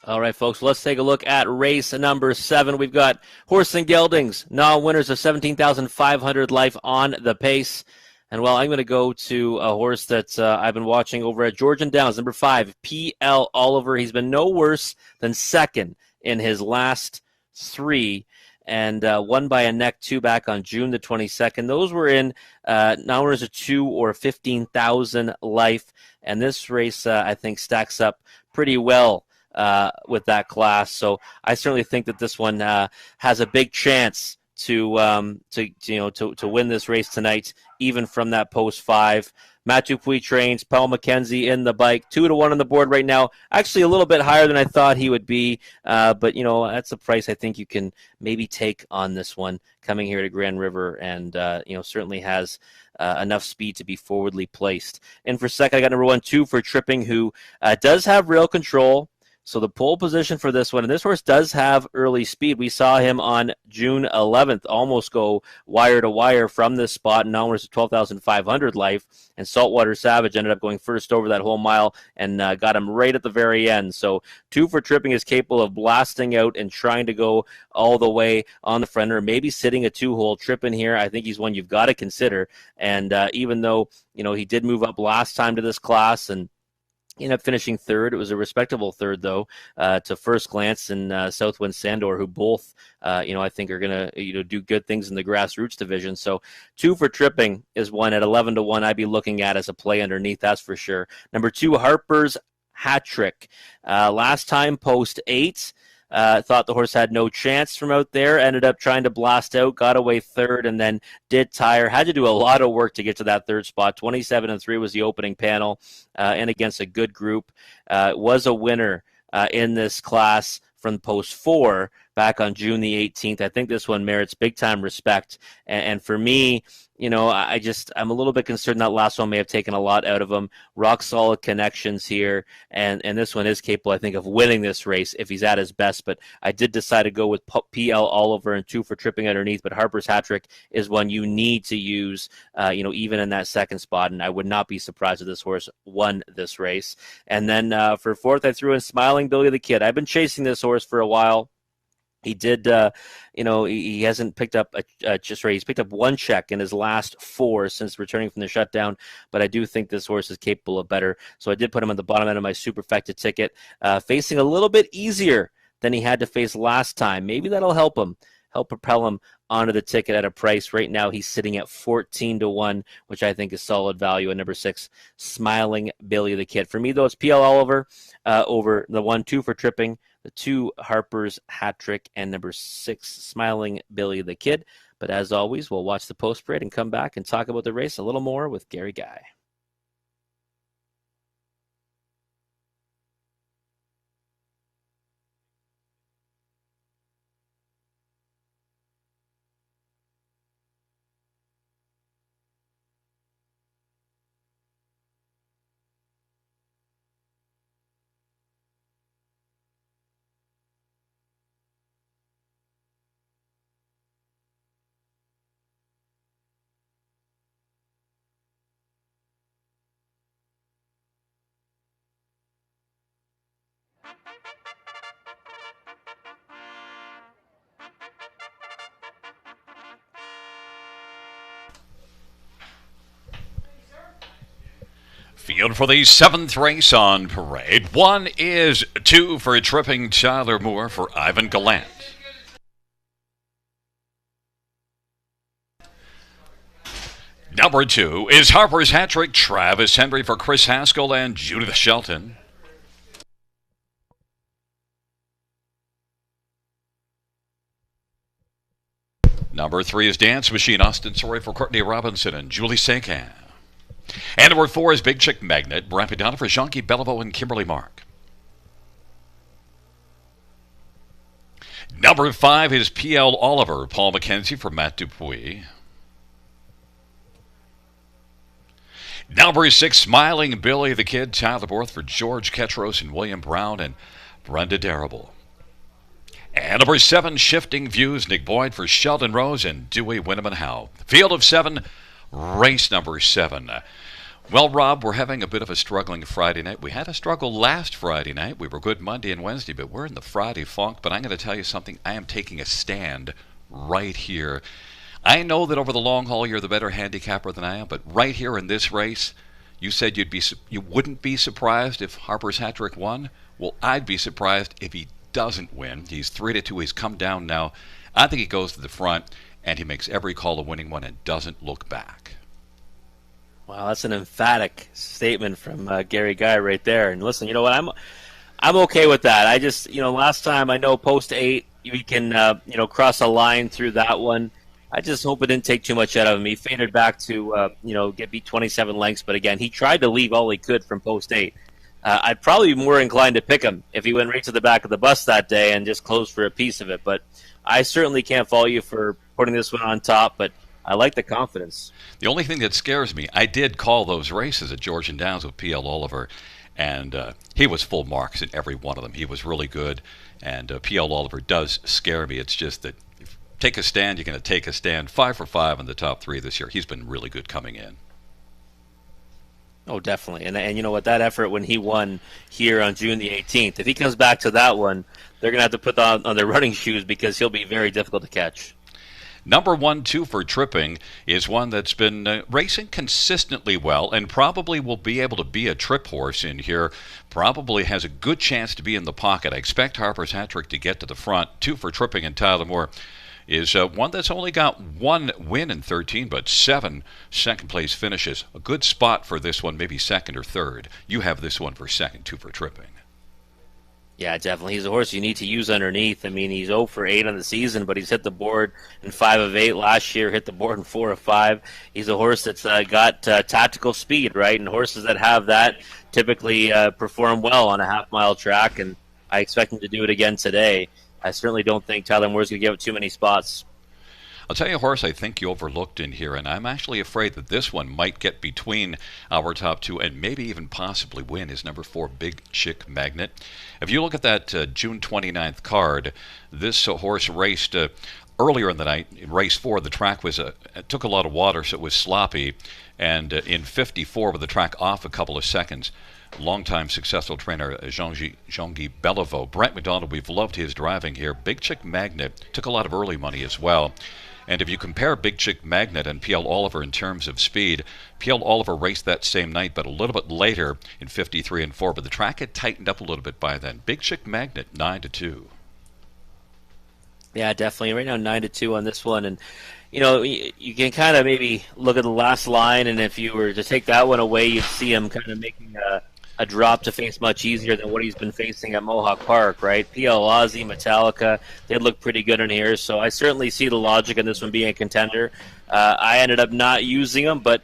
All right, folks, let's take a look at race number 7. We've got Horse and Geldings, non-winners of 17,500 life on the pace. And well, I'm going to go to a horse that I've been watching over at Georgian Downs, number 5, P.L. Oliver. He's been no worse than second in his last 3 and won by a neck 2 back on June the 22nd. Those were in non-winners of 2 or 15,000 life. And this race, I think, stacks up pretty well with that class. So I certainly think that this one has a big chance to win this race tonight, even from that post 5. Matt Dupuis trains, Paul McKenzie in the bike, 2-1 on the board right now. Actually, a little bit higher than I thought he would be, but that's a price I think you can maybe take on this one coming here to Grand River, and certainly has enough speed to be forwardly placed. And for second, I got number 1, 2 for Tripping, who does have rail control. So the pole position for this one, and this horse does have early speed. We saw him on June 11th almost go wire to wire from this spot, and now we're at 12,500 life. And Saltwater Savage ended up going first over that whole mile and got him right at the very end. So 2 for Tripping is capable of blasting out and trying to go all the way on the front, or maybe sitting a 2-hole Tripping here. I think he's one you've got to consider. And even though he did move up last time to this class and ended up finishing third. It was a respectable third, though, to First Glance and Southwind Sandor, who both, I think are going to, do good things in the grassroots division. So 2 for Tripping is one at 11-1 I'd be looking at as a play underneath, that's for sure. Number 2, Harper's Hat Trick. Last time, post 8. Thought the horse had no chance from out there, ended up trying to blast out, got away third, and then did tire. Had to do a lot of work to get to that third spot. 27-3 was the opening panel, and against a good group. Was a winner in this class from post 4 back on June the 18th. I think this one merits big time respect. And for me, I'm a little bit concerned that last one may have taken a lot out of him. Rock solid connections here. And this one is capable, I think, of winning this race if he's at his best. But I did decide to go with P.L. Oliver and 2 for Tripping underneath. But Harper's Hat Trick is one you need to use, even in that second spot. And I would not be surprised if this horse won this race. And then for fourth, I threw in Smiling Billy the Kid. I've been chasing this horse for a while. He did, he hasn't picked up he's picked up 1 check in his last 4 since returning from the shutdown, but I do think this horse is capable of better. So I did put him on the bottom end of my superfecta ticket, facing a little bit easier than he had to face last time. Maybe that'll help propel him onto the ticket at a price. Right now, he's sitting at 14-1, which I think is solid value. At number 6, Smiling Billy the Kid. For me, though, it's P.L. Oliver over the 1, 2 for Tripping, the 2 Harper's Hat Trick, and number 6 Smiling Billy the Kid. But as always, we'll watch the post parade and come back and talk about the race a little more with Gary Guy. Field for the 7th race on parade. 1 is 2 for tripping Tyler Moore for Ivan Gallant. Number 2 is Harper's Hat Trick, Travis Henry for Chris Haskell and Judith Shelton. Number 3 is Dance Machine, Austin Sorry for Courtney Robinson and Julie Sagan. And number 4 is Big Chick Magnet, Rapidana for Jean-Guy Beliveau and Kimberly Mark. Number 5 is P.L. Oliver, Paul McKenzie for Matt Dupuis. Number 6, Smiling Billy the Kid, Tyler Borth for George Ketros and William Brown and Brenda Darrable. And number 7, Shifting Views, Nick Boyd for Sheldon Rose and Dewey Winneman Howe. Field of 7, race number 7. Well, Rob, we're having a bit of a struggling Friday night. We had a struggle last Friday night. We were good Monday and Wednesday, but we're in the Friday funk. But I'm going to tell you something. I am taking a stand right here. I know that over the long haul you're the better handicapper than I am, but right here in this race, you said you wouldn't be surprised if Harper's Hat Trick won. Well, I'd be surprised if he doesn't win. He's 3-2. He's come down now. I think he goes to the front, and he makes every call a winning one and doesn't look back. Wow, that's an emphatic statement from Gary Guy right there. And listen, you know what? I'm okay with that. I just, last time I know post 8, we can, cross a line through that one. I just hope it didn't take too much out of him. He faded back to, get beat 27 lengths. But again, he tried to leave all he could from post 8. I'd probably be more inclined to pick him if he went right to the back of the bus that day and just closed for a piece of it. But I certainly can't fault you for putting this one on top. But I like the confidence. The only thing that scares me, I did call those races at Georgian Downs with P.L. Oliver, and he was full marks in every one of them. He was really good, and P.L. Oliver does scare me. It's just that if you take a stand, you're going to take a stand. 5 for 5 in the top 3 this year. He's been really good coming in. Oh, definitely. And you know what? That effort when he won here on June the 18th, if he comes back to that one, they're going to have to put on their running shoes because he'll be very difficult to catch. Number 1, 2 for tripping is one that's been racing consistently well and probably will be able to be a trip horse in here. Probably has a good chance to be in the pocket. I expect Harper's Hat Trick to get to the front. 2 for tripping and Tyler Moore is one that's only got 1 win in 13, but 7 second-place finishes. A good spot for this one, maybe second or third. You have this one for second, 2 for tripping. Yeah, definitely. He's a horse you need to use underneath. I mean, he's 0 for 8 on the season, but he's hit the board in 5 of 8 last year, hit the board in 4 of 5. He's a horse that's got tactical speed, right? And horses that have that typically perform well on a half-mile track, and I expect him to do it again today. I certainly don't think Tyler Moore's going to give it too many spots. I'll tell you a horse I think you overlooked in here, and I'm actually afraid that this one might get between our top 2 and maybe even possibly win, is number 4, Big Chick Magnet. If you look at that June 29th card, this horse raced earlier in the night. In race 4, the track was it took a lot of water, so it was sloppy, and in 54 with the track off a couple of seconds, longtime successful trainer Jean-Guy Beliveau. Brent McDonald, we've loved his driving here. Big Chick Magnet took a lot of early money as well. And if you compare Big Chick Magnet and P.L. Oliver in terms of speed, P.L. Oliver raced that same night, but a little bit later in 53 and 4. But the track had tightened up a little bit by then. Big Chick Magnet, 9-2. Yeah, definitely. Right now, 9-2 on this one. And, you can kind of maybe look at the last line, and if you were to take that one away, you'd see him kind of making a drop to face much easier than what he's been facing at Mohawk Park, right? PL Aussie, Metallica, they look pretty good in here, so I certainly see the logic in this one being a contender. I ended up not using him, but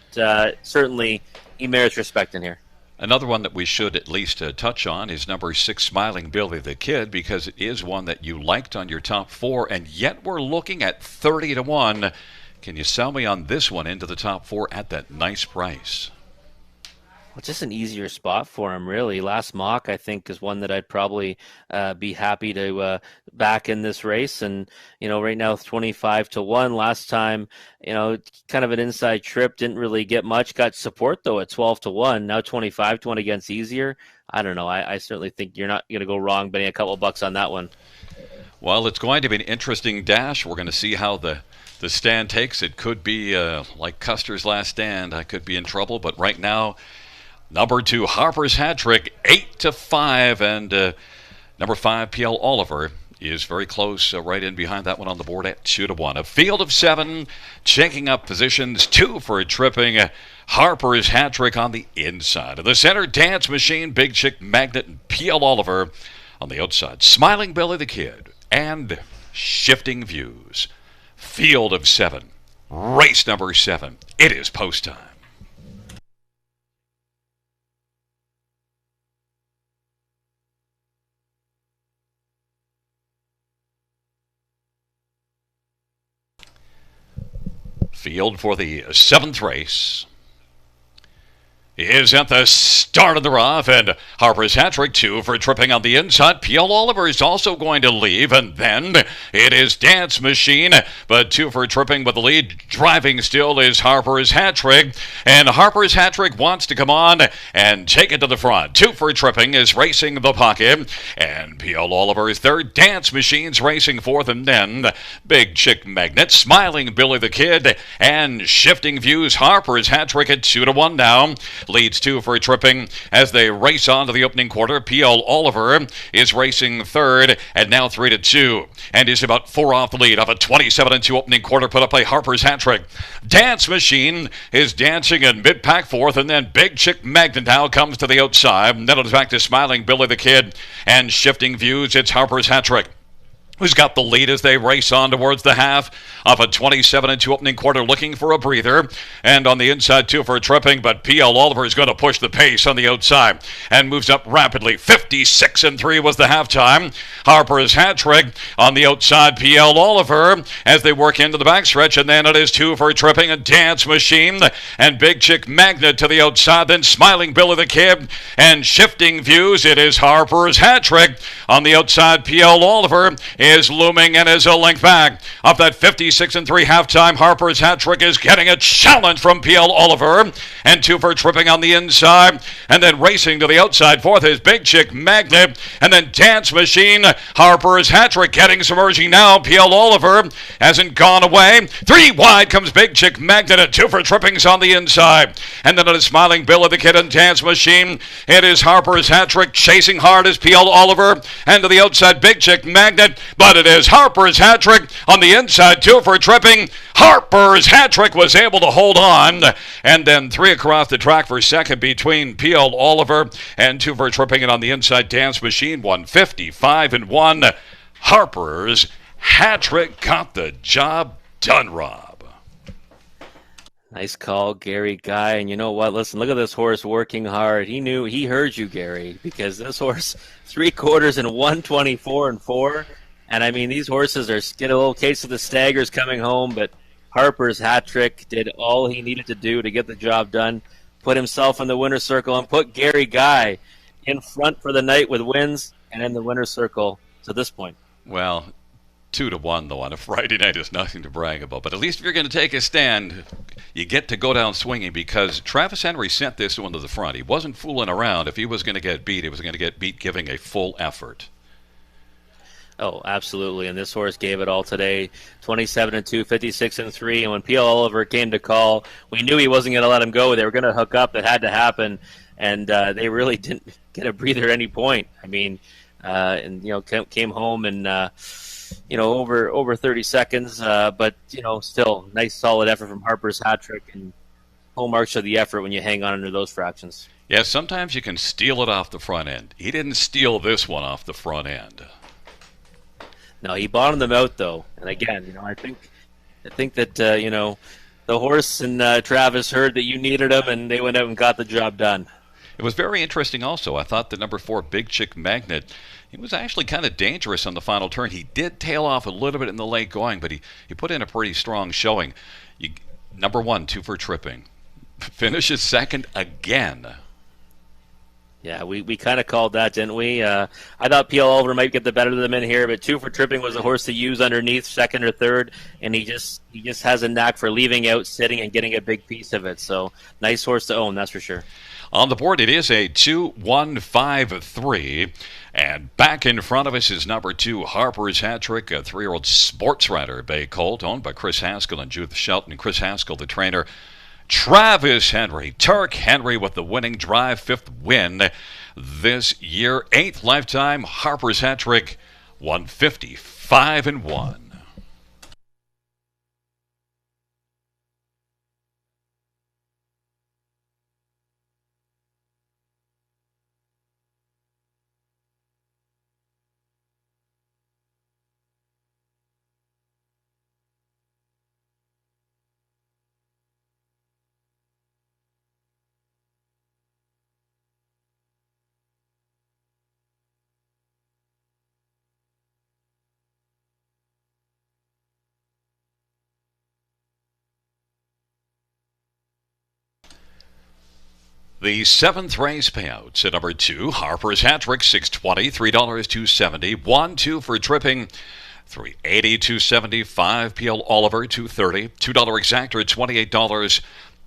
certainly he merits respect in here. Another one that we should at least touch on is number 6, Smiling Billy the Kid, because it is one that you liked on your top 4, and yet we're looking at 30-1. Can you sell me on this one into the top 4 at that nice price? Well, just an easier spot for him, really. Last mock, I think, is one that I'd probably be happy to back in this race. And, right now, 25-1. Last time, kind of an inside trip, didn't really get much. Got support, though, at 12-1. Now 25-1 against easier. I don't know. I certainly think you're not going to go wrong betting a couple of bucks on that one. Well, it's going to be an interesting dash. We're going to see how the stand takes. It could be like Custer's last stand. I could be in trouble. But right now, Number 2, Harper's Hat Trick, 8-5, and number 5, PL Oliver is very close, right in behind that one on the board at 2-1. A field of 7, checking up positions, 2 for tripping. Harper's Hat Trick on the inside. In the center, Dance Machine, Big Chick Magnet, and PL Oliver on the outside. Smiling Billy the Kid and Shifting Views. Field of 7. Race number 7. It is post time. Field for the 7th race is at the start of the rough, and Harper's Hat Trick, 2 for tripping on the inside. PL Oliver is also going to leave, and then it is Dance Machine, but 2 for tripping with the lead. Driving still is Harper's Hat Trick, and Harper's Hat Trick wants to come on and take it to the front. 2 for tripping is racing the pocket, and PL Oliver is third. Dance Machine's racing fourth, and then Big Chick Magnet, Smiling Billy the Kid, and Shifting Views. Harper's Hat Trick at 2-1 now. Leads 2 for tripping as they race on to the opening quarter. PL Oliver is racing third and now 3-2 and is about 4 off the lead of a 27-2 opening quarter put up by Harper's Hat Trick. Dance Machine is dancing in mid-pack fourth, and then Big Chick Magnet now comes to the outside. And then it's back to Smiling Billy the Kid and Shifting Views. It's Harper's Hat Trick who's got the lead as they race on towards the half of a 27-2 opening quarter, looking for a breather. And on the inside, 2 for tripping, but PL Oliver is going to push the pace on the outside and moves up rapidly. 56-3 was the halftime. Harper's Hat Trick on the outside, PL Oliver, as they work into the backstretch, and then it is 2 for tripping, a Dance Machine, and Big Chick Magnet to the outside, then Smiling Billy the Kid, and Shifting Views. It is Harper's Hat Trick on the outside. PL Oliver is looming and is a length back. Off that 56-3 halftime, Harper's Hat Trick is getting a challenge from PL Oliver, and 2 for tripping on the inside, and then racing to the outside. Fourth is Big Chick Magnet, and then Dance Machine. Harper's Hat Trick getting submerging now. PL Oliver hasn't gone away. 3 wide comes Big Chick Magnet, and 2 for trippings on the inside, and then it is Smiling Billy the Kid and Dance Machine. It is Harper's Hat Trick chasing hard as PL Oliver, and to the outside Big Chick Magnet, but it is Harper's Hat Trick on the inside. 2 for tripping. Harper's Hat Trick was able to hold on, and then 3 across the track for second between PL Oliver and 2 for tripping, and on the inside Dance Machine. 155-1. Harper's Hat Trick got the job done, Rob. Nice call, Gary Guy. And you know what? Listen, look at this horse working hard. He heard you, Gary, because this horse 3 quarters in 124-4. And I mean, these horses are get a little case of the staggers coming home, but Harper's Hat Trick did all he needed to do to get the job done, put himself in the winner's circle, and put Gary Guy in front for the night with wins and in the winner's circle to this point. Well, 2-1 though on a Friday night is nothing to brag about. But at least if you're going to take a stand, you get to go down swinging, because Travis Henry sent this one to the front. He wasn't fooling around. If he was going to get beat, he was going to get beat giving a full effort. Oh, absolutely. And this horse gave it all today. 27-2, 56-3. And when PL Oliver came to call, we knew he wasn't going to let him go. They were going to hook up. That had to happen. And they really didn't get a breather at any point. I mean, came home and, over 30 seconds. But, still nice solid effort from Harper's Hat Trick, and home marks of the effort when you hang on under those fractions. Yeah, sometimes you can steal it off the front end. He didn't steal this one off the front end. No, he bottomed them out, though. And again, I think that the horse and Travis heard that you needed him, and they went out and got the job done. It was very interesting also. I thought the number 4, Big Chick Magnet, he was actually kind of dangerous on the final turn. He did tail off a little bit in the late going, but he put in a pretty strong showing. Number 1, 2 for tripping. Finishes second again. Yeah, we kind of called that, didn't we? I thought PL Oliver might get the better of them in here, but 2 for tripping was the horse to use underneath, second or third, and he just has a knack for leaving out, sitting, and getting a big piece of it. So nice horse to own, that's for sure. On the board, it is a 2-1-5-3. And back in front of us is number 2, Harper's Hat Trick, a 3-year-old sports rider bay colt owned by Chris Haskell and Judith Shelton. Chris Haskell, the trainer. Travis Henry. Turk Henry with the winning drive, 5th win this year. 8th lifetime Harper's hat trick, 155-1. The 7th race payouts at number 2, Harper's hat trick, $6.20, $3 270, 1-2 for tripping, $3.80, 275, PL Oliver, $2.30, $2 exactor, $28,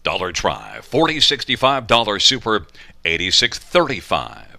dollar try, $40, $65 super, $86.35.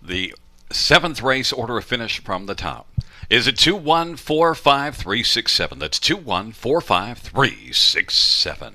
The seventh race order of finish from the top. Is it 2-1-4-5-3-6-7? That's 2-1-4-5-3-6-7.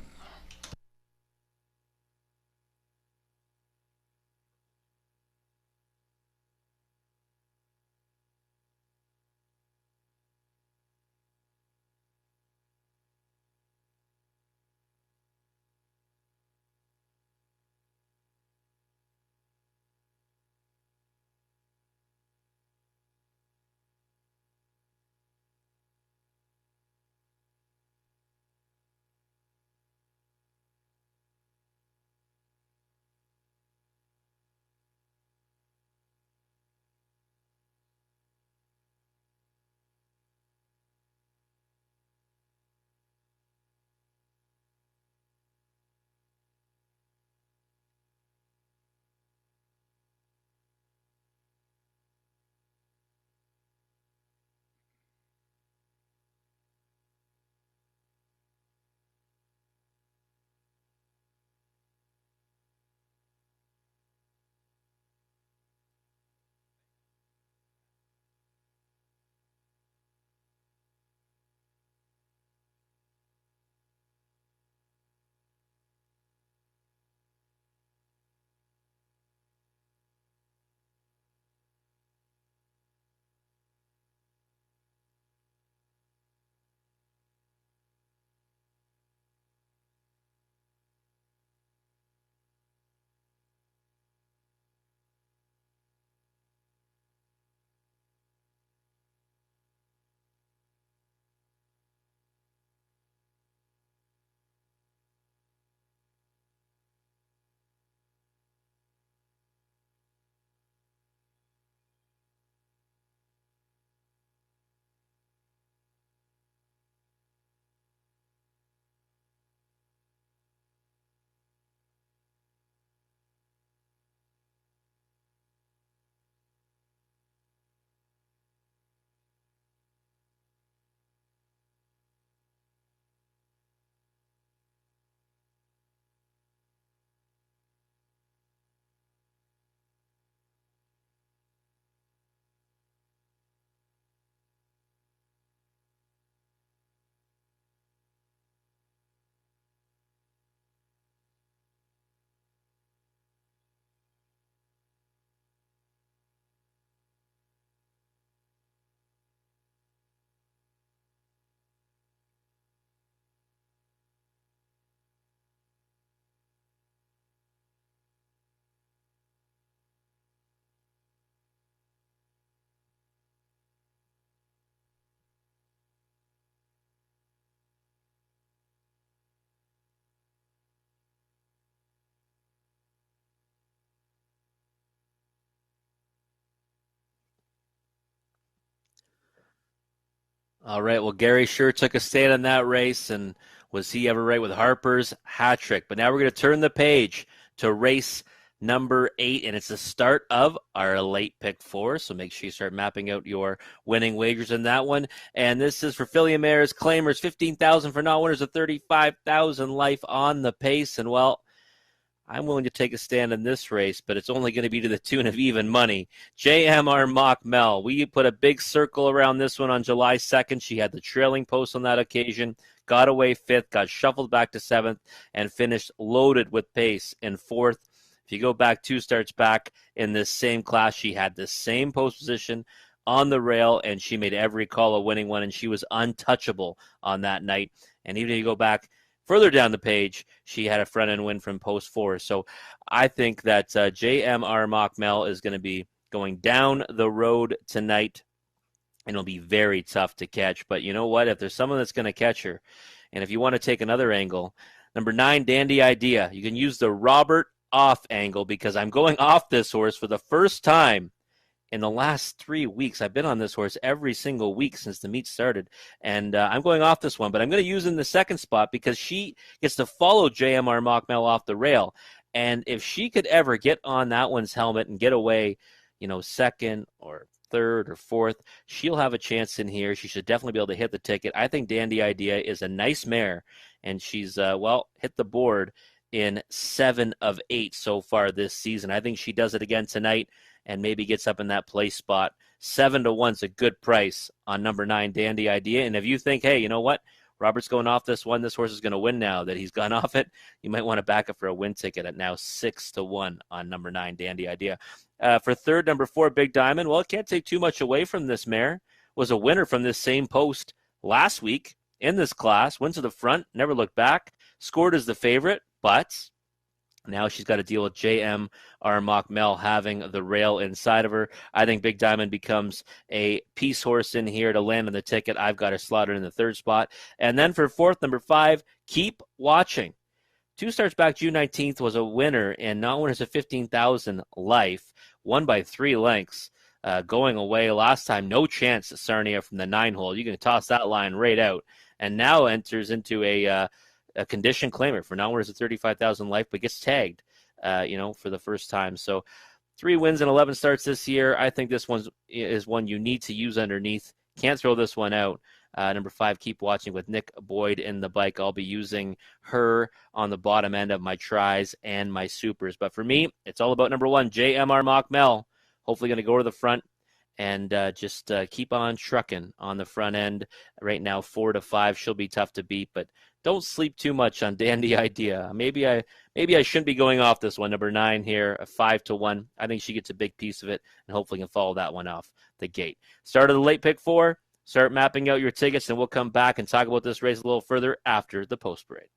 All right. Well, Gary sure took a stand in that race, and was he ever right with Harper's hat trick? But now we're going to turn the page to race number 8, and it's the start of our late pick 4. So make sure you start mapping out your winning wagers in that one. And this is for Philly Mares claimers, 15,000 for non-winners, of 35,000 life on the pace. And well, I'm willing to take a stand in this race, but it's only going to be to the tune of even money. JMR Mock Mel. We put a big circle around this one on July 2nd. She had the trailing post on that occasion, got away 5th, got shuffled back to 7th, and finished loaded with pace in 4th. If you go back 2 starts back in this same class, she had the same post position on the rail, and she made every call a winning one, and she was untouchable on that night. And even if you go back further down the page, she had a front-end win from post 4. So I think that JMR Mockmel is going to be going down the road tonight, and it'll be very tough to catch. But you know what? If there's someone that's going to catch her, and if you want to take another angle, number 9, Dandy Idea. You can use the Robert off angle, because I'm going off this horse for the first time in the last 3 weeks. I've been on this horse every single week since the meet started, and I'm going off this one, but I'm going to use in the second spot because she gets to follow JMR Mockmel off the rail. And if she could ever get on that one's helmet and get away, second or third or fourth, she'll have a chance in here. She should definitely be able to hit the ticket. I think Dandy Idea is a nice mare, and she's, hit the board in 7 of 8 so far this season. I think she does it again tonight. and maybe gets up in that place spot. 7-1's a good price on number 9, Dandy Idea. And if you think, hey, you know what? Robert's going off this one. This horse is going to win now that he's gone off it. You might want to back up for a win ticket at now 6-1 on number 9, Dandy Idea. For third, number 4, Big Diamond. Well, it can't take too much away from this mare. Was a winner from this same post last week in this class. Went to the front, never looked back. Scored as the favorite, but now she's got to deal with JM Armach Mel having the rail inside of her. I think Big Diamond becomes a piece horse in here to land on the ticket. I've got her slotted in the third spot. And then for fourth, number 5, Keep Watching. 2 starts back, June 19th, was a winner and not winners of 15,000 life. Won by 3 lengths. Going away last time, no chance at Sarnia from the 9 hole. You can toss that line right out. And now enters into a condition claimer for non-winners of 35,000 life, but gets tagged, for the first time. So 3 wins and 11 starts this year. I think this is one you need to use underneath. Can't throw this one out. Number 5, Keep Watching with Nick Boyd in the bike. I'll be using her on the bottom end of my tries and my supers. But for me, it's all about number 1, JMR Mock Mel. Hopefully going to go to the front and just keep on trucking on the front end. Right now, 4-5. She'll be tough to beat, but don't sleep too much on Dandy Idea. Maybe I shouldn't be going off this one. Number 9 here, a 5-1. I think she gets a big piece of it and hopefully can follow that one off the gate. Start of the late pick 4. Start mapping out your tickets, and we'll come back and talk about this race a little further after the post parade.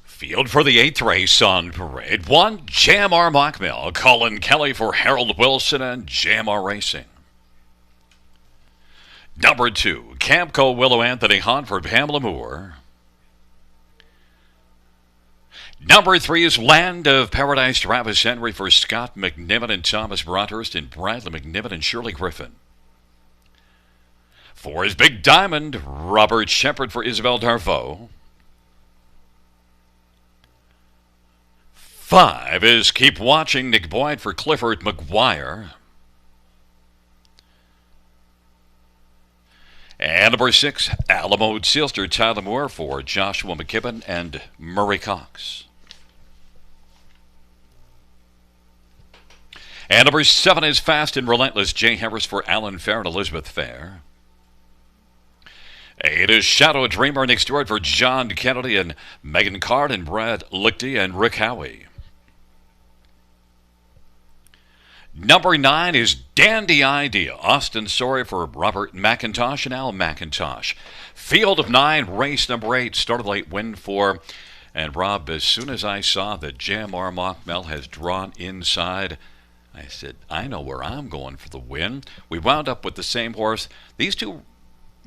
Field for the 8th race on parade. 1, JMR Mockmill. Colin Kelly for Harold Wilson and JMR Racing. Number 2, Camco Willow Anthony Hunt for Pamela Moore. Number 3 is Land of Paradise Travis Henry for Scott McNiven and Thomas Broadhurst and Bradley McNiven and Shirley Griffin. 4 is Big Diamond, Robert Shepard for Isabel Darvaux. 5 is Keep Watching, Nick Boyd for Clifford McGuire. And number 6, Alamo Sealster Tyler Moore for Joshua McKibben and Murray Cox. And number 7 is Fast and Relentless Jay Harris for Alan Fair and Elizabeth Fair. 8 is Shadow Dreamer Nick Stewart for John Kennedy and Megan Card and Brad Lichty and Rick Howie. Number 9 is Dandy Idea, Austin Sawyer for Robert McIntosh and Al McIntosh. Field of 9, race number 8, started late win for. And Rob, as soon as I saw that JMR Mockmel has drawn inside, I said, I know where I'm going for the win. We wound up with the same horse. These two,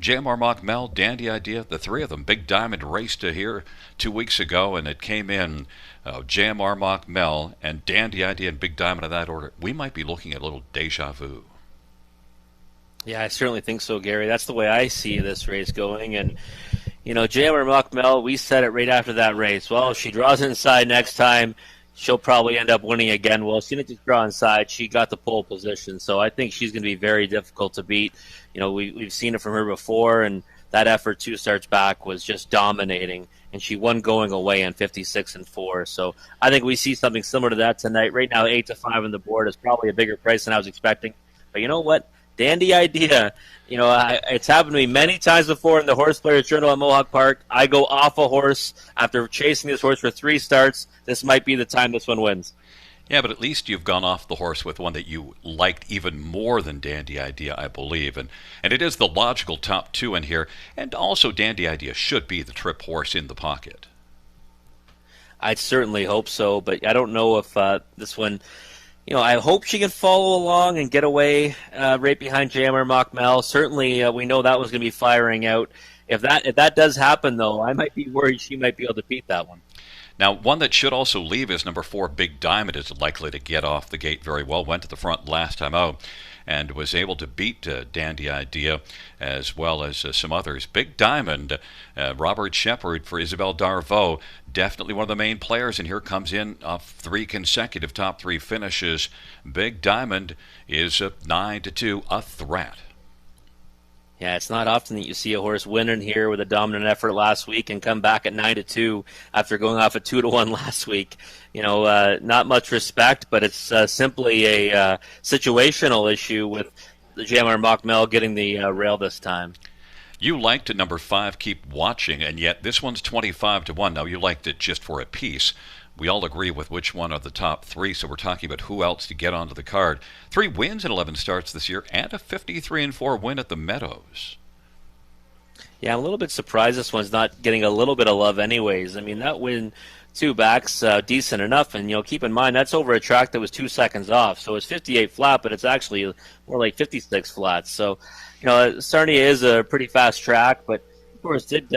JMR Mockmel, Dandy Idea, the 3 of them, Big Diamond raced to here 2 weeks ago, and it came in JMR Mockmel and Dandy Idea and Big Diamond in that order. We might be looking at a little deja vu. Yeah, I certainly think so, Gary. That's the way I see this race going. And, JMR Mockmel, we said it right after that race. Well, if she draws inside next time, she'll probably end up winning again. Well, she didn't just draw inside. She got the pole position. So I think she's going to be very difficult to beat. We've seen it from her before, and that effort 2 starts back was just dominating. And she won going away in 56-4. So I think we see something similar to that tonight. Right now, 8-5 on the board is probably a bigger price than I was expecting. But you know what? Dandy Idea. It's happened to me many times before in the Horse Players Journal at Mohawk Park. I go off a horse after chasing this horse for 3 starts. This might be the time this one wins. Yeah, but at least you've gone off the horse with one that you liked even more than Dandy Idea, I believe. And it is the logical top 2 in here. And also Dandy Idea should be the trip horse in the pocket. I'd certainly hope so, but I don't know if this one. I hope she can follow along and get away right behind Jammer Mockmel. Certainly, we know that was going to be firing out. If that does happen, though, I might be worried she might be able to beat that one. Now, one that should also leave is number 4, Big Diamond, is likely to get off the gate very well. Went to the front last time out and was able to beat Dandy Idea as well as some others. Big Diamond, Robert Shepard for Isabel Darvaux, definitely one of the main players, and here comes in off 3 consecutive top 3 finishes. Big Diamond is 9-2, a threat. Yeah, it's not often that you see a horse win in here with a dominant effort last week and come back at 9-2 after going off at 2-1 last week. Not much respect, but it's simply a situational issue with the Jammer Mockmel getting the rail this time. You liked it, number 5, Keep Watching, and yet this one's 25-1. Now, you liked it just for a piece. We all agree with which one are the top 3, so we're talking about who else to get onto the card. 3 wins in 11 starts this year, and a 53-4 win at the Meadows. Yeah, I'm a little bit surprised this one's not getting a little bit of love anyways. I mean, that win 2 backs, decent enough, and keep in mind that's over a track that was 2 seconds off, so it's 58 flat, but it's actually more like 56 flat. So, Sarnia is a pretty fast track, but of course did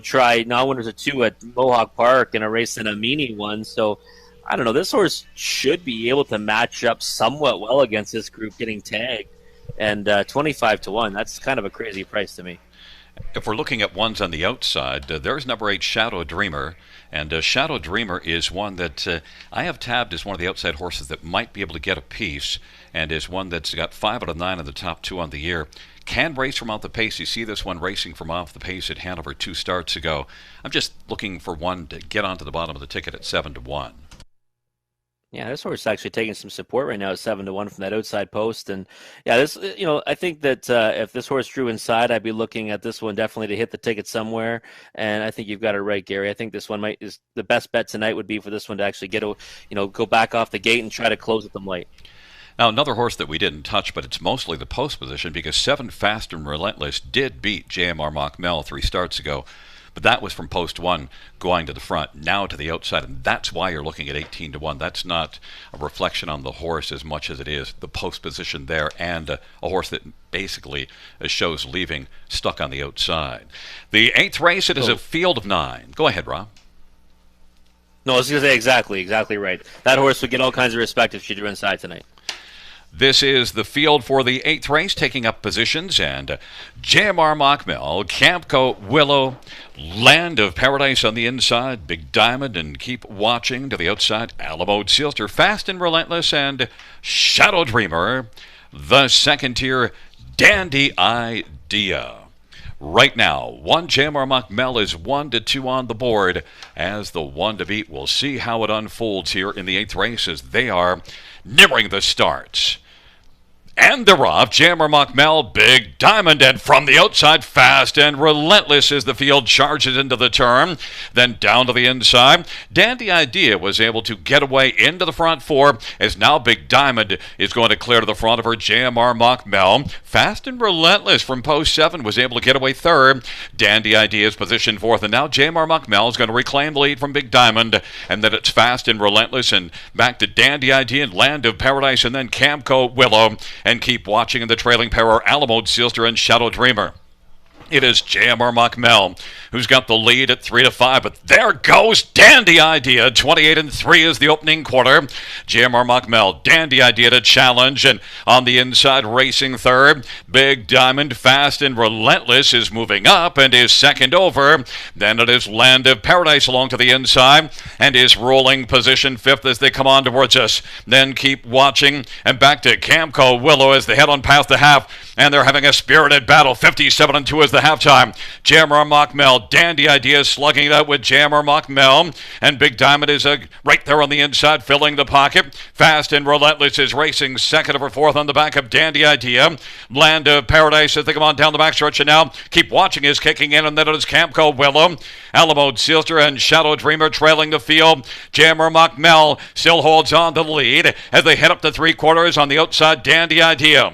try non-winners of 2 at Mohawk Park in a race and a meanie one. So I don't know. This horse should be able to match up somewhat well against this group getting tagged. And 25-1, that's kind of a crazy price to me. If we're looking at ones on the outside, there's number 8, Shadow Dreamer. And Shadow Dreamer is one that I have tabbed as one of the outside horses that might be able to get a piece, and is one that's got 5 out of 9 in the top 2 on the year. Can race from off the pace. You see this one racing from off the pace at Hanover 2 starts ago. I'm just looking for one to get onto the bottom of the ticket at 7-1. Yeah, this horse is actually taking some support right now at 7-1 from that outside post. And yeah, this, I think that if this horse drew inside, I'd be looking at this one definitely to hit the ticket somewhere. And I think you've got it right, Gary. I think this one is the best bet tonight would be for this one to actually go back off the gate and try to close with them late. Now, another horse that we didn't touch, but it's mostly the post position, because 7 Fast and Relentless did beat JMR Mockmel 3 starts ago. But that was from post 1 going to the front, now to the outside, and that's why you're looking at 18-1. That's not a reflection on the horse as much as it is the post position there, and a horse that basically shows leaving stuck on the outside. The 8th race, it is a field of 9. Go ahead, Rob. No, I was going to say exactly right. That horse would get all kinds of respect if she drew inside tonight. This is the field for the 8th race, taking up positions, and JMR Mockmel, Campco, Willow, Land of Paradise on the inside, Big Diamond, and Keep Watching to the outside, Alamo Sealster, Fast and Relentless, and Shadow Dreamer, the second tier, Dandy Idea. Right now, 1 JMR Mockmel is 1-2 on the board as the one to beat. We'll see how it unfolds here in the 8th race as they are nearing the starts. And they're off. JMR Mockmel, Big Diamond, and from the outside, Fast and Relentless as the field charges into the turn. Then down to the inside. Dandy Idea was able to get away into the front 4, as now Big Diamond is going to clear to the front of her JMR Mockmel. Fast and Relentless from post 7 was able to get away 3rd. Dandy Idea is positioned 4th, and now JMR Mockmel is going to reclaim the lead from Big Diamond, and then it's Fast and Relentless, and back to Dandy Idea and Land of Paradise, and then Campco, Willow, and Keep Watching in the trailing pair are Alamo Sealster and Shadow Dreamer. It is JMR Mockmel who's got the lead at 3-5, but there goes Dandy Idea. 28-3 is the opening quarter. JMR Mockmel, Dandy Idea to challenge, and on the inside, racing 3rd. Big Diamond, Fast and Relentless is moving up and is second over. Then it is Land of Paradise along to the inside and is rolling position 5th as they come on towards us. Then Keep Watching, and back to Campco Willow as they head on past the half, and they're having a spirited battle. 57-2 is the halftime. JMR Mockmel, Dandy Idea slugging it out with JMR Mockmel, and Big Diamond is right there on the inside filling the pocket. Fast and Relentless is racing second over 4th on the back of Dandy Idea. Land of Paradise as they come on down the backstretch, and now Keep Watching is kicking in, and then it is Campco Willow, Alamo Sealster, and Shadow Dreamer trailing the field. JMR Mockmel still holds on to the lead as they head up to 3/4 on the outside. Dandy Idea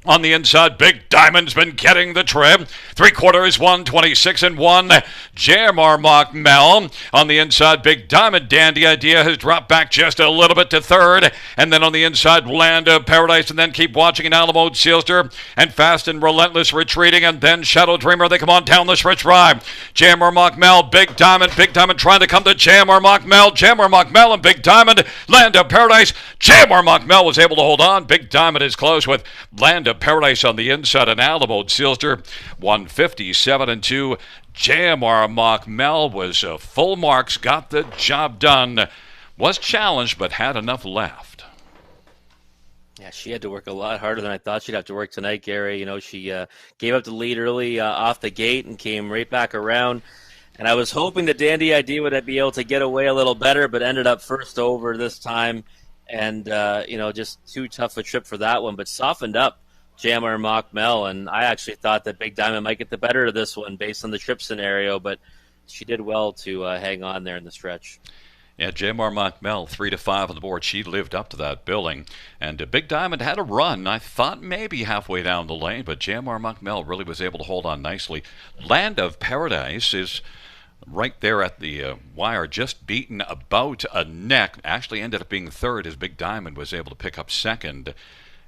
On the inside, Big Diamond's been getting the trip. 3/4, 126 and 1. Jamar Mel. On the inside, Big Diamond Dandy Idea has dropped back just a little bit to third. And then on the inside, Land of Paradise. And then keep watching in Alamo Sealster. And Fast and Relentless retreating. And then Shadow Dreamer. They come on down the stretch ride. Jamar Mel. Big Diamond trying to come to Jamar Mel and Big Diamond. Land of Paradise. Jamar Mel was able to hold on. Big Diamond is close with Land of Paradise on the inside, and Alamo Sealster 157 and 2. Jamar Mel was full marks, got the job done. Was challenged, but had enough left. Yeah, she had to work a lot harder than I thought she'd have to work tonight, Gary. You know, she gave up the lead early off the gate and came right back around. And I was hoping that Dandy Idea would be able to get away a little better, but ended up first over this time. And, just too tough a trip for that one, but softened up Jamar Mel, and I actually thought that Big Diamond might get the better of this one based on the trip scenario, but she did well to hang on there in the stretch. Yeah, Jamar Mel, 3-5 on the board. She lived up to that billing. And Big Diamond had a run, I thought maybe halfway down the lane, but Jamar Mel really was able to hold on nicely. Land of Paradise is right there at the wire, just beaten about a neck. Actually ended up being third as Big Diamond was able to pick up second.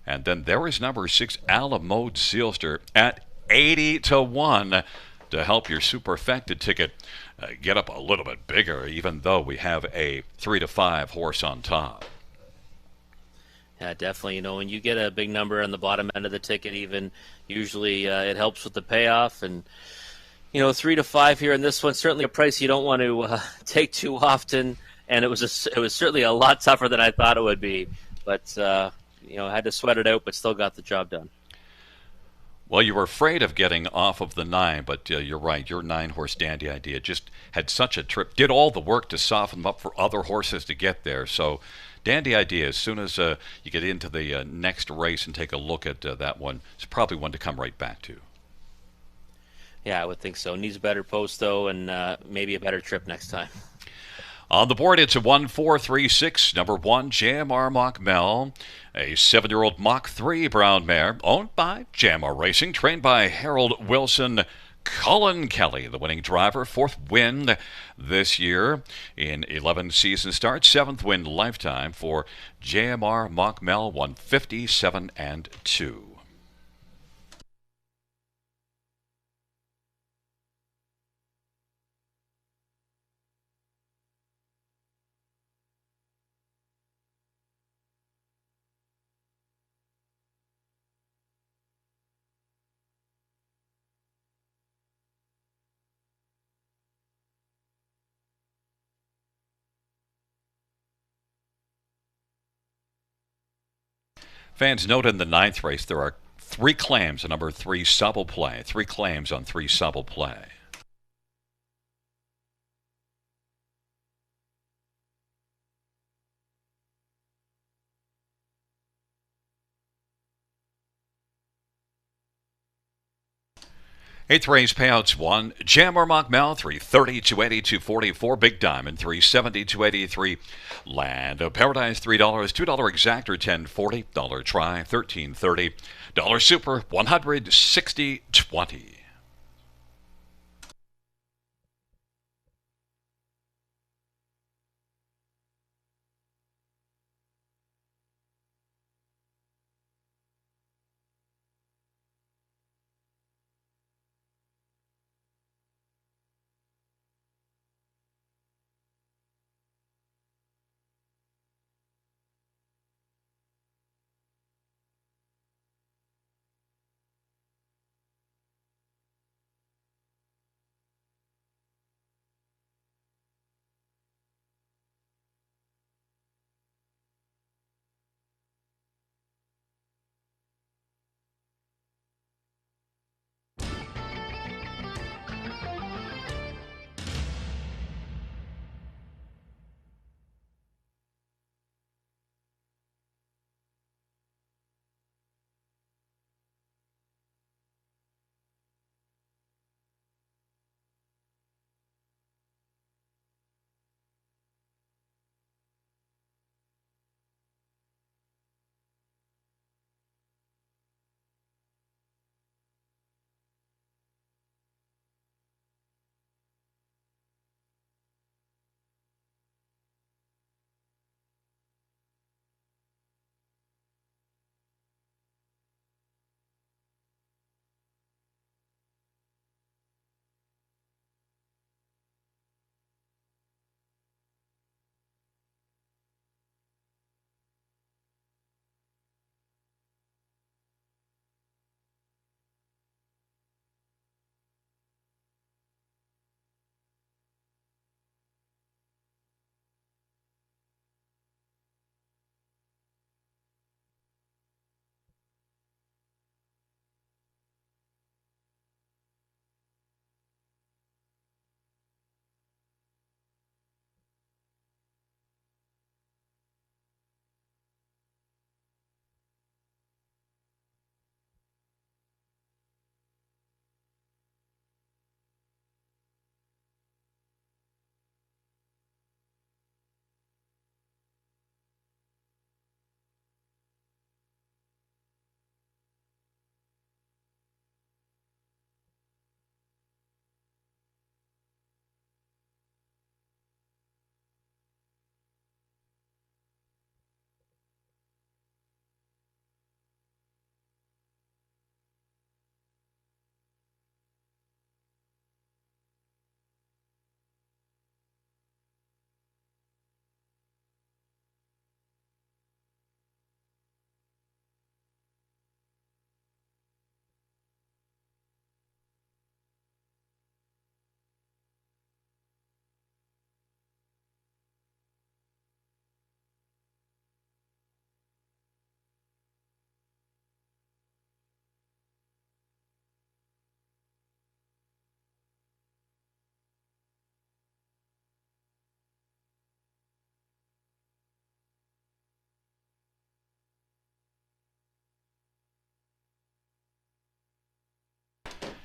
And then there is number 6, Alamo Sealster, at 80 to 1 to help your superfecta ticket get up a little bit bigger, even though we have a 3-5 horse on top. Yeah, definitely. You know, when you get a big number on the bottom end of the ticket, even usually it helps with the payoff. And 3-5 here in this one, certainly a price you don't want to take too often. And it was certainly a lot tougher than I thought it would be. But had to sweat it out, but still got the job done. Well, you were afraid of getting off of the 9, but you're right. Your 9-horse Dandy Idea just had such a trip, did all the work to soften them up for other horses to get there. So Dandy Idea, as soon as you get into the next race and take a look at that one, it's probably one to come right back to. Yeah, I would think so. Needs a better post, though, and maybe a better trip next time. On the board, it's a 1-4-3-6, number 1, Jamar Mel, a 7-year-old Mach 3 brown mare, owned by Jamar Racing, trained by Harold Wilson. Colin Kelly, the winning driver, 4th win this year in 11 season starts, 7th win lifetime for Jamar Mel, 157 and 2. Fans, note in the 9th race there are 3 claims on number 3 Subble Play. 3 claims on 3 Subble Play. Eighth race payouts 1. Jamar Mel, 330, 280, 244. Big Diamond, 370, 283. Land of Paradise, $3. $2 exactor, $10.40. $1 try, $13.30. $1 super, $160.20.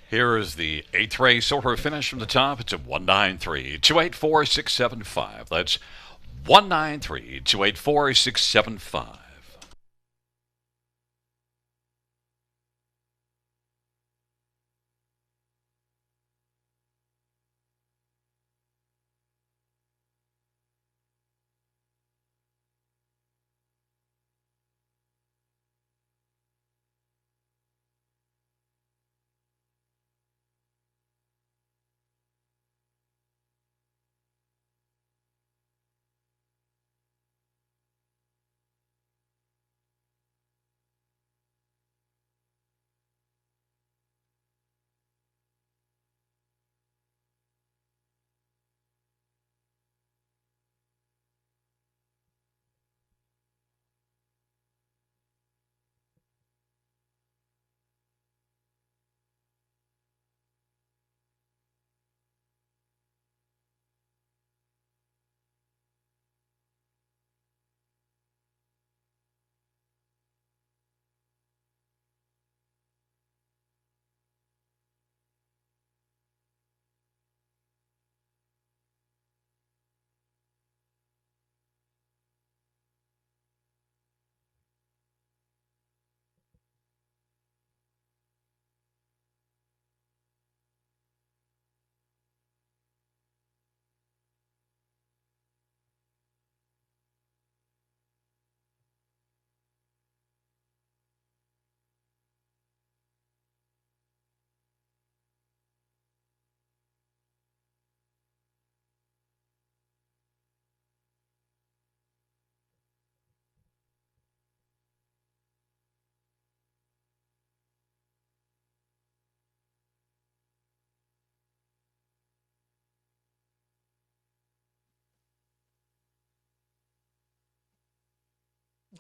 Here is the 8th race order finish from the top. It's at 193, 284, 675. That's 193, 284, 675.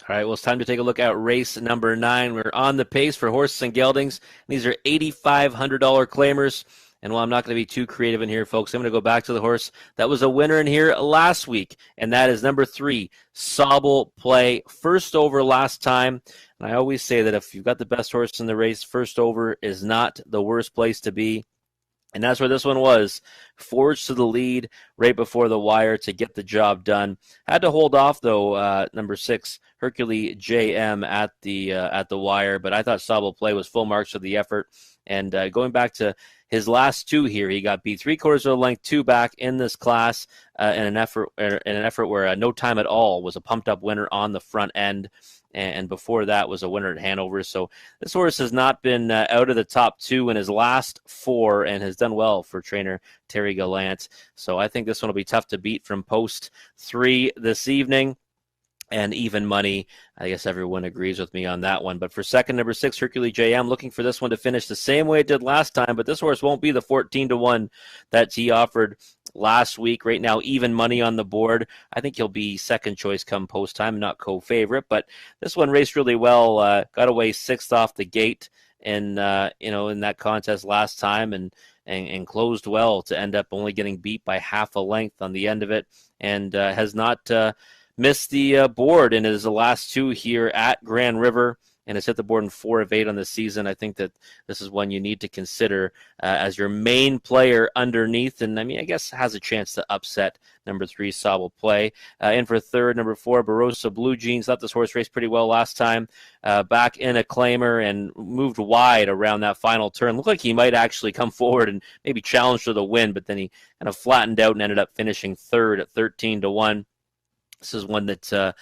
All right, well, it's time to take a look at race number 9. We're on the pace for horses and geldings. These are $8,500 claimers. And while I'm not going to be too creative in here, folks, I'm going to go back to the horse that was a winner in here last week, and that is number 3, Sobble Play. First over last time. And I always say that if you've got the best horse in the race, first over is not the worst place to be. And that's where this one was. Forged to the lead right before the wire to get the job done. Had to hold off, though, number 6, Hercules JM at the wire. But I thought Sobble Play was full marks for the effort. And going back to his last 2 here, he got beat 3/4 of a length 2 back in this class in an effort where No Time at All was a pumped up winner on the front end. And before that was a winner at Hanover. So this horse has not been out of the top 2 in his last 4 and has done well for trainer Terry Gallant. So I think this one will be tough to beat from post 3 this evening. And even money, I guess everyone agrees with me on that one. But for second, number 6, Hercules JM, looking for this one to finish the same way it did last time. But this horse won't be the 14-1 that he offered last week. Right now, even money on the board. I think he'll be second choice come post time, not co-favorite. But this one raced really well. Got away 6th off the gate in that contest last time, and closed well to end up only getting beat by half a length on the end of it, and has not missed the board in his last 2 here at Grand River, and has hit the board in 4 of 8 on the season. I think that this is one you need to consider as your main player underneath, and I guess has a chance to upset number 3, Sobble Play. In for third, number 4, Barossa Blue Jeans. Thought this horse raced pretty well last time. Back in a claimer and moved wide around that final turn. Looked like he might actually come forward and maybe challenge for the win, but then he kind of flattened out and ended up finishing third at 13-1. This is one that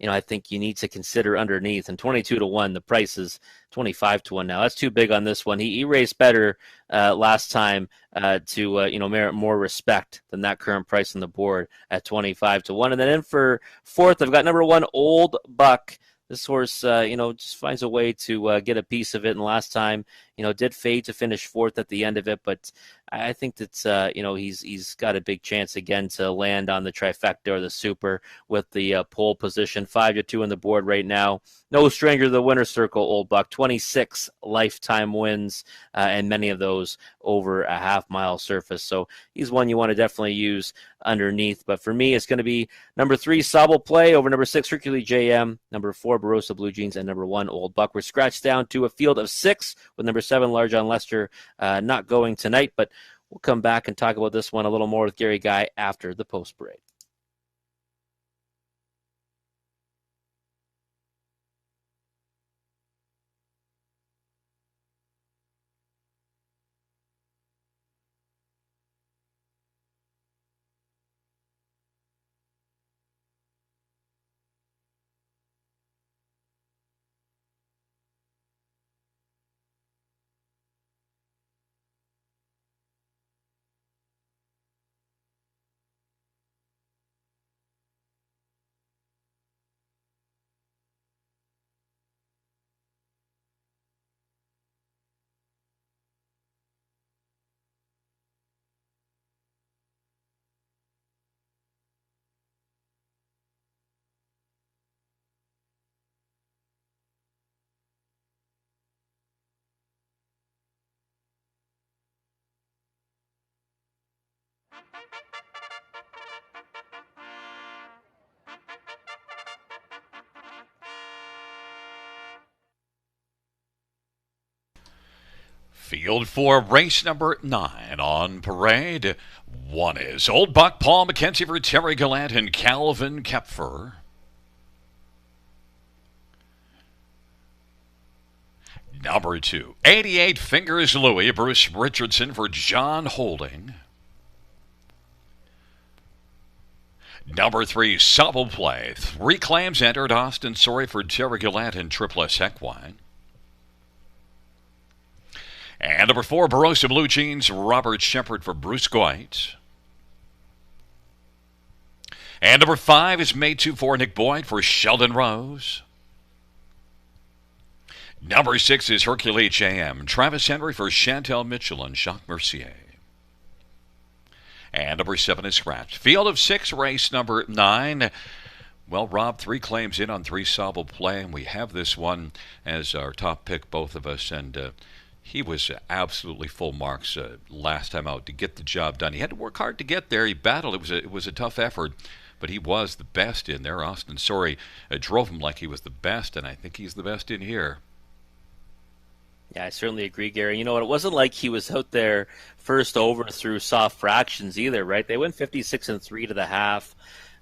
I think you need to consider underneath. And 22-1, the price is 25-1 now. That's too big on this one. He raced better last time to merit more respect than that current price on the board at 25-1. And then in for fourth, I've got number 1, Old Buck. This horse, just finds a way to get a piece of it. And last time, did fade to finish 4th at the end of it. But I think that, he's got a big chance again to land on the trifecta or the super with the pole position. 5-2 on the board right now. No stranger to the winner's circle, Old Buck. 26 lifetime wins, and many of those over a half-mile surface. So he's one you want to definitely use underneath. But for me, it's going to be number 3, Sobble Play, over number 6, Hercules JM, number 4, Barossa Blue Jeans, and number 1 Old Buck. We're scratched down to a field of 6 with number 7 Large on Lester not going tonight, but we'll come back and talk about this one a little more with Gary Guy after the post parade. Field 4, race number 9 on parade. 1 is Old Buck, Paul McKenzie for Terry Gallant and Calvin Kepfer. Number 2, 88 Fingers Louie, Bruce Richardson for John Holding. Number 3, Subtle Play, 3 claims entered, Austin Sorry for Terry Gallant and Triple-S Equine. And number 4, Barossa Blue Jeans, Robert Shepard for Bruce Goit. And number 5 is May 2-4, Nick Boyd for Sheldon Rose. Number 6 is Hercules JM, Travis Henry for Chantel Mitchell and Jacques Mercier. And number 7 is scratched. Field of 6, race number 9. Well, Rob, 3 claims in on 3 Sobel Play, and we have this one as our top pick, both of us, and he was absolutely full marks last time out to get the job done. He had to work hard to get there. He battled. It was a tough effort, but he was the best in there. Austin Sorry drove him like he was the best, and I think he's the best in here. Yeah, I certainly agree, Gary. You know what? It wasn't like he was out there first over through soft fractions either, right? They went 56-3 to the half.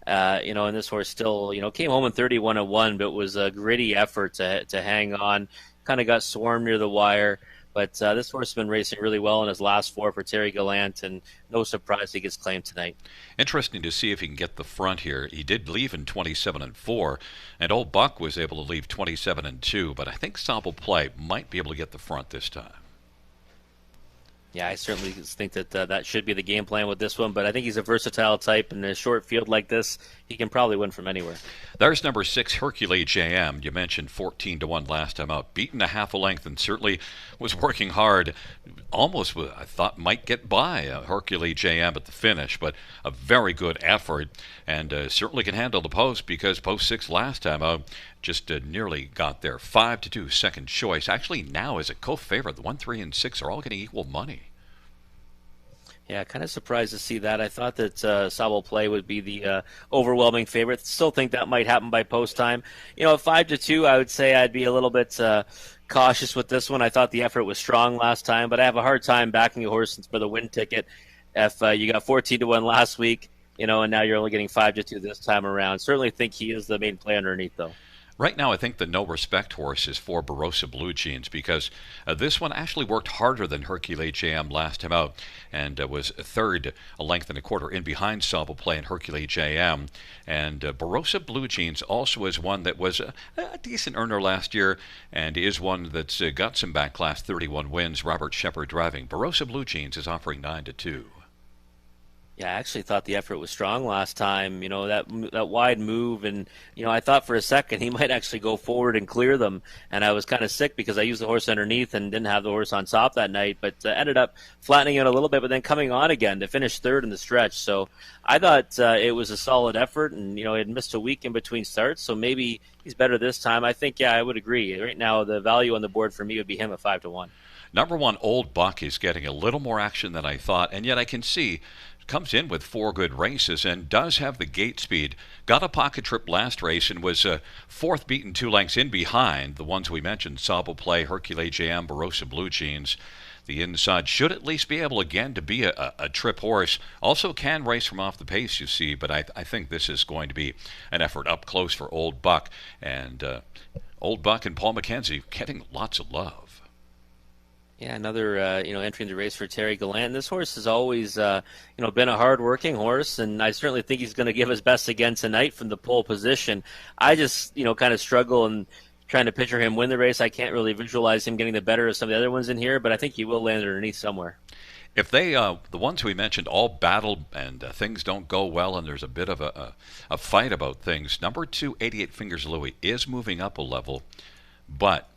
And this horse still, came home in 31-1, but it was a gritty effort to hang on. Kind of got swarmed near the wire. But this horse has been racing really well in his last 4 for Terry Gallant, and no surprise he gets claimed tonight. Interesting to see if he can get the front here. He did leave in 27-4, and Old Buck was able to leave 27-2, but I think Sobel Play might be able to get the front this time. Yeah, I certainly think that that should be the game plan with this one, but I think he's a versatile type, and in a short field like this, he can probably win from anywhere. There's number 6, Hercules JM. You mentioned 14-1 last time out, beaten a half a length, and certainly was working hard. Almost, I thought, might get by Hercules JM at the finish, but a very good effort, and certainly can handle the post, because post 6 last time out just nearly got there. 5-2 second choice. Actually, now as a co-favorite, the 1, 3, and 6 are all getting equal money. Yeah, kind of surprised to see that. I thought that Sobel Play would be the overwhelming favorite. Still think that might happen by post time. 5-2, I would say I'd be a little bit cautious with this one. I thought the effort was strong last time, but I have a hard time backing a horse for the win ticket. If you got 14-1 last week, and now you're only getting 5-2 this time around. Certainly think he is the main play underneath, though. Right now, I think the no respect horse is for Barossa Blue Jeans, because this one actually worked harder than Hercules JM last time out, and was third, a length and a quarter in behind Sobel Play and Hercules JM. And Barossa Blue Jeans also is one that was a decent earner last year, and is one that's got some back class 31 wins. Robert Shepard driving. Barossa Blue Jeans is offering 9-2. Yeah, I actually thought the effort was strong last time. That wide move, and I thought for a second he might actually go forward and clear them. And I was kind of sick because I used the horse underneath and didn't have the horse on top that night. But ended up flattening it a little bit, but then coming on again to finish third in the stretch. So I thought it was a solid effort, and he had missed a week in between starts, so maybe he's better this time. I think, I would agree. Right now, the value on the board for me would be him at 5-1. Number 1, Old Buck is getting a little more action than I thought, and yet I can see comes in with 4 good races and does have the gate speed. Got a pocket trip last race and was fourth beaten 2 lengths in behind the ones we mentioned, Sable Play, Hercule JM, Barossa Blue Jeans. The inside should at least be able again to be a trip horse. Also can race from off the pace, you see, but I think this is going to be an effort up close for Old Buck. And Old Buck and Paul McKenzie getting lots of love. Yeah, another entry into the race for Terry Gallant. This horse has always been a hard-working horse, and I certainly think he's going to give his best again tonight from the pole position. I just kind of struggle and trying to picture him win the race. I can't really visualize him getting the better of some of the other ones in here, but I think he will land underneath somewhere. If they, the ones we mentioned, all battle and things don't go well and there's a bit of a fight about things, number 2, 88 Fingers Louie, is moving up a level, but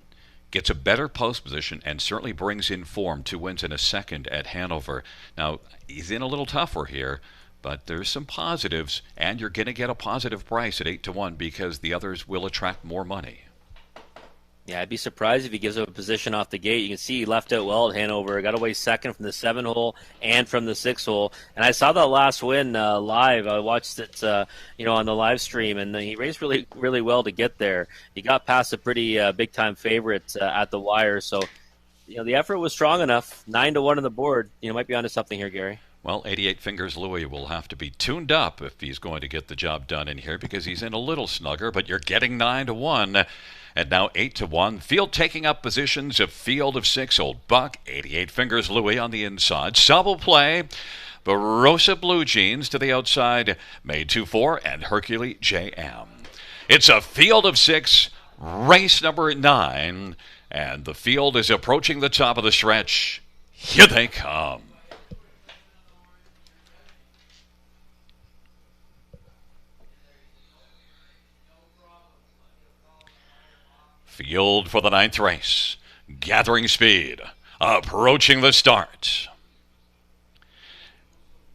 gets a better post position and certainly brings in form. 2 wins and a second at Hanover. Now, he's in a little tougher here, but there's some positives, and you're going to get a positive price at 8-1 because the others will attract more money. Yeah, I'd be surprised if he gives up a position off the gate. You can see he left out well at Hanover. Got away second from the 7 hole and from the 6 hole. And I saw that last win live. I watched it, on the live stream, and he raced really, really well to get there. He got past a pretty big-time favorite at the wire. So, the effort was strong enough. 9-1 on the board. Might be onto something here, Gary. Well, 88 Fingers Louie will have to be tuned up if he's going to get the job done in here because he's in a little snugger, but you're getting 9-1. And now 8-1. Field taking up positions, a field of 6. Old Buck, 88 Fingers Louie on the inside. Sable Play, Barossa Blue Jeans to the outside. May 2-4 and Hercule JM. It's a field of 6, race number 9, and the field is approaching the top of the stretch. Here they come. Field for the 9th race. Gathering speed. Approaching the start.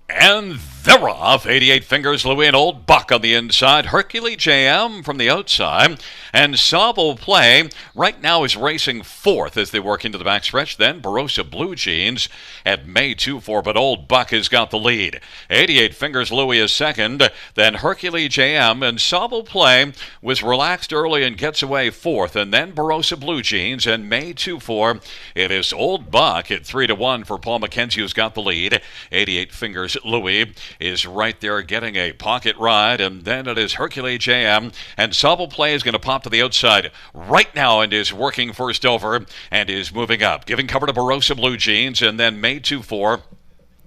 And they're off. 88 Fingers Louie and Old Buck on the inside. Hercule JM from the outside. And Sable Play right now is racing 4th as they work into the backstretch. Then Barossa Blue Jeans at May 2-4, but Old Buck has got the lead. 88 Fingers Louie is 2nd. Then Hercule JM and Sable Play was relaxed early and gets away 4th. And then Barossa Blue Jeans and May 2-4. It is Old Buck at 3-1 for Paul McKenzie, who's got the lead. 88 Fingers Louie is right there getting a pocket ride, and then it is Hercule JM, and Sable Play is going to pop to the outside right now and is working first over and is moving up, giving cover to Barossa Blue Jeans, and then May 2-4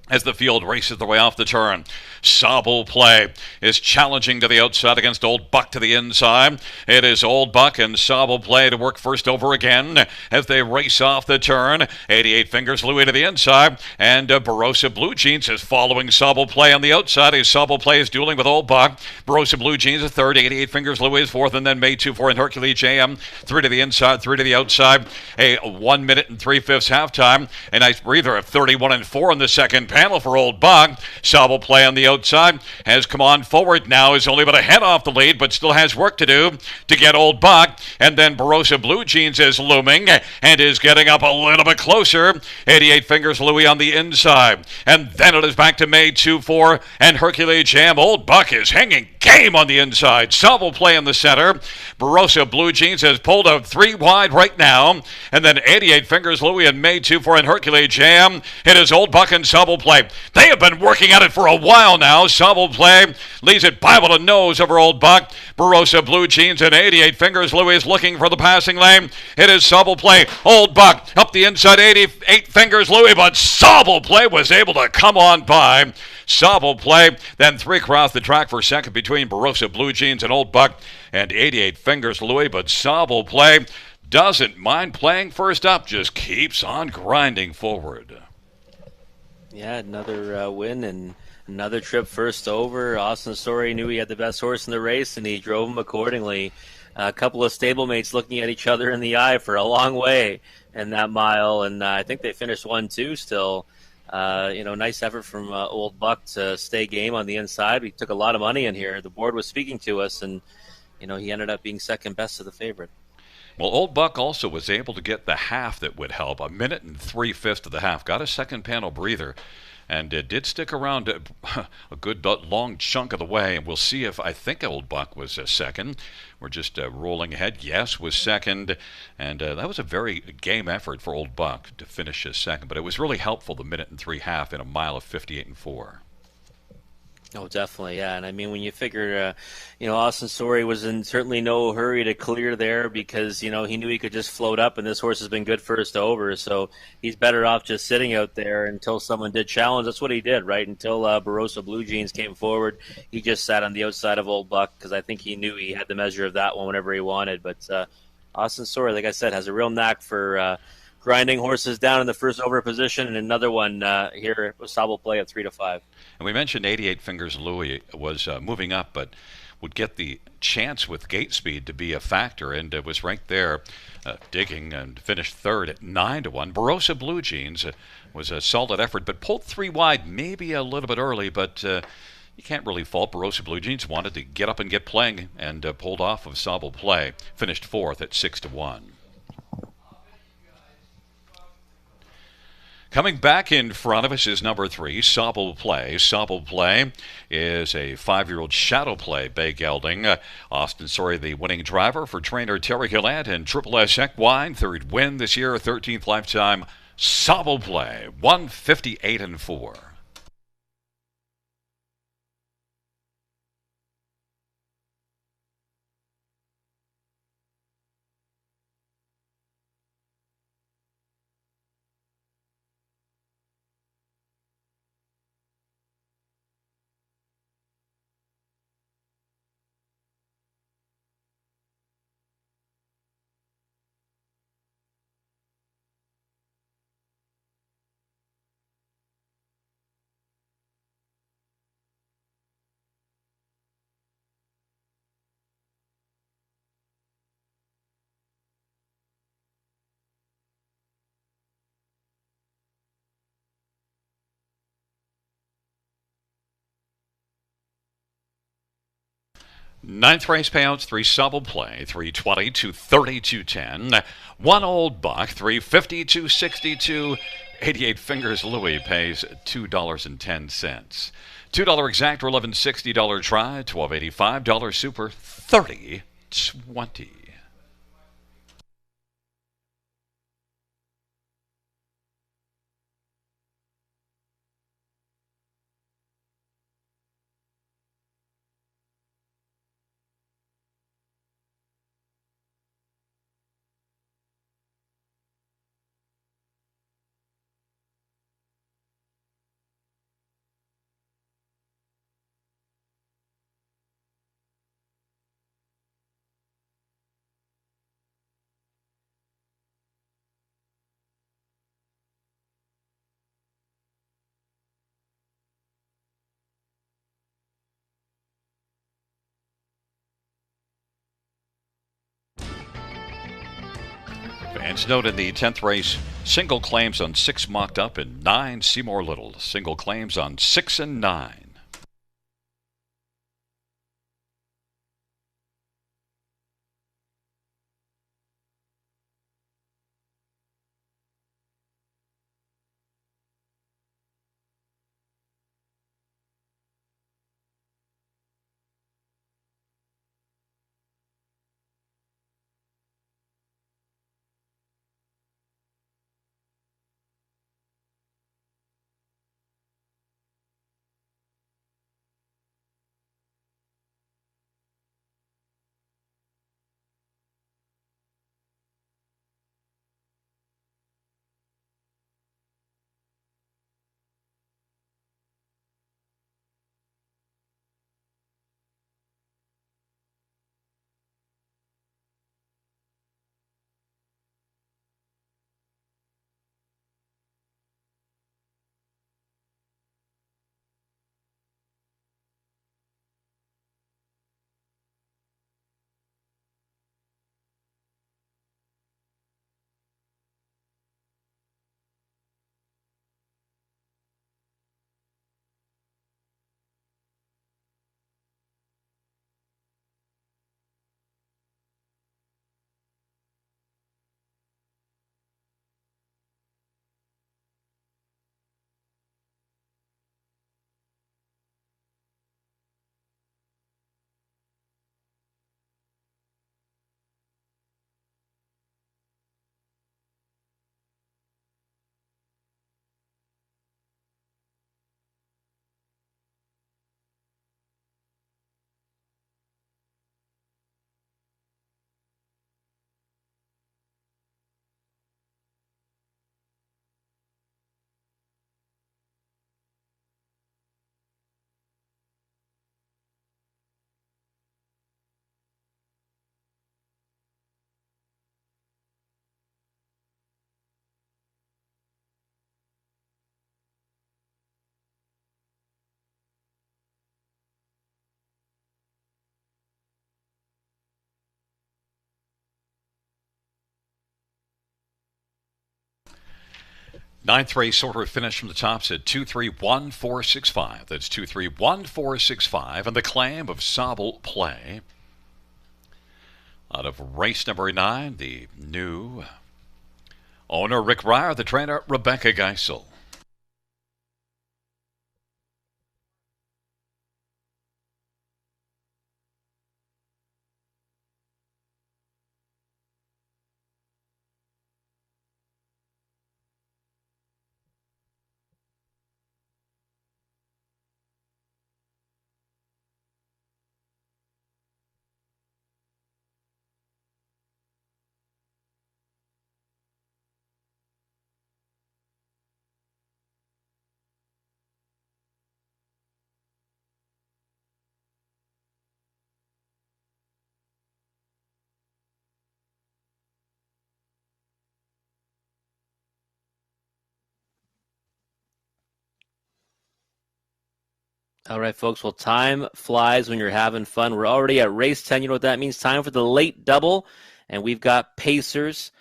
as the field races their way off the turn. Sable Play is challenging to the outside against Old Buck to the inside. It is Old Buck and Sable Play to work first over again as they race off the turn. 88 Fingers Louie to the inside, and Barossa Blue Jeans is following Sable Play on the outside as Sable Play is dueling with Old Buck. Barossa Blue Jeans is 3rd, 88 Fingers Louie is 4th, and then May 2-4 and Hercule JM. 3 to the inside, 3 to the outside. A 1 minute and 3/5 halftime. A nice breather of 31-4 in the second panel for Old Buck. Sable Play on the outside has come on forward now, is only about a head off the lead, but still has work to do to get Old Buck. And then Barossa Blue Jeans is looming and is getting up a little bit closer. 88 Fingers Louie on the inside. And then it is back to May 2-4 and Hercule JM. Old Buck is hanging game on the inside. Sable Play in the center. Barossa Blue Jeans has pulled out 3 wide right now. And then 88 Fingers Louie and May 2-4 and Hercule JM. It is Old Buck and Sable Play. They have been working at it for a while now. Sable Play leaves it Bible to nose over Old Buck. Barossa Blue Jeans and 88 Fingers Louie is looking for the passing lane. It is Sable Play. Old Buck up the inside, 88 Fingers Louie, but Sable Play was able to come on by. Sable Play, then 3 across the track for second between Barossa Blue Jeans and Old Buck and 88 Fingers Louie, but Sable Play doesn't mind playing first up, just keeps on grinding forward. Yeah, another win and another trip first over. Austin Story knew he had the best horse in the race, and he drove him accordingly. A couple of stablemates looking at each other in the eye for a long way in that mile, and I think they finished 1-2 still. Nice effort from Old Buck to stay game on the inside. We took a lot of money in here. The board was speaking to us, and he ended up being second best to the favorite. Well, Old Buck also was able to get the half that would help, 1 minute and 3/5 of the half. Got a second panel breather. and it did stick around a good long chunk of the way. And we'll see if I think Old Buck was second. We're just rolling ahead. Yes, was second, and that was a very game effort for Old Buck to finish second. But it was really helpful, the minute and 3.5 in a mile of 58 and 4. Oh, definitely, yeah. And I mean, when you figure, Austin Story was in certainly no hurry to clear there because, he knew he could just float up, and this horse has been good first over. So he's better off just sitting out there until someone did challenge. That's what he did, right? Until Barossa Blue Jeans came forward, he just sat on the outside of Old Buck because I think he knew he had the measure of that one whenever he wanted. But Austin Story, like I said, has a real knack for grinding horses down in the first over position, and another one here was Sable Play at 3-5. And we mentioned 88 Fingers Louis was moving up, but would get the chance with gate speed to be a factor, and was right there digging and finished third at 9-1. Barossa Blue Jeans was a solid effort, but pulled 3 wide, maybe a little bit early, but you can't really fault Barossa Blue Jeans. Wanted to get up and get playing, and pulled off of Sable Play. Finished fourth at 6-1. Coming back in front of us is number 3, Sable Play. Sable Play is a 5-year-old shadow play bay gelding. Austin Story, the winning driver for trainer Terry Gillette, and Triple S Equine, third win this year, 13th lifetime. Sable Play, 158 and 4. Ninth race payouts: 3 Sable Play, 320, 230, 210. 1 Old Buck, 350, 262. 88 Fingers Louis pays $2.10. $2 exact or $11.60 try, $12.85 super, 30.20. Fans note in the 10th race, single claims on 6 mocked up and 9 Seymour Little. Single claims on 6 and 9. Ninth race order finish from the tops at 2-3-1-4-6-5. That's 2-3-1-4-6-5. And the claim of Sobel Play. Out of race number 9, the new owner Rick Ryer, the trainer Rebecca Geisel. All right, folks. Well, time flies when you're having fun. We're already at race 10. You know what that means? Time for the late double. And we've got Pacers,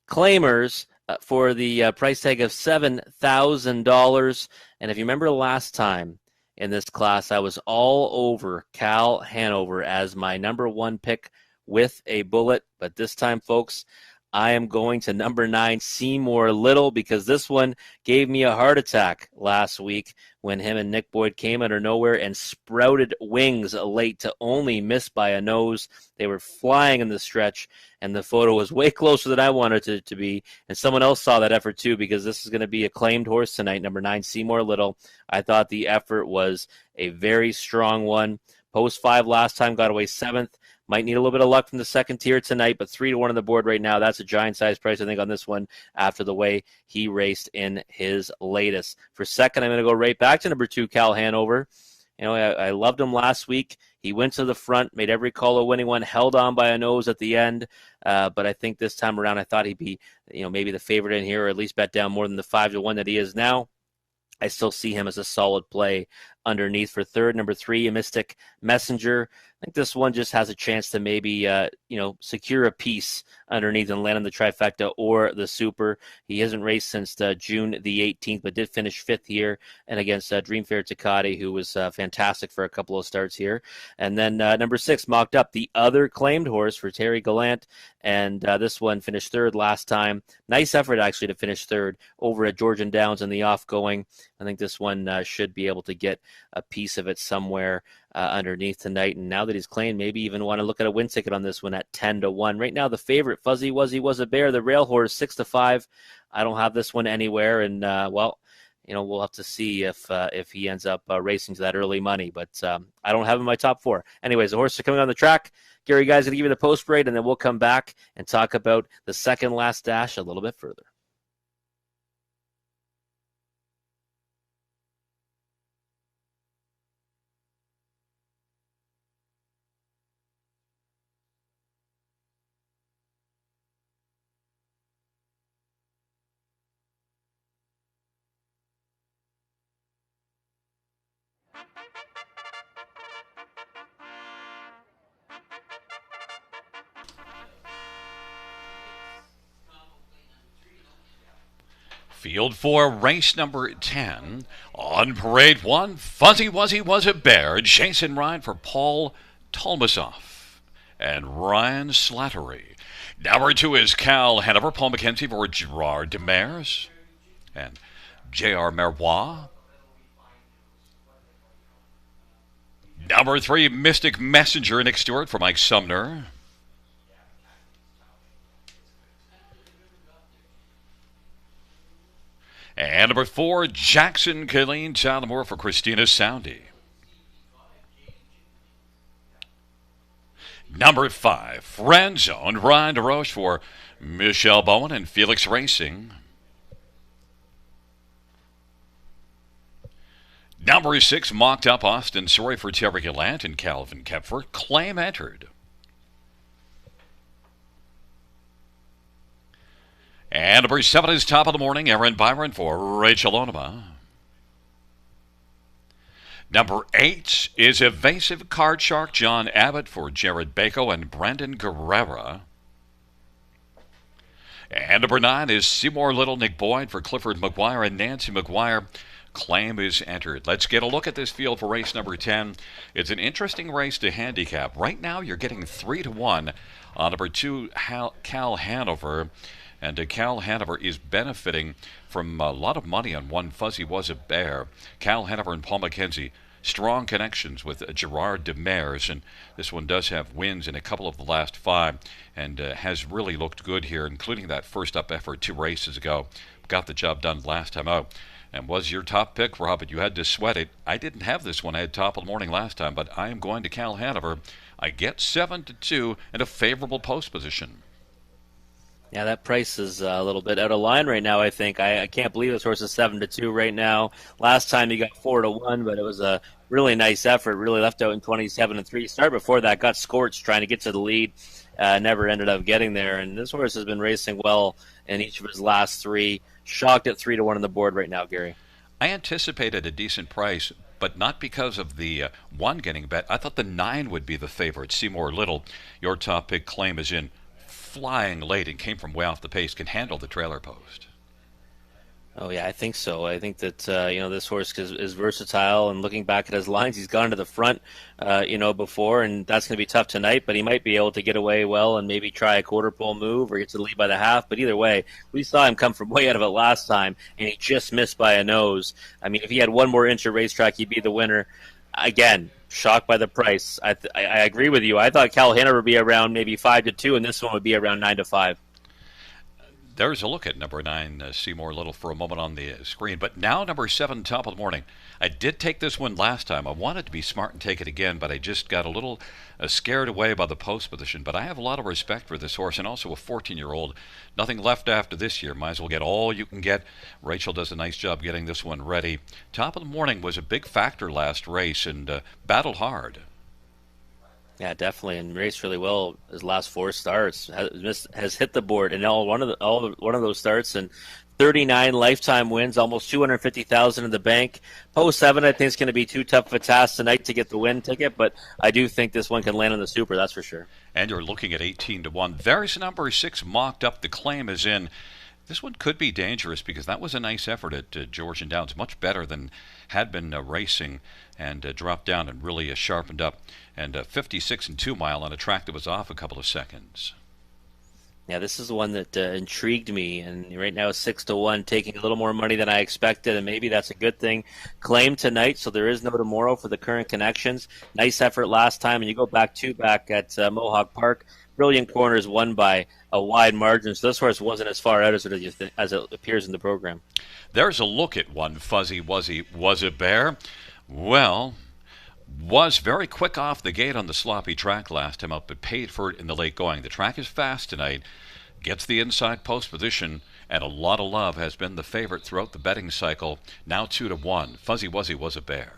Claimers for the price tag of $7,000. And if you remember last time in this class, I was all over Cal Hanover as my number 1 pick with a bullet. But this time, folks, I am going to number 9, Seymour Little, because this one gave me a heart attack last week when him and Nick Boyd came out of nowhere and sprouted wings late to only miss by a nose. They were flying in the stretch, and the photo was way closer than I wanted it to be. And someone else saw that effort too, because this is going to be a claimed horse tonight, number 9, Seymour Little. I thought the effort was a very strong one. Post 5 last time, got away 7th. Might need a little bit of luck from the second tier tonight, but 3-1 on the board right now. That's a giant size price, I think, on this one after the way he raced in his latest. For second, I'm going to go right back to number 2, Cal Hanover. You know, I loved him last week. He went to the front, made every call a winning one, held on by a nose at the end. But I think this time around, I thought he'd be, maybe the favorite in here, or at least bet down more than the 5-1 that he is now. I still see him as a solid play underneath. For third, number 3, Mystic Messenger. I think this one just has a chance to maybe, secure a piece underneath and land on the trifecta or the super. He hasn't raced since June the 18th, but did finish 5th here and against Dreamfair Takati, who was fantastic for a couple of starts here. And then number 6, Mocked Up, the other claimed horse for Terry Gallant. And this one finished 3rd last time. Nice effort, actually, to finish 3rd over at Georgian Downs in the off-going. I think this one should be able to get a piece of it somewhere underneath tonight. And now that he's claimed, maybe even want to look at a win ticket on this one at 10-1. Right now, the favorite, Fuzzy Wuzzy Was a Bear, the rail horse, 6-5. I don't have this one anywhere. And, we'll have to see if he ends up racing to that early money. But I don't have him in my top 4. Anyways, the horses are coming on the track. Gary, guys, going to give you the post parade, and then we'll come back and talk about the second last dash a little bit further. Field 4, race number 10. On parade 1, Fuzzy Wuzzy Was a Bear. Jason Ryan for Paul Tolmasoff and Ryan Slattery. Number 2 is Cal Hanover. Paul McKenzie for Gerard Demers and J.R. Merois. Number 3, Mystic Messenger, Nick Stewart for Mike Sumner. And number 4, Jackson Kayleen Salamore for Christina Soundy. Number 5, Friend Zone, Ryan DeRoche for Michelle Bowen and Felix Racing. Number 6, Mocked Up, Austin Sorry for Terry Gallant and Calvin Kepfer. Claim entered. And number 7 is Top of the Morning, Aaron Byron for Rachel Onema. Number 8 is Evasive Card Shark, John Abbott for Jared Bako and Brandon Guerrera. And number 9 is Seymour Little, Nick Boyd for Clifford McGuire and Nancy McGuire. Claim is entered. Let's get a look at this field for race number 10. It's an interesting race to handicap. Right now, you're getting 3-1 on number 2, Cal Hanover. And Cal Hanover is benefiting from a lot of money on one Fuzzy Was a Bear. Cal Hanover and Paul McKenzie. Strong connections with Gerard Demers, and this one does have wins in a couple of the last 5 and has really looked good here, including that first up effort 2 races ago. Got the job done last time out and was your top pick, Robert. You had to sweat it. I didn't have this one. I had top of the morning last time, but I am going to Cal Hanover. I get 7-2 and a favorable post position. Yeah, that price is a little bit out of line right now, I think. I can't believe this horse is 7-2 right now. Last time he got 4-1, but it was a really nice effort, really left out in 27-3. Start before that, got scorched trying to get to the lead, never ended up getting there. And this horse has been racing well in each of his last 3. Shocked at 3-1 on the board right now, Gary. I anticipated a decent price, but not because of the 1 getting bet. I thought the 9 would be the favorite. Seymour Little, your top pick. Claim is in flying late and came from way off the pace, can handle the trailer post. Oh, yeah, I think so. I think that, this horse is versatile, and looking back at his lines, he's gone to the front, before, and that's going to be tough tonight, but he might be able to get away well and maybe try a quarter pole move or get to the lead by the half. But either way, we saw him come from way out of it last time, and he just missed by a nose. I mean, if he had 1 more inch of racetrack, he'd be the winner. Again, shocked by the price. I agree with you. I thought Cal Hanover would be around maybe 5-2, and this one would be around 9-5. There's a look at number 9, Seymour Little, for a moment on the screen. But now number 7, top of the morning. I did take this one last time. I wanted to be smart and take it again, but I just got a little scared away by the post position. But I have a lot of respect for this horse, and also a 14-year-old. Nothing left after this year. Might as well get all you can get. Rachel does a nice job getting this one ready. Top of the morning was a big factor last race and battled hard. Yeah, definitely, and raced really well his last 4 starts. Has hit the board in one of those starts, and 39 lifetime wins, almost 250,000 in the bank. Post 7, I think it's going to be too tough of a task tonight to get the win ticket, but I do think this one can land on the Super. That's for sure. And you're looking at 18-1. There's number 6 mocked up. The claim is in. This one could be dangerous because that was a nice effort at Georgian Downs, much better than had been racing, and dropped down and really sharpened up. And 56 and 2 mile on a track that was off a couple of seconds. Yeah, this is the one that intrigued me, and right now it's 6-1, taking a little more money than I expected, and maybe that's a good thing. Claim tonight, so there is no tomorrow for the current connections. Nice effort last time, and you go back at Mohawk Park. Brilliant Corners won by a wide margin, so this horse wasn't as far out as it appears in the program. There's a look at one Fuzzy Was a Bear. Well, was very quick off the gate on the sloppy track last time up, but paid for it in the late going. The track is fast tonight, gets the inside post position, and a lot of love has been the favorite throughout the betting cycle. Now 2-1. Fuzzy Was a Bear.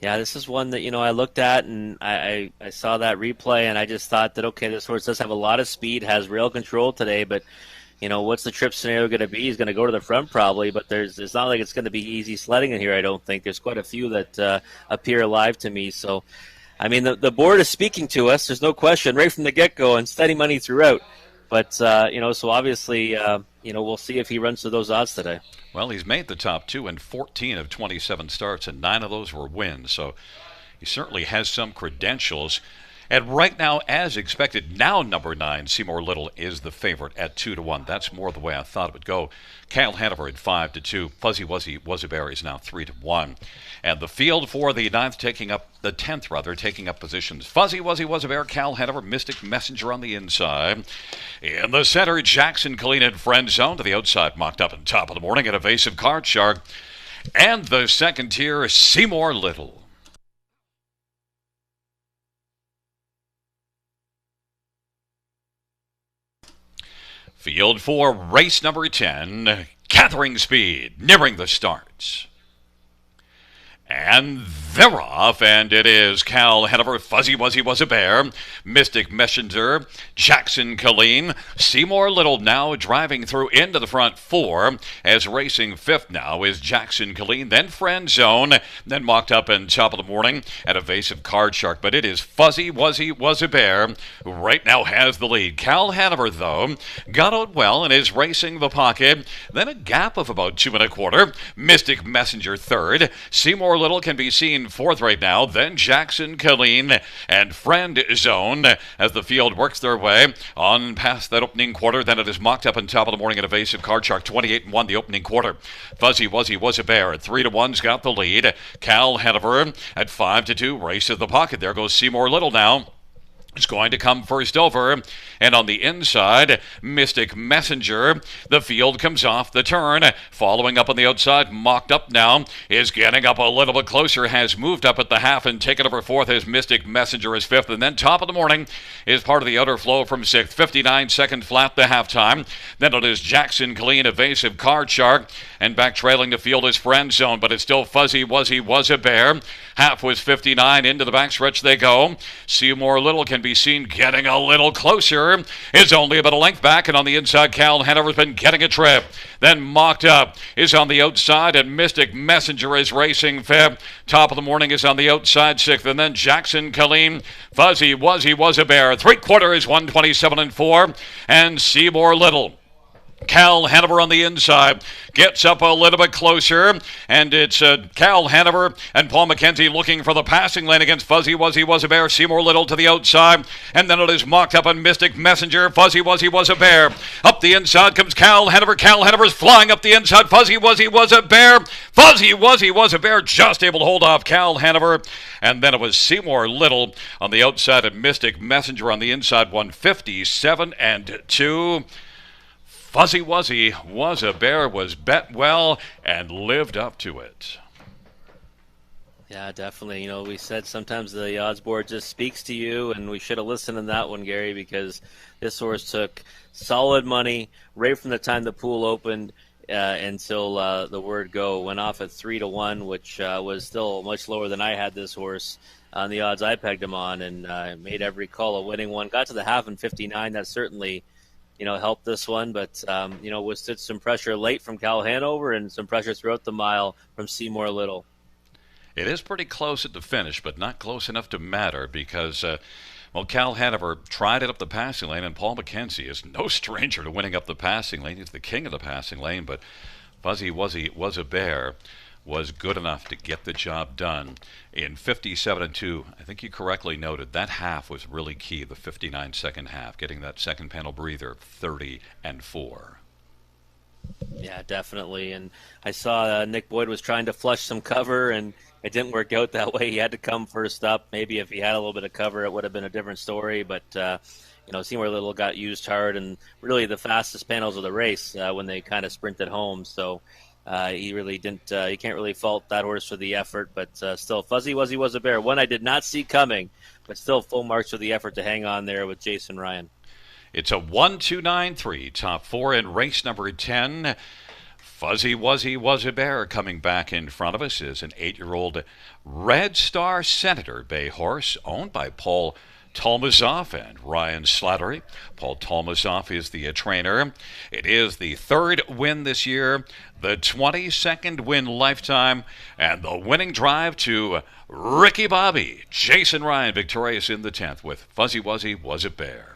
Yeah, this is one that, I looked at, and I saw that replay, and I just thought that, okay, this horse does have a lot of speed, has rail control today, but, what's the trip scenario going to be? He's going to go to the front probably, but it's not like it's going to be easy sledding in here, I don't think. There's quite a few that appear alive to me. So, I mean, the board is speaking to us. There's no question right from the get-go, and steady money throughout. But, so obviously, we'll see if he runs to those odds today. Well, he's made the top 2 in 14 of 27 starts, and 9 of those were wins. So he certainly has some credentials. And right now, as expected, now number 9, Seymour Little, is the favorite at 2-1. That's more the way I thought it would go. Cal Hanover at 5-2. Fuzzy Was a Bear is now 3-1. And the field for the 10th taking up positions. Fuzzy Was a Bear, Cal Hanover, Mystic Messenger on the inside. In the center, Jackson Colleen Friend Zone. To the outside, mocked up on top of the morning, an Evasive Card Shark. And the second tier, Seymour Little. Field for race number 10, Gathering Speed, nearing the starts. And they're off, and it is Cal Hanover, Fuzzy Wuzzy Was a Bear, Mystic Messenger, Jackson Colleen, Seymour Little now driving through into the front four, as racing fifth now is Jackson Colleen, then Friend Zone, then mocked up in top of the morning at Evasive Card Shark. But it is Fuzzy Wuzzy Was a Bear who right now has the lead. Cal Hanover, though, got out well and is racing the pocket, then a gap of about 2 1/4. Mystic Messenger third, Seymour Little can be seen fourth right now, then Jackson Colleen and Friend Zone as the field works their way on past that opening quarter. Then it is mocked up on top of the morning at Evasive Card Shark, 28-1 the opening quarter. Fuzzy Wuzzy Was a Bear at 3-1's got the lead. Cal Hanover at 5-2 races the pocket. There goes Seymour Little now. Is going to come first over, and on the inside, Mystic Messenger. The field comes off the turn, following up on the outside, mocked up now, is getting up a little bit closer, has moved up at the half and taken over fourth as Mystic Messenger is fifth, and then top of the morning is part of the outer flow from sixth, 59-second flat the halftime. Then it is Jackson Colleen, Evasive Card Shark, and back trailing the field is Friend Zone, but it's still Fuzzy Wuzzy Was a Bear. Half was 59, into the backstretch they go. Seymour Little can be seen getting a little closer. Is only about a length back, and on the inside, Cal Hanover's been getting a trip. Then mocked up is on the outside, and Mystic Messenger is racing fifth. Top of the morning is on the outside sixth, and then Jackson Colleen, Fuzzy Wuzzy Was a Bear. 3/4 is 127-4, and Seymour Little. Cal Hanover on the inside gets up a little bit closer, and it's Cal Hanover and Paul McKenzie looking for the passing lane against Fuzzy Wuzzy Was a Bear. Seymour Little to the outside, and then it is mocked up on Mystic Messenger. Fuzzy Wuzzy Was a Bear. Up the inside comes Cal Hanover. Cal Hanover's flying up the inside. Fuzzy Wuzzy Was a Bear. Fuzzy Wuzzy Was a Bear just able to hold off Cal Hanover, and then it was Seymour Little on the outside and Mystic Messenger on the inside, 157-2. Fuzzy Wuzzy Was a Bear was bet well and lived up to it. Yeah, definitely. You know, we said sometimes the odds board just speaks to you, and we should have listened to that one, Gary, because this horse took solid money right from the time the pool opened until the word go. Went off at 3-1, which was still much lower than I had this horse on the odds I pegged him on, and made every call a winning one. Got to the half in 59. That certainly helped this one, but, withstood some pressure late from Cal Hanover and some pressure throughout the mile from Seymour Little. It is pretty close at the finish, but not close enough to matter because, Cal Hanover tried it up the passing lane, and Paul McKenzie is no stranger to winning up the passing lane. He's the king of the passing lane, but Fuzzy Wuzzy Was a Bear was good enough to get the job done in 57-2. I think you correctly noted that half was really key, the 59-second half, getting that second panel breather, 30-4. Yeah, definitely. And I saw Nick Boyd was trying to flush some cover, and it didn't work out that way. He had to come first up. Maybe if he had a little bit of cover, it would have been a different story. But, Seymour Little got used hard, and really the fastest panels of the race when they kind of sprinted home. So he really didn't. You can't really fault that horse for the effort. But still, Fuzzy Wuzzy Was a Bear. One I did not see coming, but still full marks for the effort to hang on there with Jason Ryan. It's a 1-2-9-3, top four in race number 10. Fuzzy Wuzzy Was a Bear coming back in front of us is an 8-year-old Red Star Senator Bay horse owned by Paul Tolmazoff and Ryan Slattery. Paul Tolmazoff is the trainer. It is the third win this year, the 22nd win lifetime, and the winning drive to Ricky Bobby. Jason Ryan victorious in the 10th with Fuzzy Wuzzy Was a Bear.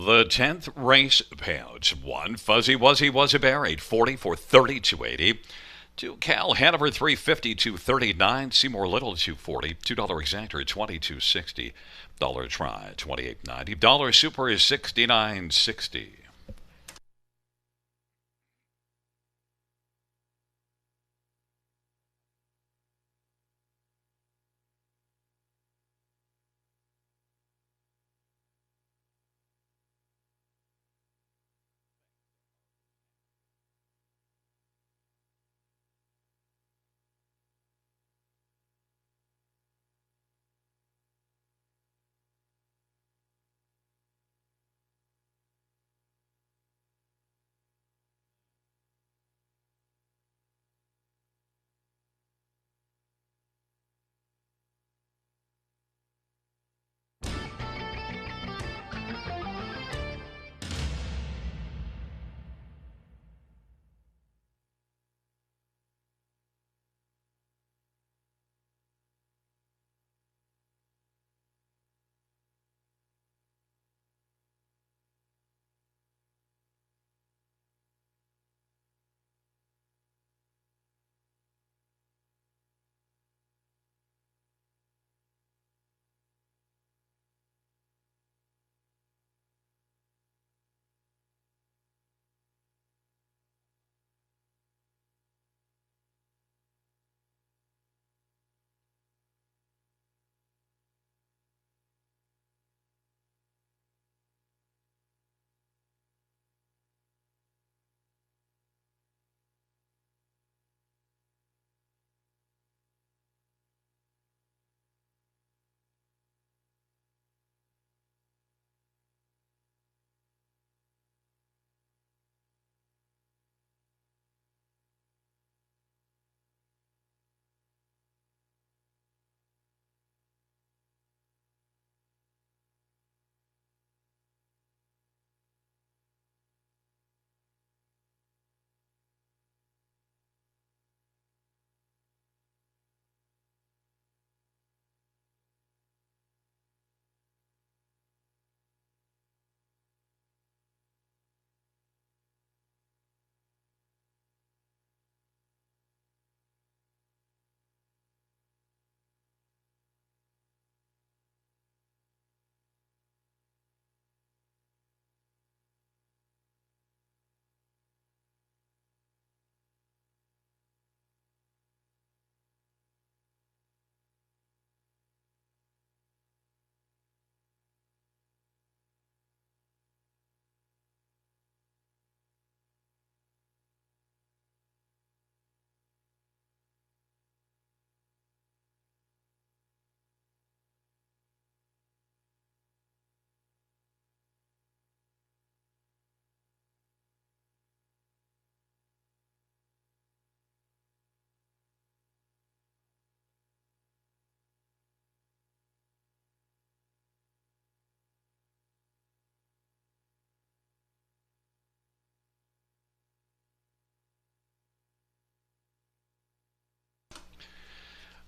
The 10th race payouts. 1 Fuzzy Wuzzy Was a Bear, 840 for 32.80. 2 Cal Hanover 350 239. Seymour Little 240. $2 exactor 22.60. Dollar try 28.90. Dollar super is 69.60.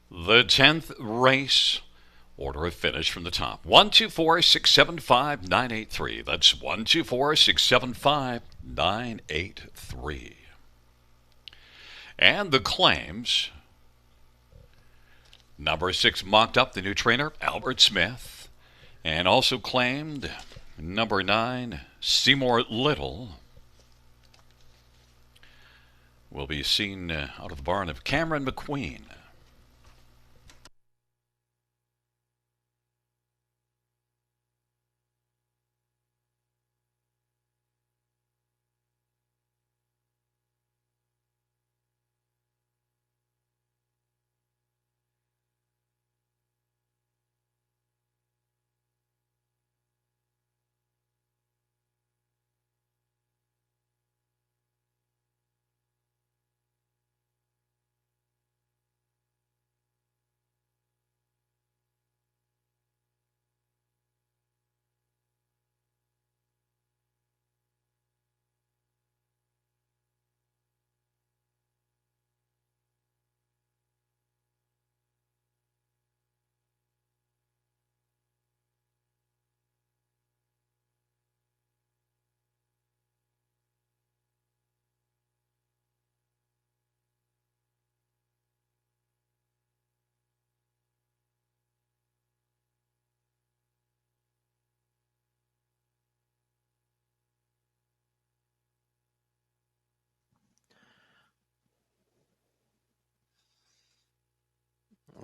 The 10th race. Order of finish from the top. 124-675-983. That's 124-675-983. And the claims. Number 6 mocked up the new trainer, Albert Smith. And also claimed number 9, Seymour Little. Will be seen out of the barn of Cameron McQueen.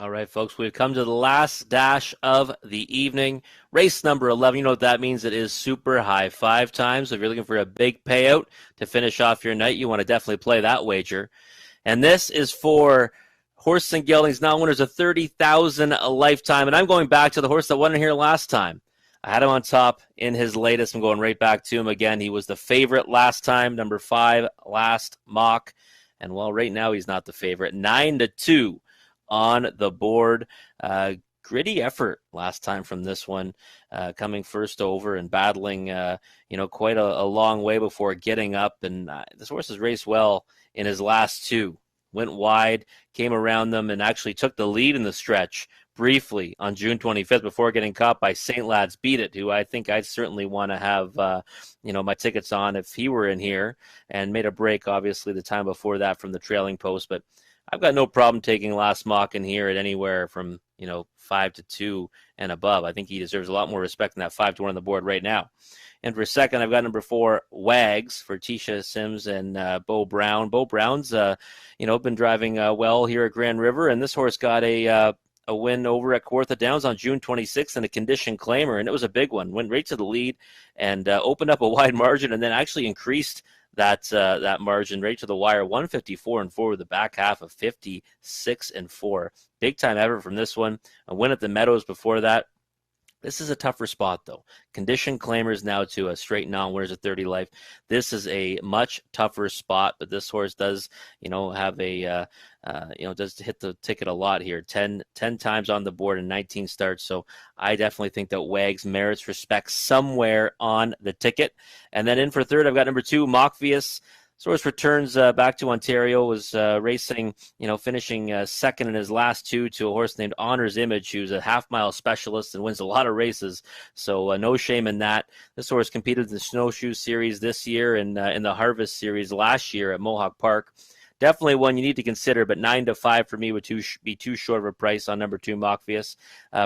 All right, folks, we've come to the last dash of the evening. Race number 11, you know what that means. It is super high five time. So if you're looking for a big payout to finish off your night, you want to definitely play that wager. And this is for Horse and Geldings now winners of $30,000 a lifetime. And I'm going back to the horse that won in here last time. I had him on top in his latest. I'm going right back to him again. He was the favorite last time, number 5, last mock. And well, right now he's not the favorite. 9-2 on the board. Gritty effort last time from this one, coming first over and battling, quite a long way before getting up. And this horse has raced well in his last 2. Went wide, came around them, and actually took the lead in the stretch briefly on June 25th before getting caught by St. Lad's Beat It, who I think I'd certainly want to have, my tickets on if he were in here, and made a break, obviously, the time before that from the trailing post. But I've got no problem taking last mock in here at anywhere from 5-2 and above. I think he deserves a lot more respect than that 5-1 on the board right now. And for second, I've got number 4, Wags, for Tisha Sims and Bo Brown. Bo Brown's, been driving well here at Grand River, and this horse got a win over at Kawartha Downs on June 26th in a condition claimer, and it was a big one. Went right to the lead and opened up a wide margin, and then actually increased that margin right to the wire, 154-4 with the back half of 56-4. Big time effort from this one. A win at the Meadows before that. This is a tougher spot, though. Condition claimers now to a straight non-winners at 30 life. This is a much tougher spot, but this horse does, have a, does hit the ticket a lot here. 10 times on the board and 19 starts. So I definitely think that Wags merits respect somewhere on the ticket. And then in for third, I've got number 2, Mockvius. Source returns back to Ontario, was racing, finishing second in his last 2 to a horse named Honor's Image, who's a half-mile specialist and wins a lot of races. So no shame in that. This horse competed in the Snowshoe Series this year and in the Harvest Series last year at Mohawk Park. Definitely one you need to consider, but 9-5 for me would be too short of a price on number 2, Mockvius.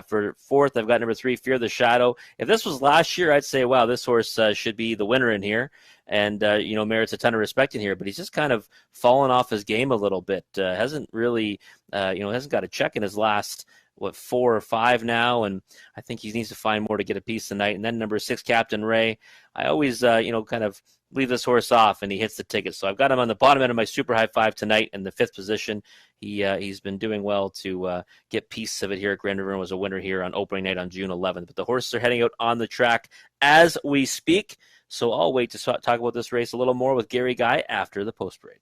For fourth, I've got number 3, Fear the Shadow. If this was last year, I'd say, wow, this horse should be the winner in here and, merits a ton of respect in here. But he's just kind of fallen off his game a little bit. Hasn't really, hasn't got a check in his last, 4 or 5 now, and I think he needs to find more to get a piece tonight. And then number 6, Captain Ray. I always, kind of leave this horse off, and he hits the ticket. So I've got him on the bottom end of my super high 5 tonight in the 5th position. He's been doing well to get pieces of it here at Grand River and was a winner here on opening night on June 11th. But the horses are heading out on the track as we speak. So I'll wait to talk about this race a little more with Gary Guy after the post parade.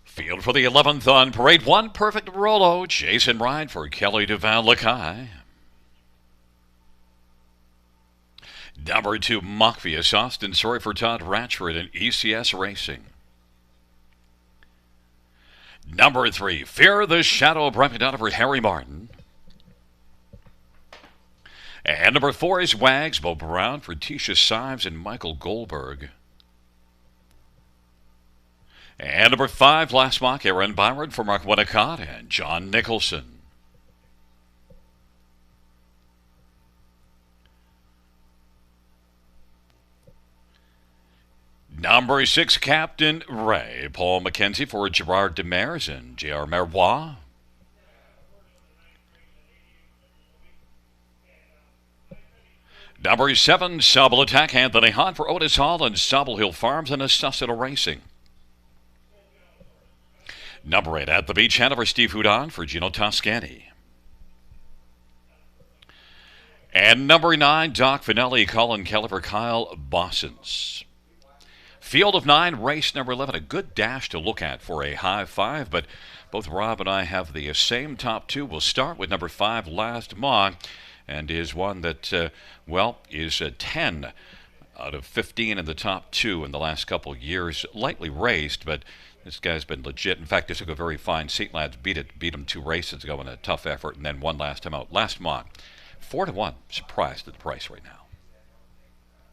Field for the 11th on Parade 1, Perfect Rolo, Jason Ride for Kelly Duval Lakai. Number 2, Mockvius, Austin Sorry for Todd Ratchford and ECS Racing. Number 3, Fear the Shadow, Brian Donovan for Harry Martin. And number 4 is Wags, Bo Brown for Tisha Sives and Michael Goldberg. And number 5, last mock, Aaron Byron for Mark Winnicott and John Nicholson. Number 6, Captain Ray, Paul McKenzie for Gerard Demers and J.R. Marois. Number 7, Sobel Attack, Anthony Hahn for Otis Hall and Sobel Hill Farms and Estusito Racing. Number 8, At the Beach, Hanover, Steve Houdon for Gino Toscani. And number 9, Doc Finelli, Colin Keller for Kyle Bossens. Field of 9, race number 11. A good dash to look at for a high 5, but both Rob and I have the same top 2. We'll start with number 5, Last Mock, and is one that, is 10 out of 15 in the top 2 in the last couple of years. Lightly raced, but this guy's been legit. In fact, this took a very fine St. Lad's beat him 2 races ago in a tough effort, and then one last time out. Last Mock, 4-1. Surprised at the price right now.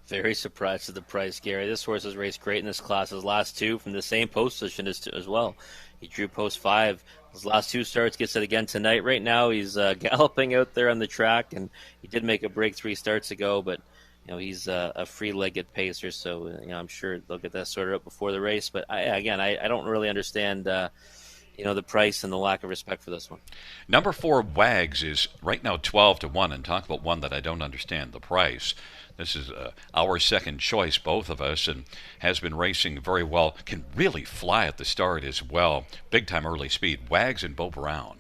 Very surprised at the price, Gary. This horse has raced great in this class. His last 2 from the same post position as well. He drew post 5 his last 2 starts, gets it again tonight. Right now, he's galloping out there on the track, and he did make a break 3 starts ago, but he's a free-legged pacer, so I'm sure they'll get that sorted out before the race. But I don't really understand the price and the lack of respect for this one. Number 4, Wags, is right now 12-1, and talk about one that I don't understand the price. This is our second choice, both of us, and has been racing very well. Can really fly at the start as well. Big time early speed. Wags and Beau Brown.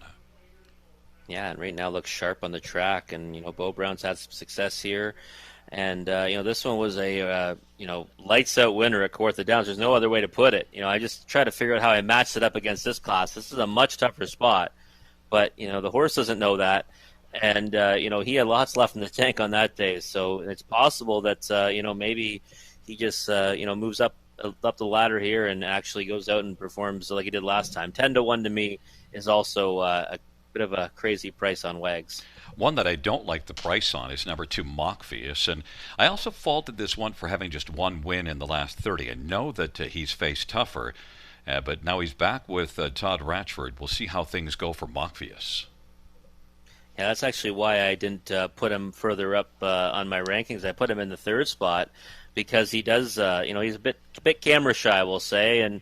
Yeah, and right now looks sharp on the track, and Beau Brown's had some success here. And this one was a lights out winner at Kawartha Downs. There's no other way to put it. I just try to figure out how I matched it up against this class. This is a much tougher spot, but the horse doesn't know that, and he had lots left in the tank on that day. So it's possible that maybe he just moves up the ladder here and actually goes out and performs like he did last time. 10-1 to me is also a bit of a crazy price on Wags. One that I don't like the price on is number 2, Mockfius, and I also faulted this one for having just one win in the last 30. I know that he's faced tougher, but now he's back with Todd Ratchford. We'll see how things go for Mockfius. Yeah, that's actually why I didn't put him further up on my rankings. I put him in the 3rd spot because he does, he's a bit camera shy, we'll say, and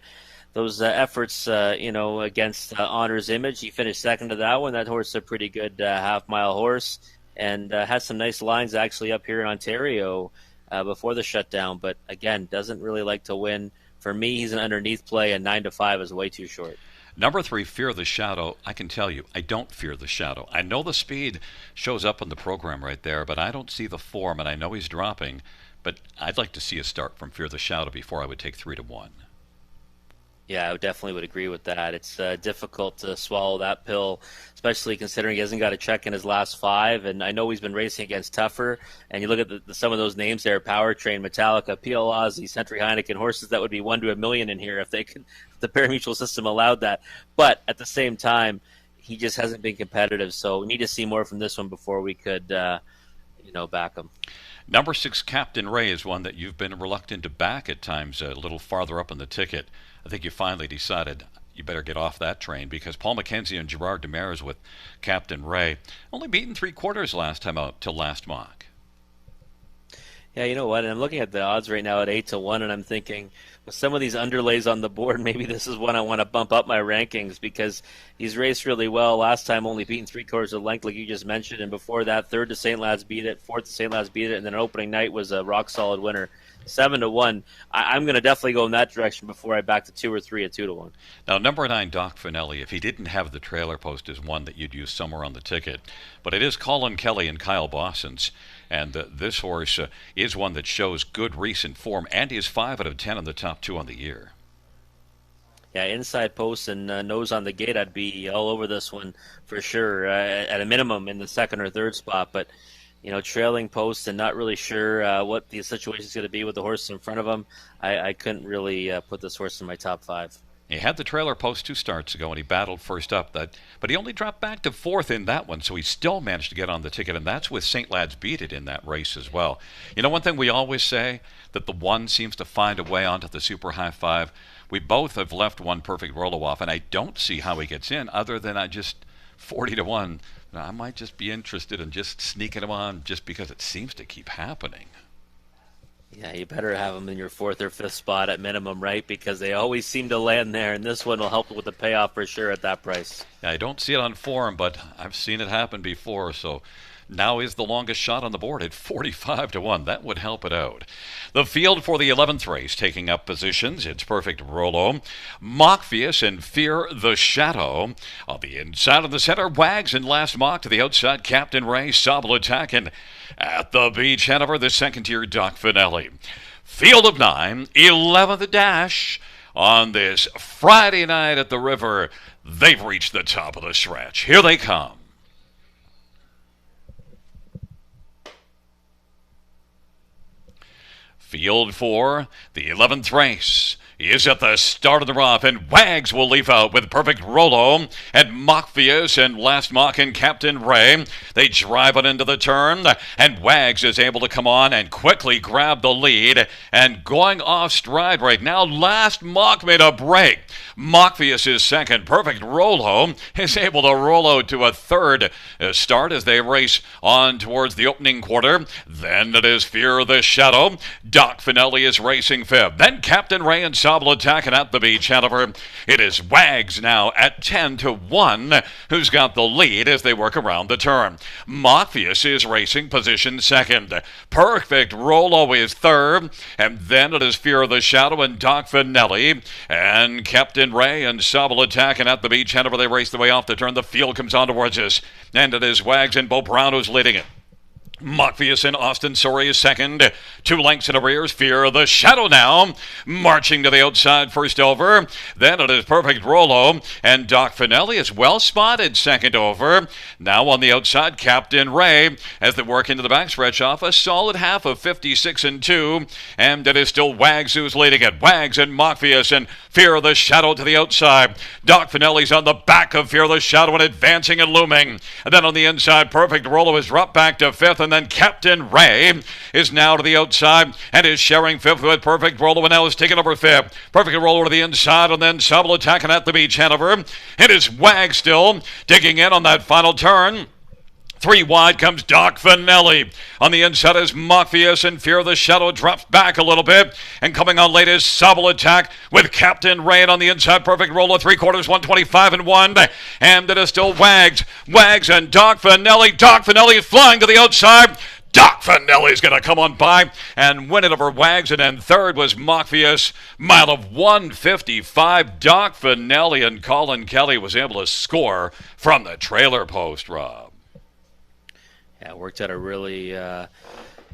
those efforts, against Honor's Image. He finished second to that one. That horse is a pretty good half-mile horse, and has some nice lines actually up here in Ontario before the shutdown. But again, doesn't really like to win. For me, he's an underneath play, and 9-5 is way too short. Number 3, Fear the Shadow. I can tell you, I don't fear the Shadow. I know the speed shows up in the program right there, but I don't see the form, and I know he's dropping. But I'd like to see a start from Fear the Shadow before I would take 3-1. Yeah, I definitely would agree with that. It's difficult to swallow that pill, especially considering he hasn't got a check in his last 5. And I know he's been racing against tougher. And you look at some of those names there: Powertrain, Metallica, PL Aussie, Century Heineken, horses that would be 1 to 1,000,000 in here if the parimutuel system allowed that. But at the same time, he just hasn't been competitive. So we need to see more from this one before we could, back him. Number 6, Captain Ray, is one that you've been reluctant to back at times, a little farther up on the ticket. I think you finally decided you better get off that train because Paul McKenzie and Gerard Demers with Captain Ray only beaten 3/4 last time out till last mock. Yeah, you know what? And I'm looking at the odds right now at 8-1, and I'm thinking, with some of these underlays on the board, maybe this is one I want to bump up my rankings because he's raced really well. Last time only beaten 3/4 of length, like you just mentioned, and before that, 3rd to St. Lad's beat it, 4th to St. Lad's beat it, and then opening night was a rock solid winner. 7-1. I'm going to definitely go in that direction before I back to 2 or 3 at 2-1. Now, number 9, Doc Finelli, if he didn't have the trailer post, is one that you'd use somewhere on the ticket. But it is Colin Kelly and Kyle Bossons. And this horse is one that shows good recent form, and is 5 out of 10 in the top 2 on the year. Yeah, inside post and nose on the gate, I'd be all over this one for sure, at a minimum in the 2nd or 3rd spot. But trailing post and not really sure what the situation is going to be with the horse in front of him, I couldn't really put this horse in my top 5. He had the trailer post 2 starts ago, and he battled first up. But he only dropped back to 4th in that one, so he still managed to get on the ticket, and that's with St. Lad's beat it in that race as well. One thing we always say, that the 1 seems to find a way onto the Super High 5. We both have left 1 Perfect Roloff, and I don't see how he gets in other than 40-1. I might just be interested in just sneaking him on just because it seems to keep happening. Yeah, you better have them in your 4th or 5th spot at minimum, right? Because they always seem to land there, and this one will help with the payoff for sure at that price. Yeah, I don't see it on form, but I've seen it happen before, so now is the longest shot on the board at 45-1. That would help it out. The field for the 11th race taking up positions. It's Perfect Rolo, Mockfius, and Fear the Shadow. On the inside of the center, Wags and Last Mock. To the outside, Captain Ray, Sobble attacking. At the beach, Hanover, the 2nd-tier Doc Finelli. Field of 9, 11th dash on this Friday night at the river. They've reached the top of the stretch. Here they come. Field for the 11th race is at the start of the rough, and Wags will leave out with perfect Rolo and Mockfius and Last Mock and Captain Ray. They drive it into the turn, and Wags is able to come on and quickly grab the lead. And going off stride right now, Last Mock made a break. Mockfius is second. Perfect Rolo is able to Rolo to a third start as they race on towards the opening quarter. Then it is Fear the Shadow. Doc Finelli is racing fifth. Then Captain Ray and Sobel attacking at the beach. However, it is Wags now at 10-1 who's got the lead as they work around the turn. Mockfius is racing position second. Perfect Rolo is third. And then it is Fear the Shadow and Doc Finelli. And Captain Ray and Sobel attacking at the beach. However, they race the way off the turn. The field comes on towards us. And it is Wags and Bo Brown who's leading it. Mockfius and Austin Sorry is second. 2 lengths in arrears. Fear the Shadow now. Marching to the outside first over. Then it is Perfect Rolo. And Doc Finelli is well spotted second over. Now on the outside, Captain Ray as they work into the backstretch off a solid half of 56-2. And it is still Wags who's leading it. Wags and Mockfius and Fear the Shadow to the outside. Doc Finelli's on the back of Fear the Shadow and advancing and looming. And then on the inside, Perfect Rolo is dropped back to fifth. And then Captain Ray is now to the outside and is sharing fifth with Perfect Rolo, and now is taking over fifth. Perfect Rolo to the inside, and then Sobel attacking at the beach. Hanover. It is Wag still digging in on that final turn. 3 wide comes Doc Finelli. On the inside is Mockfius, and Fear the Shadow drops back a little bit. And coming on late is Sobel attack with Captain Ray. And on the inside, Perfect Rolo, 3/4, 125-1. And it is still Wags. Wags and Doc Finelli. Doc Finelli is flying to the outside. Doc Finelli's going to come on by and win it over Wags. And then third was Mockfius. Mile of 155. Doc Finelli and Colin Kelly was able to score from the trailer post, Rob. Yeah, worked out a really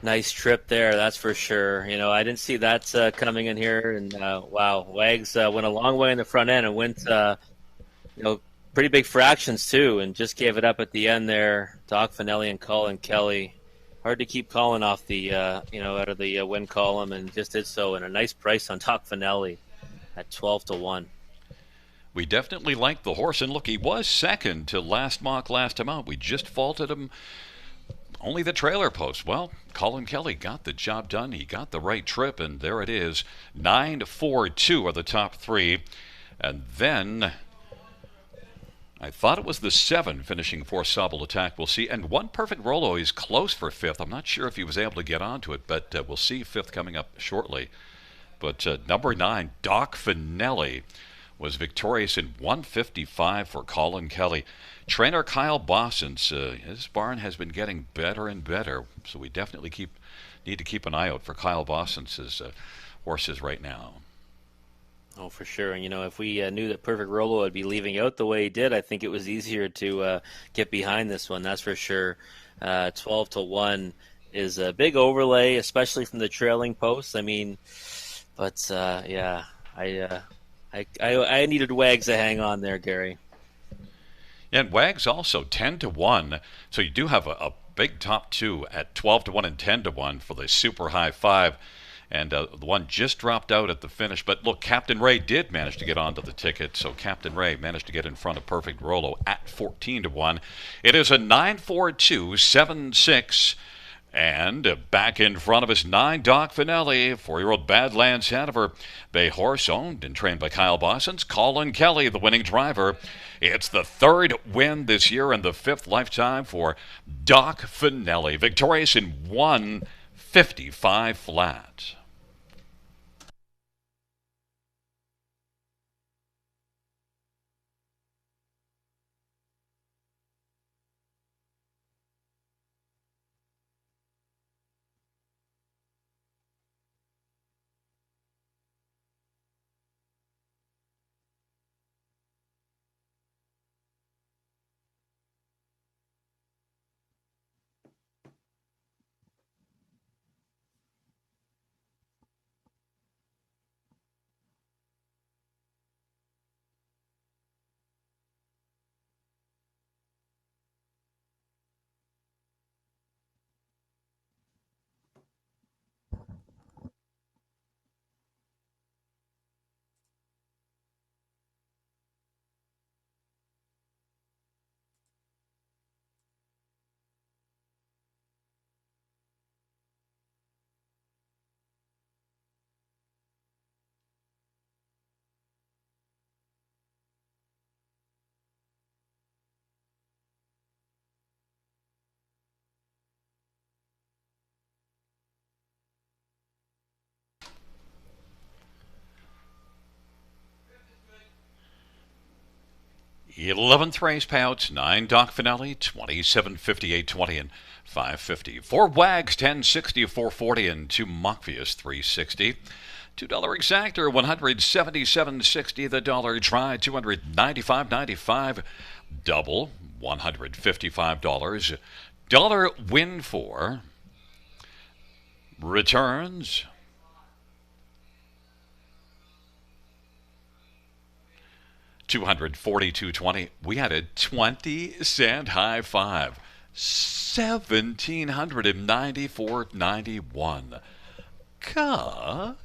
nice trip there, that's for sure. You know, I didn't see that coming in here, and wow, Wags went a long way in the front end and went, pretty big fractions too, and just gave it up at the end there. Doc Finelli and Colin Kelly, hard to keep Colin off the, out of the win column, and just did so, and a nice price on Doc Finelli at 12-1. We definitely liked the horse, and look, he was second to Last Mock last time out. We just faulted him. Only the trailer post. Well, Colin Kelly got the job done. He got the right trip, and there it is. 9-4-2 are the top 3. And then I thought it was the 7 finishing for Sobel attack. We'll see. And 1 Perfect Rolo is close for 5th. I'm not sure if he was able to get onto it, but we'll see 5th coming up shortly. But number 9, Doc Finelli, was victorious in 155 for Colin Kelly. Trainer Kyle Bossens, his barn has been getting better and better, so we definitely need to keep an eye out for Kyle Bossens' horses right now. Oh, for sure. And, if we knew that Perfect Rolo would be leaving out the way he did, I think it was easier to get behind this one, that's for sure. 12-1 is a big overlay, especially from the trailing posts. I mean, but, yeah, I needed Wags to hang on there, Gary. And Wags also 10-1, so you do have a big top 2 at 12-1 and 10-1 for the super high 5. And the one just dropped out at the finish. But look, Captain Ray did manage to get onto the ticket, so Captain Ray managed to get in front of Perfect Rolo at 14-1. It is a 9-4-2, 7-6. And back in front of us, 9 Doc Finelli, 4-year-old Badlands Hanover. Bay horse owned and trained by Kyle Bossens. Colin Kelly, the winning driver. It's the 3rd win this year and the 5th lifetime for Doc Finelli. Victorious in 155 flat. 11th race payouts, 9 dock finale, 27.58, 20 and 550. 4 wags, 10.60, 440 and 2 Mockvius, 360. $2 exactor, 177.60. The dollar try, 295.95. Double, $155. Dollar win for returns. $242.20. We had a 20-cent high five. $1,794.91. Ka-ching.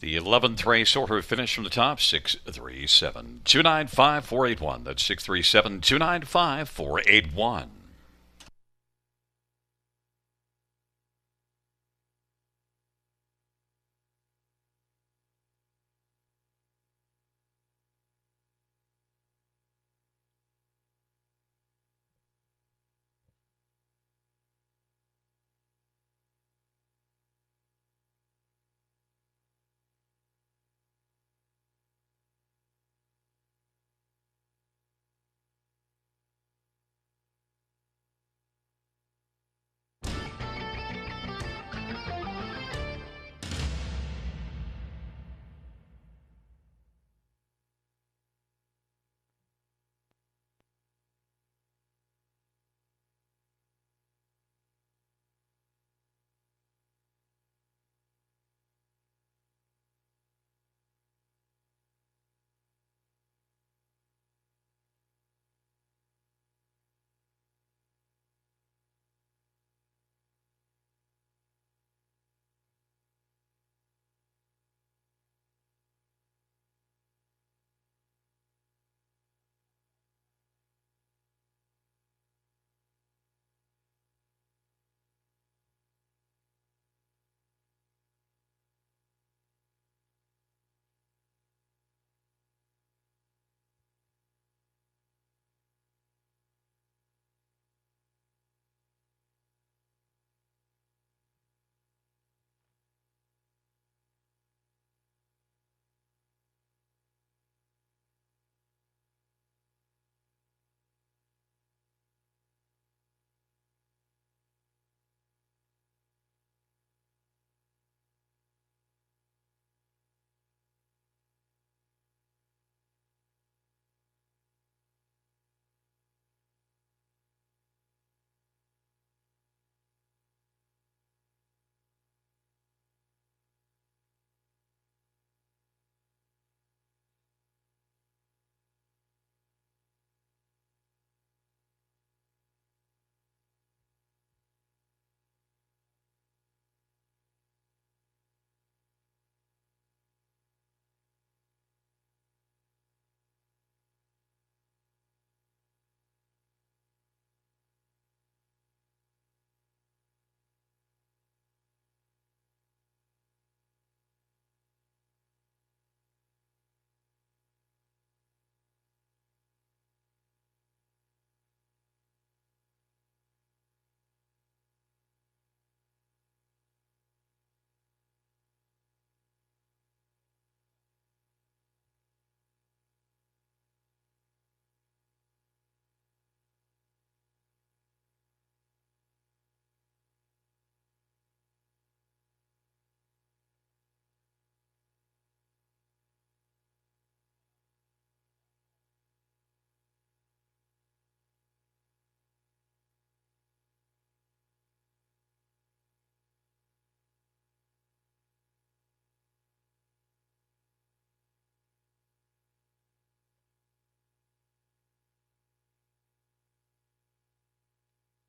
The 11th race order finish from the top, 637-295-481. That's 637-295-481.